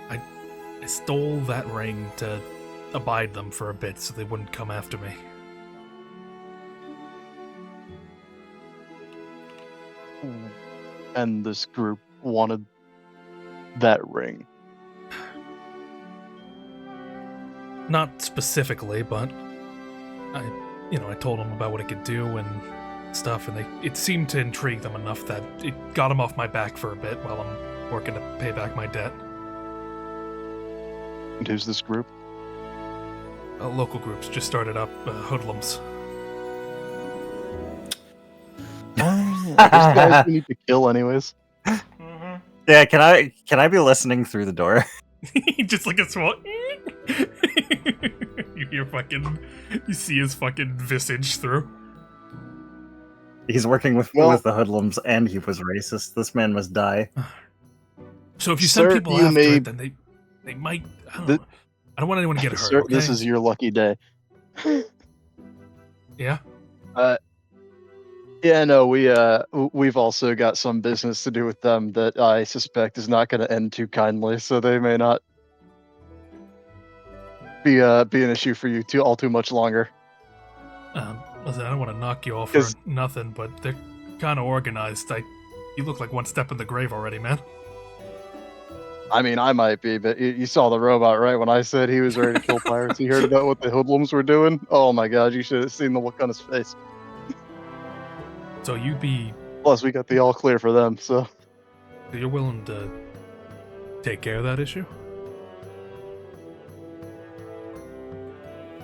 I stole that ring to abide them for a bit so they wouldn't come after me. And this group wanted that ring. Not specifically, but I told them about what it could do and stuff, and it seemed to intrigue them enough that it got them off my back for a bit while I'm working to pay back my debt. And who's this group? Local groups just started up, hoodlums. Those guys we need to kill anyways. Yeah, can I be listening through the door? Just like a swat. You see his fucking visage through. He's working with the hoodlums, and he was racist. This man must die. So if you send Sir, people you after may- it, then they might. I don't know. I don't want anyone to get hurt. Sir, Okay? this is your lucky day. Yeah. Yeah, no, we've also got some business to do with them that I suspect is not going to end too kindly, so they may not be an issue for you too much longer. Listen, I don't want to knock you off for nothing, but they're kind of organized. You look like one step in the grave already, man. I mean, I might be, but you saw the robot, right? When I said he was ready to kill pirates, he heard about what the hoodlums were doing. Oh my god, you should have seen the look on his face. So you be. Plus, we got the all clear for them, so. You're willing to take care of that issue?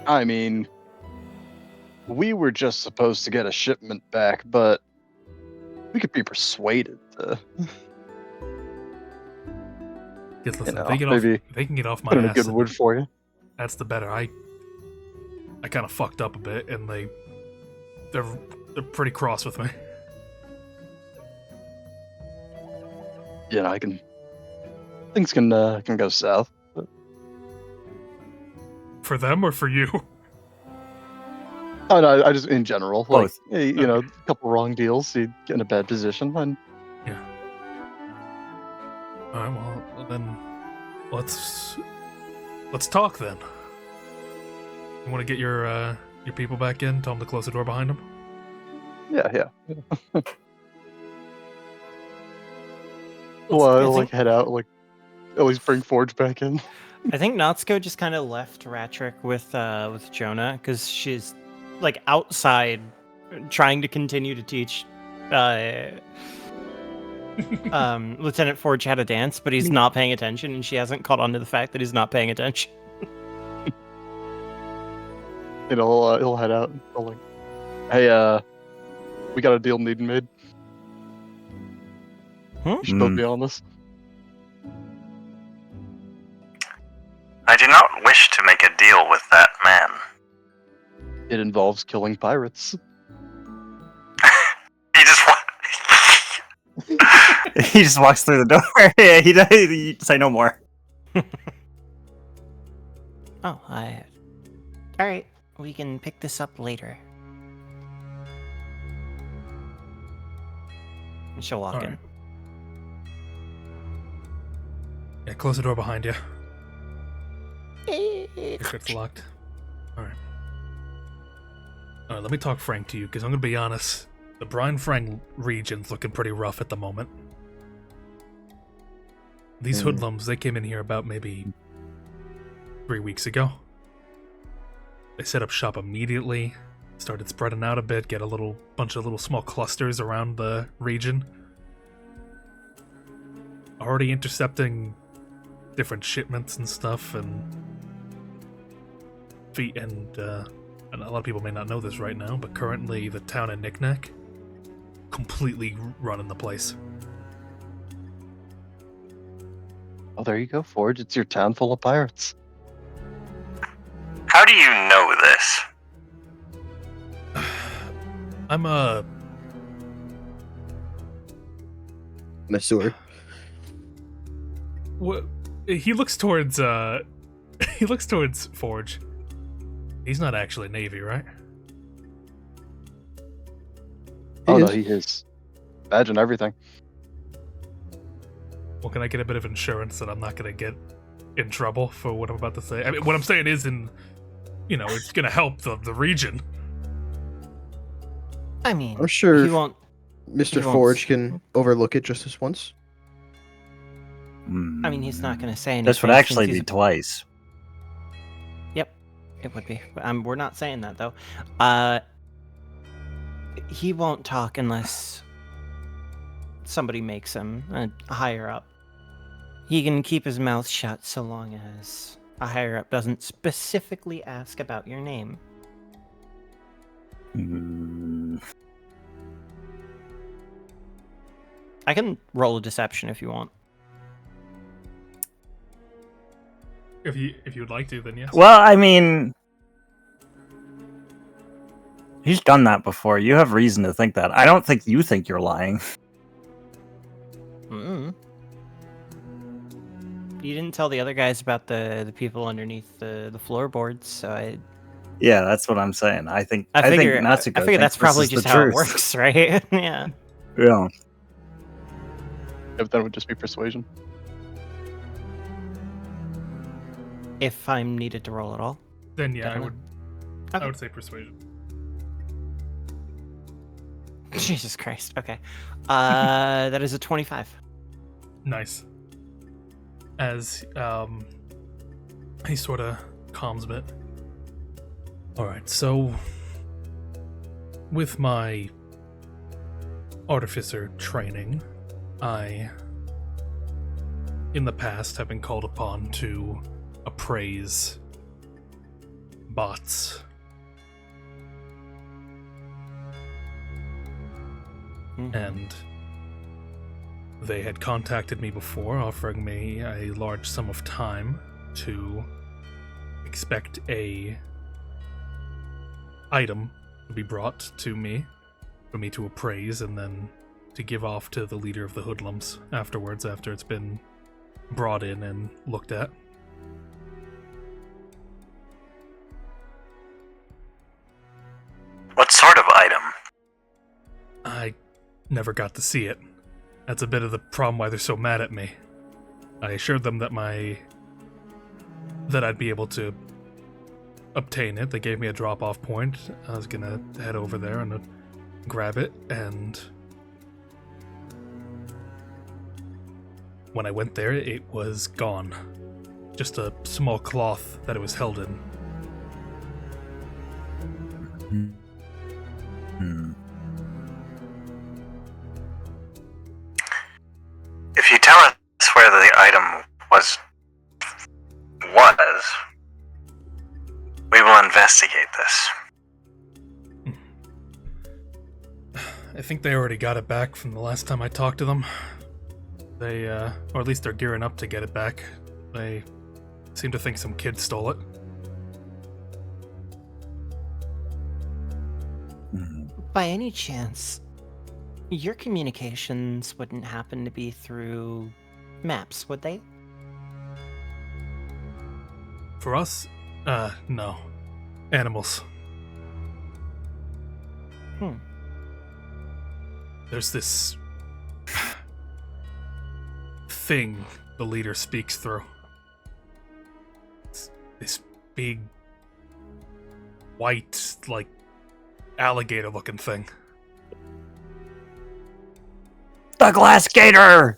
I mean, we were just supposed to get a shipment back, but we could be persuaded to. Yes, listen, maybe if they can get off my put in a ass, good wood for you. That's the better. I kind of fucked up a bit, and they're pretty cross with me. Yeah, things can go south. But... For them or for you? Oh no, I just in general, like Both. you know, a couple wrong deals, you get in a bad position, and Yeah. All right. Well, then let's talk then. You want to get your people back in? Tell them to close the door behind them. yeah. I Well, like think- head out, like at least bring Forge back in. I think Natsuko just kind of left Ratrick with Jonah because she's like outside trying to continue to teach Lieutenant Forge how to dance, but he's not paying attention, and she hasn't caught on to the fact that he's not paying attention. You know, he'll head out. And he'll like, hey, we got a deal needing made. You should both be on this. I do not wish to make a deal with that man. It involves killing pirates. He just He just walks through the door. Yeah, he say no more. Oh, all right. We can pick this up later. And she'll walk All in. right. Yeah, close the door behind you. Make sure it's locked. Alright. Alright, let me talk frank to you, because I'm going to be honest. The Brine Frank region's looking pretty rough at the moment. These hoodlums, they came in here about maybe 3 weeks ago. They set up shop immediately, started spreading out a bit, get a bunch of little small clusters around the region. Already intercepting different shipments and stuff, and a lot of people may not know this right now, but currently the town of Knickknack completely running the place. Oh, there you go, Forge. It's your town full of pirates. How do you know this? I'm a Masseur. what? He looks towards he looks towards Forge. He's not actually Navy, right? Oh no, is. he is. Imagine everything. Well, can I get a bit of insurance that I'm not going to get in trouble for what I'm about to say? I mean, what I'm saying is, it's going to help the region. I mean, I'm sure he won't. Mr. he won't Forge can overlook it just this once. I mean, he's not going to say anything. This would since actually he's be twice. It would be. We're not saying that though. He won't talk unless somebody makes him higher up. He can keep his mouth shut so long as a higher up doesn't specifically ask about your name. I can roll a deception if you want. If you'd like to, then yes. Well, I mean, he's done that before. You have reason to think that. I don't think you think you're lying. You didn't tell the other guys about the people underneath the floorboards, so Yeah, that's what I'm saying. I think figure Natsuko I figure that's thinks probably this is just the how it truth. works, right? Yeah. Yeah. If that would just be persuasion. If I'm needed to roll at all. Then yeah, Definitely. I Okay. would say persuasion. Jesus Christ. Okay. That is a 25. Nice. As he sort of calms a bit. Alright, so with my artificer training, I in the past have been called upon to appraise bots. And they had contacted me before, offering me a large sum of time to expect a item to be brought to me for me to appraise and then to give off to the leader of the hoodlums afterwards, after it's been brought in and looked at. never got to see it. That's a bit of the problem why they're so mad at me. I assured them that I'd be able to obtain it. They gave me a drop-off point. I was gonna head over there and grab it, and when I went there, it was gone. Just a small cloth that it was held in. If you tell us where the item was, we will investigate this. I think they already got it back from the last time I talked to them. They, or at least they're gearing up to get it back. They seem to think some kid stole it. By any chance, your communications wouldn't happen to be through maps, would they? For us? No. Animals. There's this thing the leader speaks through. It's this big, white, like, alligator-looking thing. The glass gator!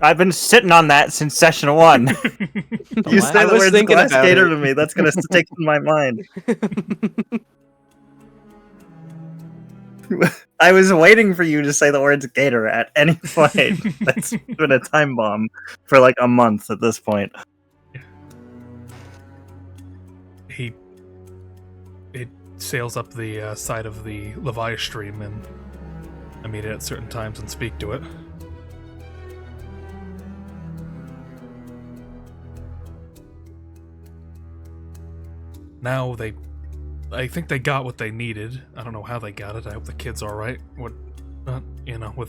I've been sitting on that since session 1. You say the word glass gator to me, that's gonna stick in my mind. I was waiting for you to say the words gator at any point. That's been a time bomb for like a month at this point. It sails up the side of the Leviathan stream, and I meet it at certain times and speak to it. Now I think they got what they needed. I don't know how they got it. I hope the kid's alright. With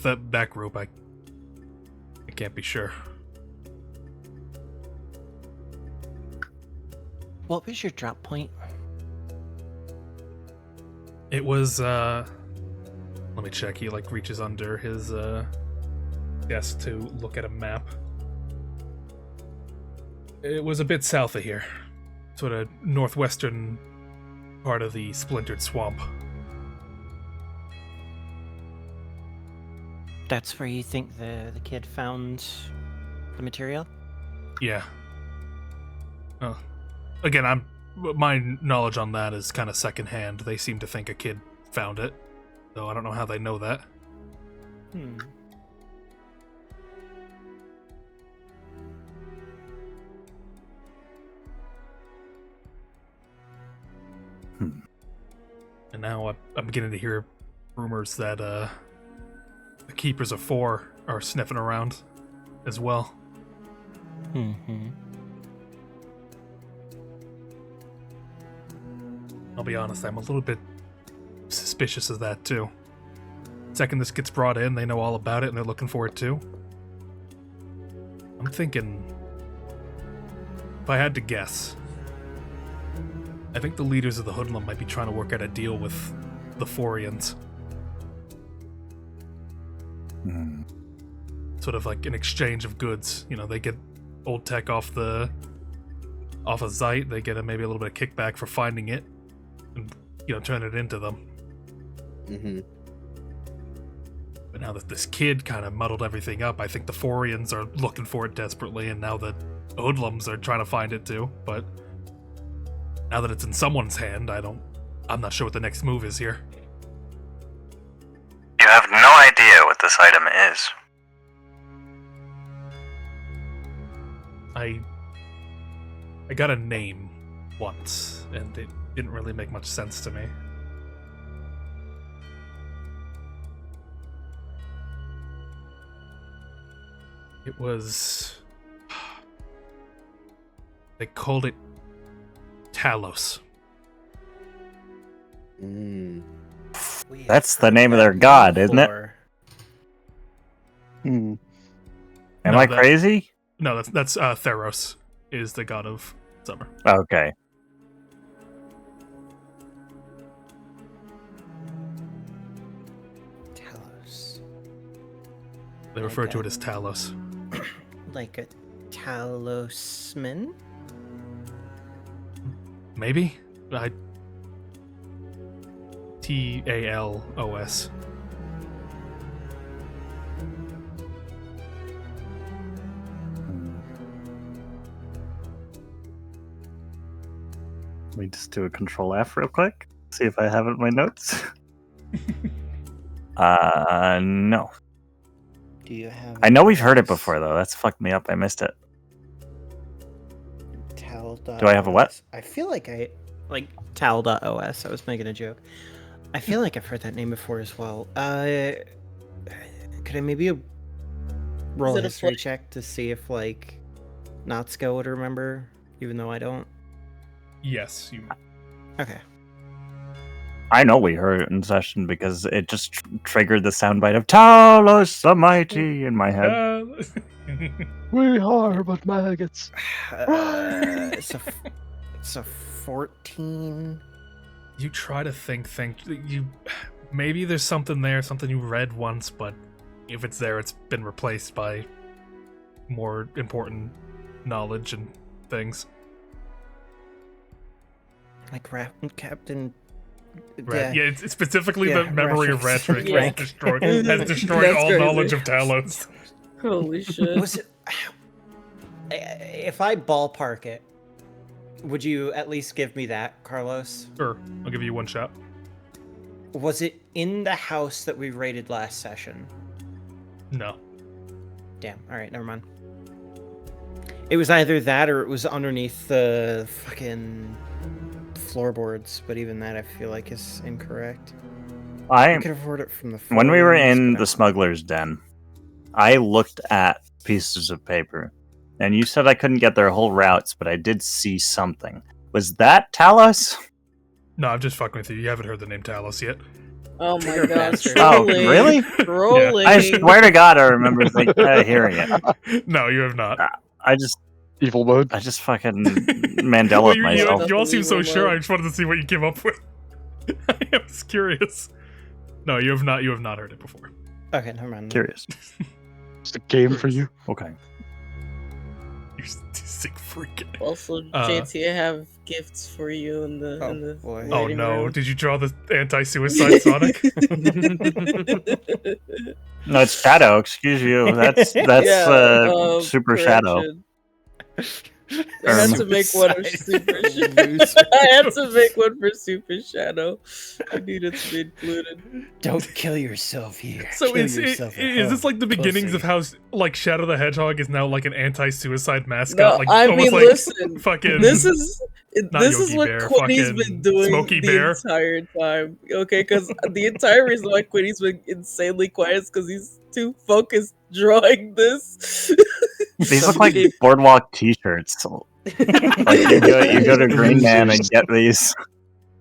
that group, I can't be sure. What was your drop point? It was, let me check. He, reaches under his, desk to look at a map. It was a bit south of here. Sort of northwestern part of the splintered swamp. That's where you think the kid found the material? Yeah. Again, my knowledge on that is kind of secondhand. They seem to think a kid found it, though I don't know how they know that. And now I'm beginning to hear rumors that the Keepers of Four are sniffing around as well. I'll be honest, I'm a little bit suspicious of that too. Second this gets brought in, they know all about it and they're looking for it too. I'm thinking, if I had to guess, I think the leaders of the Hoodlum might be trying to work out a deal with the Forians. Sort of like an exchange of goods. You know, they get old tech off of Zeit, they get maybe a little bit of kickback for finding it, and, turn it into them. But now that this kid kind of muddled everything up, I think the Forians are looking for it desperately, and now the Hoodlums are trying to find it too, but now that it's in someone's hand, I'm not sure what the next move is here. You have no idea what this item is. I got a name once, and it didn't really make much sense to me. It was... They called it Talos. That's the name of their god, isn't it? Am I crazy? No, that's Theros is the god of summer. Okay. Talos. They refer to Okay. it as Talos. Like a talisman? Maybe? Talos. Let me just do a control F real quick. See if I have it in my notes. No. Do you have? I know we've heard it before though. That's fucked me up. I missed it. Tal.os. Do I have a what? I feel like Tal.os. I was making a joke. I feel like I've heard that name before as well. Could I maybe roll Is a it a history fl- check to see if like Natsuko would remember, even though I don't? Yes, you. Okay. I know we heard it in session because it just triggered the soundbite of Talos the Mighty in my head. We are but maggots. It's a 14. You try to think. You maybe there's something there, something you read once, but if it's there, it's been replaced by more important knowledge and things. Like Captain. Yeah, it's specifically Yeah, the memory of Rattrick. Rattrick Yeah. has destroyed That's all crazy. knowledge of Talos. Holy shit. Was it? If I ballpark it, would you at least give me that, Carlos? Sure, I'll give you one shot. Was it in the house that we raided last session? No. Damn. All right, never mind. It was either that or it was underneath the fucking floorboards, but even that I feel like is incorrect. I could have heard it from the When we were floorboards, in but the smuggler's den, I looked at pieces of paper, and you said I couldn't get their whole routes, but I did see something. Was that Talos? No, I'm just fucking with you. You haven't heard the name Talos yet. Oh my You're a god. bastard. Oh, Trolling. really? Trolling. I swear to God, I remember hearing it. No, you have not. I just Evil mode. fucking Mandela Well, you myself. all seem so Unbelievable. sure. I just wanted to see what you came up with. I was curious. No, you have not. You have not heard it before. okay, never mind. Curious. It's a game for you. Okay. You sick freak. Also, JT, I have gifts for you in the Oh, in the boy. Oh waiting no! room. Did you draw the anti-suicide Sonic? No, it's Shadow. Excuse you. That's Yeah, Super Shadow. correction. I had to make one of Super Shadow. Loser. I had to make one for Super Shadow. I needed to be included. Don't kill yourself here. So kill is yourself at this home, like the beginnings of pussy. how like Shadow the Hedgehog is now like an anti-suicide mascot? No, like I almost mean, like listen. fucking. This is Not this is Yogi what Bear, Quinny's fucking been doing Smokey the Bear. entire time. Okay, because the entire reason why Quinny's been insanely quiet is because he's too focused drawing this. These look like boardwalk T-shirts. Like you go to Green Man and get these.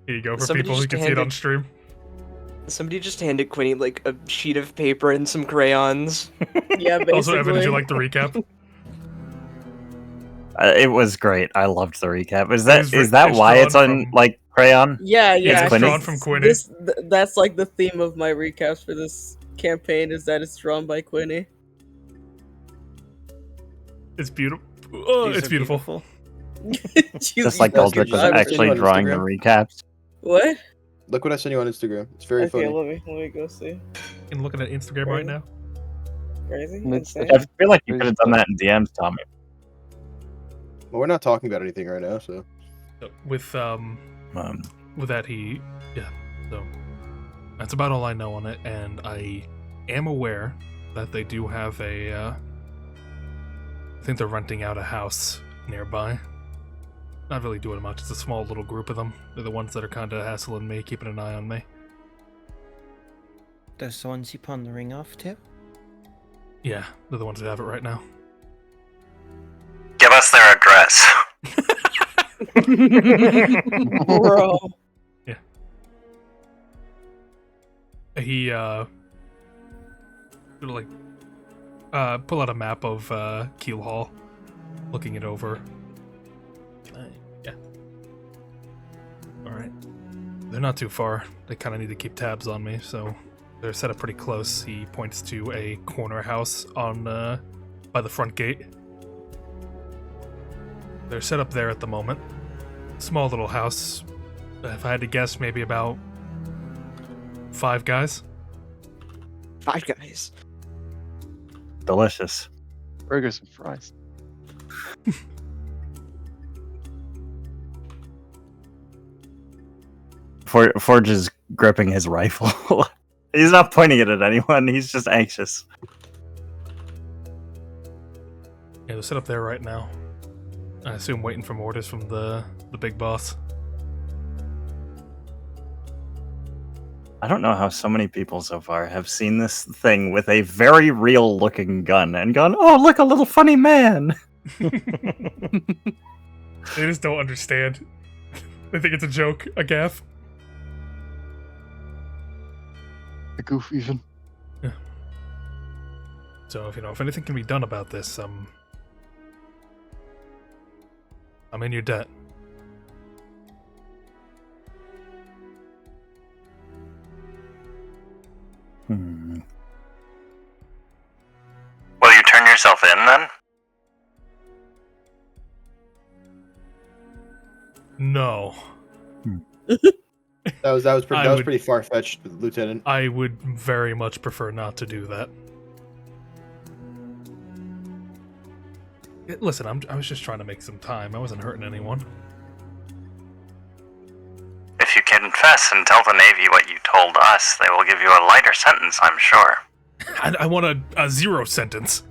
Here you go for Somebody people who just can see it handed- on stream. Somebody just handed Quinny like a sheet of paper and some crayons. Yeah, basically. Also, Evan, did you like the recap? It was great. I loved the recap. Is It's that why drawn it's on from- like crayon? Yeah, yeah. it's Quinny? drawn from Quinny. That's like the theme of my recaps for this campaign is that it's drawn by Quinny. It's beautiful. Oh, These it's are beautiful. Just like That's Aldrich good. was I'm actually on drawing the Instagram. recaps. What? Look what I sent you on Instagram. It's very Okay, funny. let me go see. I'm looking at Instagram right now. Crazy. It's- Insane. I feel like you could have done that in DMs, Tommy. Well, we're not talking about anything right now, so. With Um, that yeah. So that's about all I know on it, and I am aware that they do have a. I think they're renting out a house nearby. Not really doing much. It's a small little group of them. They're the ones that are kind of hassling me, keeping an eye on me. Those the ones you pawn the ring off to? Yeah, they're the ones that have it right now. Give us their address. Bro. He like pull out a map of Keel Hall, looking it over. Yeah. All right. They're not too far. They kind of need to keep tabs on me, so They're set up pretty close. He points to a corner house on by the front gate. They're set up there at the moment. Small little house. If I had to guess, maybe about 5 guys. 5 guys. Delicious. Burgers and fries. Forge is gripping his rifle. He's not pointing it at anyone. He's just anxious. Yeah, they're set up there right now. I assume waiting for orders from the big boss. I don't know how so many people so far have seen this thing with a very real-looking gun and gone, "Oh, look, a little funny man." They just don't understand. They think it's a joke, a gaff. A goof even. Yeah. So if anything can be done about this, I'm in your debt. Hmm. Will you turn yourself in then? No. That was would- pretty far fetched, Lieutenant. I would very much prefer not to do that. Listen, I was just trying to make some time. I wasn't hurting anyone. If you confess and tell the Navy what you told us, they will give you a lighter sentence, I'm sure. I want a 0 sentence.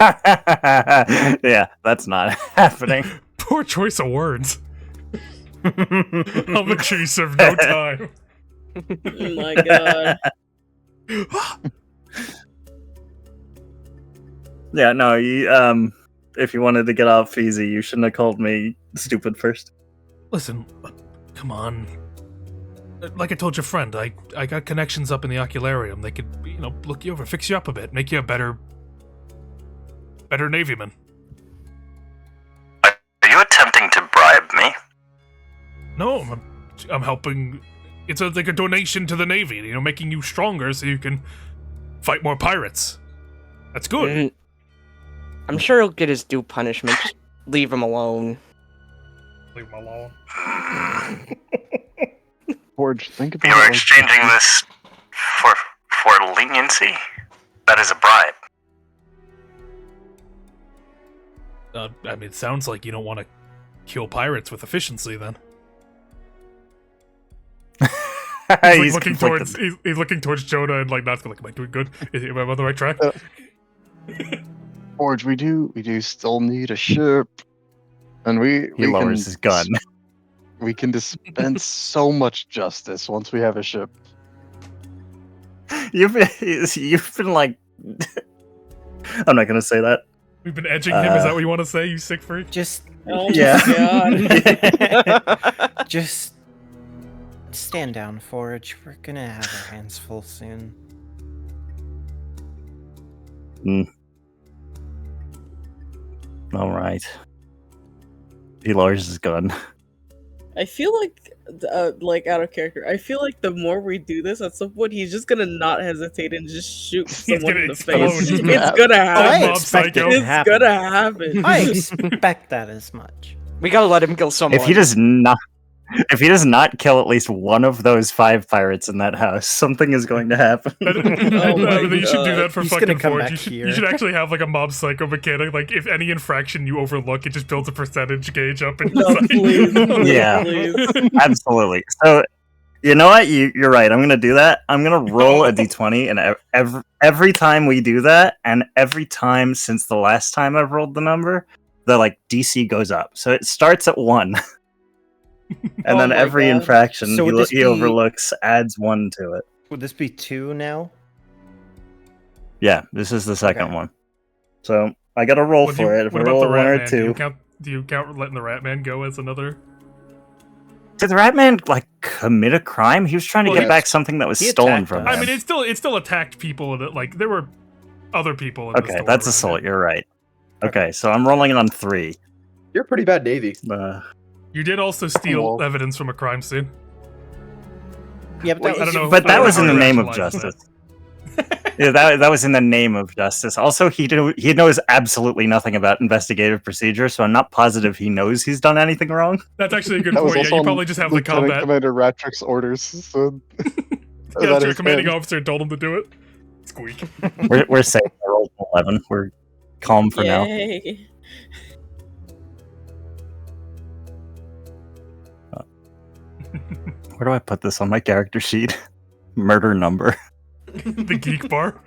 Yeah, that's not happening. Poor choice of words. I'll make sure you serve no time. Oh my god. Yeah, no, you, if you wanted to get off easy, you shouldn't have called me stupid first. Listen, come on. Like I told your friend, I got connections up in the ocularium. They could, look you over, fix you up a bit, make you a better Navyman. Are you attempting to bribe me? No, I'm helping. It's like a donation to the Navy, making you stronger so you can fight more pirates. That's good. I'm sure he'll get his due punishment. Just leave him alone. Leave him alone. Forge, think about You are it like exchanging this for leniency? That is a bribe. It sounds like you don't want to kill pirates with efficiency, then. He's looking towards Jonah and not like, am I doing good? Am I on the right track? Forge, we do still need a ship, and He lowers his gun. We can dispense so much justice once we have a ship. You've been like, I'm not gonna say that. We've been edging him. Is that what you want to say, you sick freak? Just Oh Yeah. my god. Just stand down, Forge. We're gonna have our hands full soon. All right. He lowers his gun. I feel like out of character. I feel like the more we do this, at some point he's just gonna not hesitate and just shoot someone gonna in the explode. face. It's gonna happen. Mob psycho. It's gonna happen. I expect that as much. We gotta let him kill someone. If he does not kill at least one of those 5 pirates in that house, something is going to happen. my You should do God. that for He's fucking gonna come Forge. back You should, here. you should actually have like a mob psycho mechanic. Like if any infraction you overlook, it just builds a percentage gauge up. And No, please. Yeah. Please. Absolutely. So, you know what? You're right. I'm going to do that. I'm going to roll a d20, and every time we do that, and every time since the last time I've rolled the number, the DC goes up. So it starts at 1. And Oh then my every God. infraction So would this he be- overlooks adds 1 to it. Would this be 2 now? Yeah, this is the second Okay. one. So I got to roll What for it. If I what about roll the a 1 or Rat Man? 2. Do you count letting the Rat Man go as another? Did the Ratman commit a crime? He was trying to Well, get he- back something that was he stolen attacked from us. him. I mean, it still attacked people. There were other people in the Okay, store that's around assault. it. You're right. Okay, so I'm rolling it on 3. You're a pretty bad Navy. You did also steal Cool. evidence from a crime scene. Yeah, but Wait, I don't know. But I that don't was know in how the to name of rationalize that. justice. Yeah, that was in the name of justice. Also, he knows absolutely nothing about investigative procedure, so I'm not positive he knows he's done anything wrong. That's actually a good That was point. Yeah, also you on probably just have the Lieutenant combat. Commander Ratrick's orders. So Yeah, that your is commanding him. officer told him to do it. Squeak. We're safe. I rolled an 11. We're calm for now. Yay. Where do I put this on my character sheet? Murder number. The geek bar.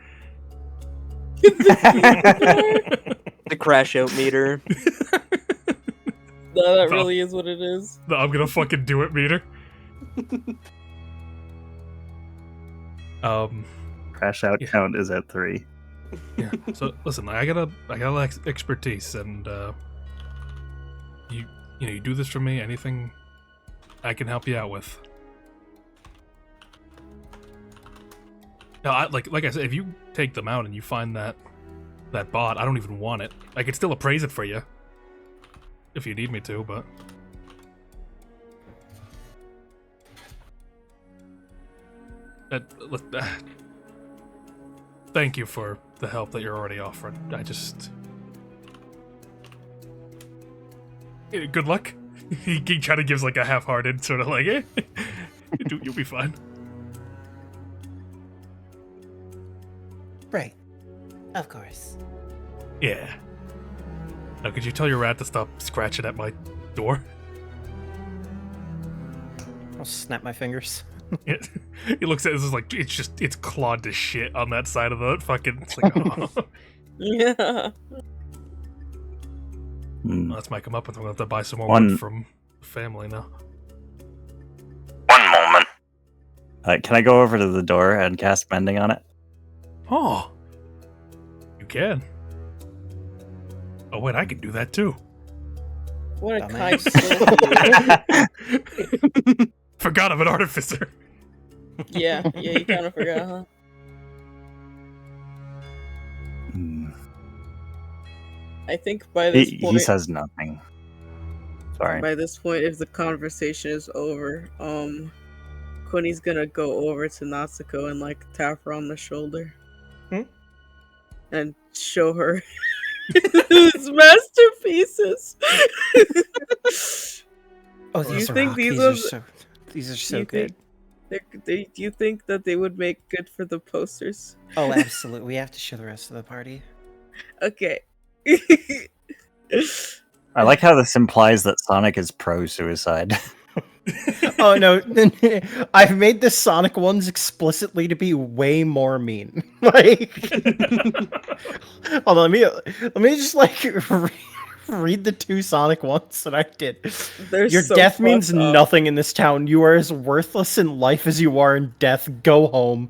The crash out meter. No, that The- really is what it is. The I'm gonna fucking do it meter. Crash out Yeah. count is at 3. Yeah. So listen, I got expertise, and you do this for me. Anything I can help you out with. No, like I said, if you take them out and you find that bot, I don't even want it. I could still appraise it for you if you need me to, but. Thank you for the help that you're already offering. I just... Good luck. He kind of gives like a half-hearted sort of like, eh, you'll be fine. Right. Of course. Yeah. Now, could you tell your rat to stop scratching at my door? I'll snap my fingers. He looks at it, it's like, it's clawed to shit on that side of the fucking... It's like, oh. Yeah. Hmm. That's my come up with. I'm going to have to buy some more One- wood from the family now. One moment. Can I go over to the door and cast Mending on it? Oh. You can. Oh, wait, I can do that too. What a Dumbass. kind soul. Forgot I'm an artificer. Yeah, you kind of forgot, huh? Hmm. I think by this He point, says nothing. Sorry. by this point, if the conversation is over, Quinny's gonna go over to Natsuko and like tap her on the shoulder, and show her his masterpieces. Oh, Do you these are think rock. these These are do so you good. think do you think that they would make good for the posters? Oh, absolutely. We have to show the rest of the party. Okay. I like how this implies that Sonic is pro-suicide. Oh no, I've made the Sonic ones explicitly to be way more mean. Like, hold on, let me just like read the 2 Sonic ones that I did. They're Your so death means fucked up. nothing in this town. You are as worthless in life as you are in death. Go home.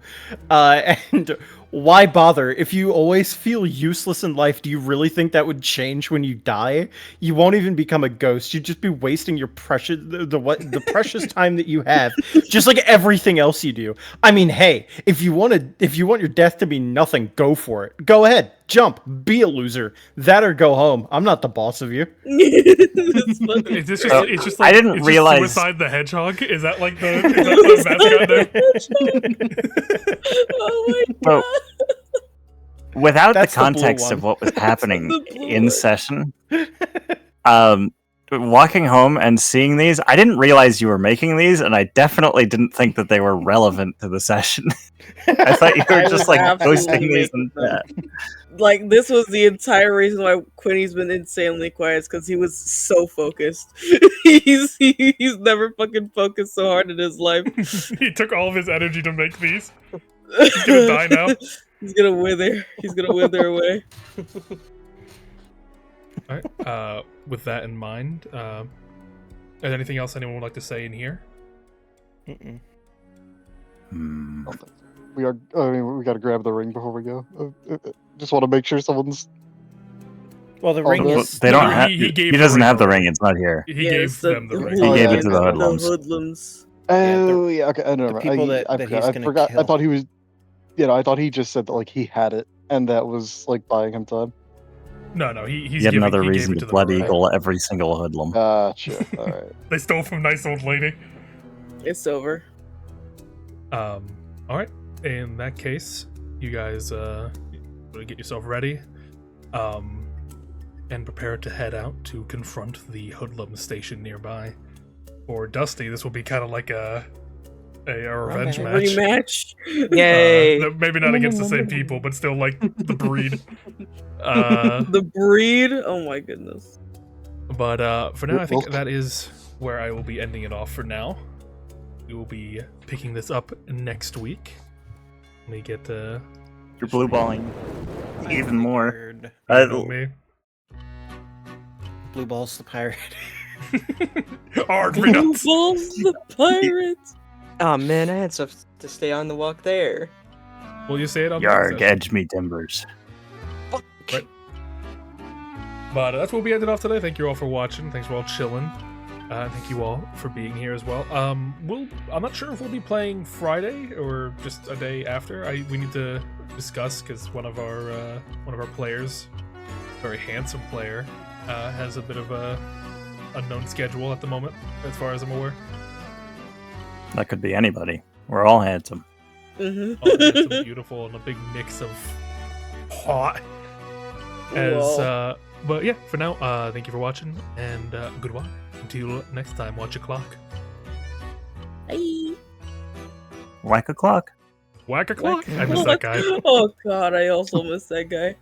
And why bother? If you always feel useless in life, do you really think that would change when you die? You won't even become a ghost. You'd just be wasting your precious the precious time that you have, just like everything else you do. I mean, hey, if you want your death to be nothing, go for it. Go ahead, jump, be a loser. That or go home. I'm not the boss of you. It's funny. Is this just, So, it's just I like, didn't it's realize- just Suicide the Hedgehog? Is that like the mascot there? Oh my So, god. without the That's the blue context one. of what was happening The blue in one. session, walking home and seeing these, I didn't realize you were making these, and I definitely didn't think that they were relevant to the session. I thought you I were was just like absolutely posting these making and them. Like, this was the entire reason why Quinny's been insanely quiet, because he was so focused. he's never fucking focused so hard in his life. He took all of his energy to make these. He's gonna die now. He's gonna wither. He's gonna wither away. Alright, with that in mind, is there anything else anyone would like to say in here? Mm-mm. Hmm. We are. I mean, we got to grab the ring before we go. Just want to make sure someone's. Well, the Oh, ring well, is. They don't He- have. he He, gave the doesn't ring have the already. ring. It's not here. He gave them the ring. He gave it to the the hoodlums. hoodlums. Oh yeah. Okay. I know. The people that I he's forgot. I gonna forgot. I kill. thought he was. I thought he just said that like he had it, and that was like buying him time. No, he's Yet giving, another he gave reason it to the blood Marine. eagle every single hoodlum. Gotcha. All right. They stole from nice old lady. It's over. All right. In that case, you guys get yourself ready, and prepare to head out to confront the hoodlum station nearby. For Dusty, this will be kind of like a revenge match. Rematch. Yay! Maybe not against the same people, but still like the breed. The breed. Oh my goodness. But for now, I think that is where I will be ending it off for now. We will be picking this up next week. Let me get You're blue balling even more. me. Blue balls the pirate. Hard Blue nuts. balls the pirate. Oh man, I had stuff to stay on the walk there. Will you say it on the Yarg, next edge me timbers. Fuck. Right. But that's what we ended off today. Thank you all for watching. Thanks for all chilling. Thank you all for being here as well. I'm not sure if we'll be playing Friday or just a day after. We need to discuss because one of our players, very handsome player, has a bit of a unknown schedule at the moment, as far as I'm aware. That could be anybody. We're all handsome. Mm-hmm. All handsome, beautiful, and a big mix of hot. But yeah, for now, thank you for watching, and goodbye. Until next time, watch your clock. Bye. Whack a clock. Whack a clock. I miss that guy. Oh god, I also miss that guy.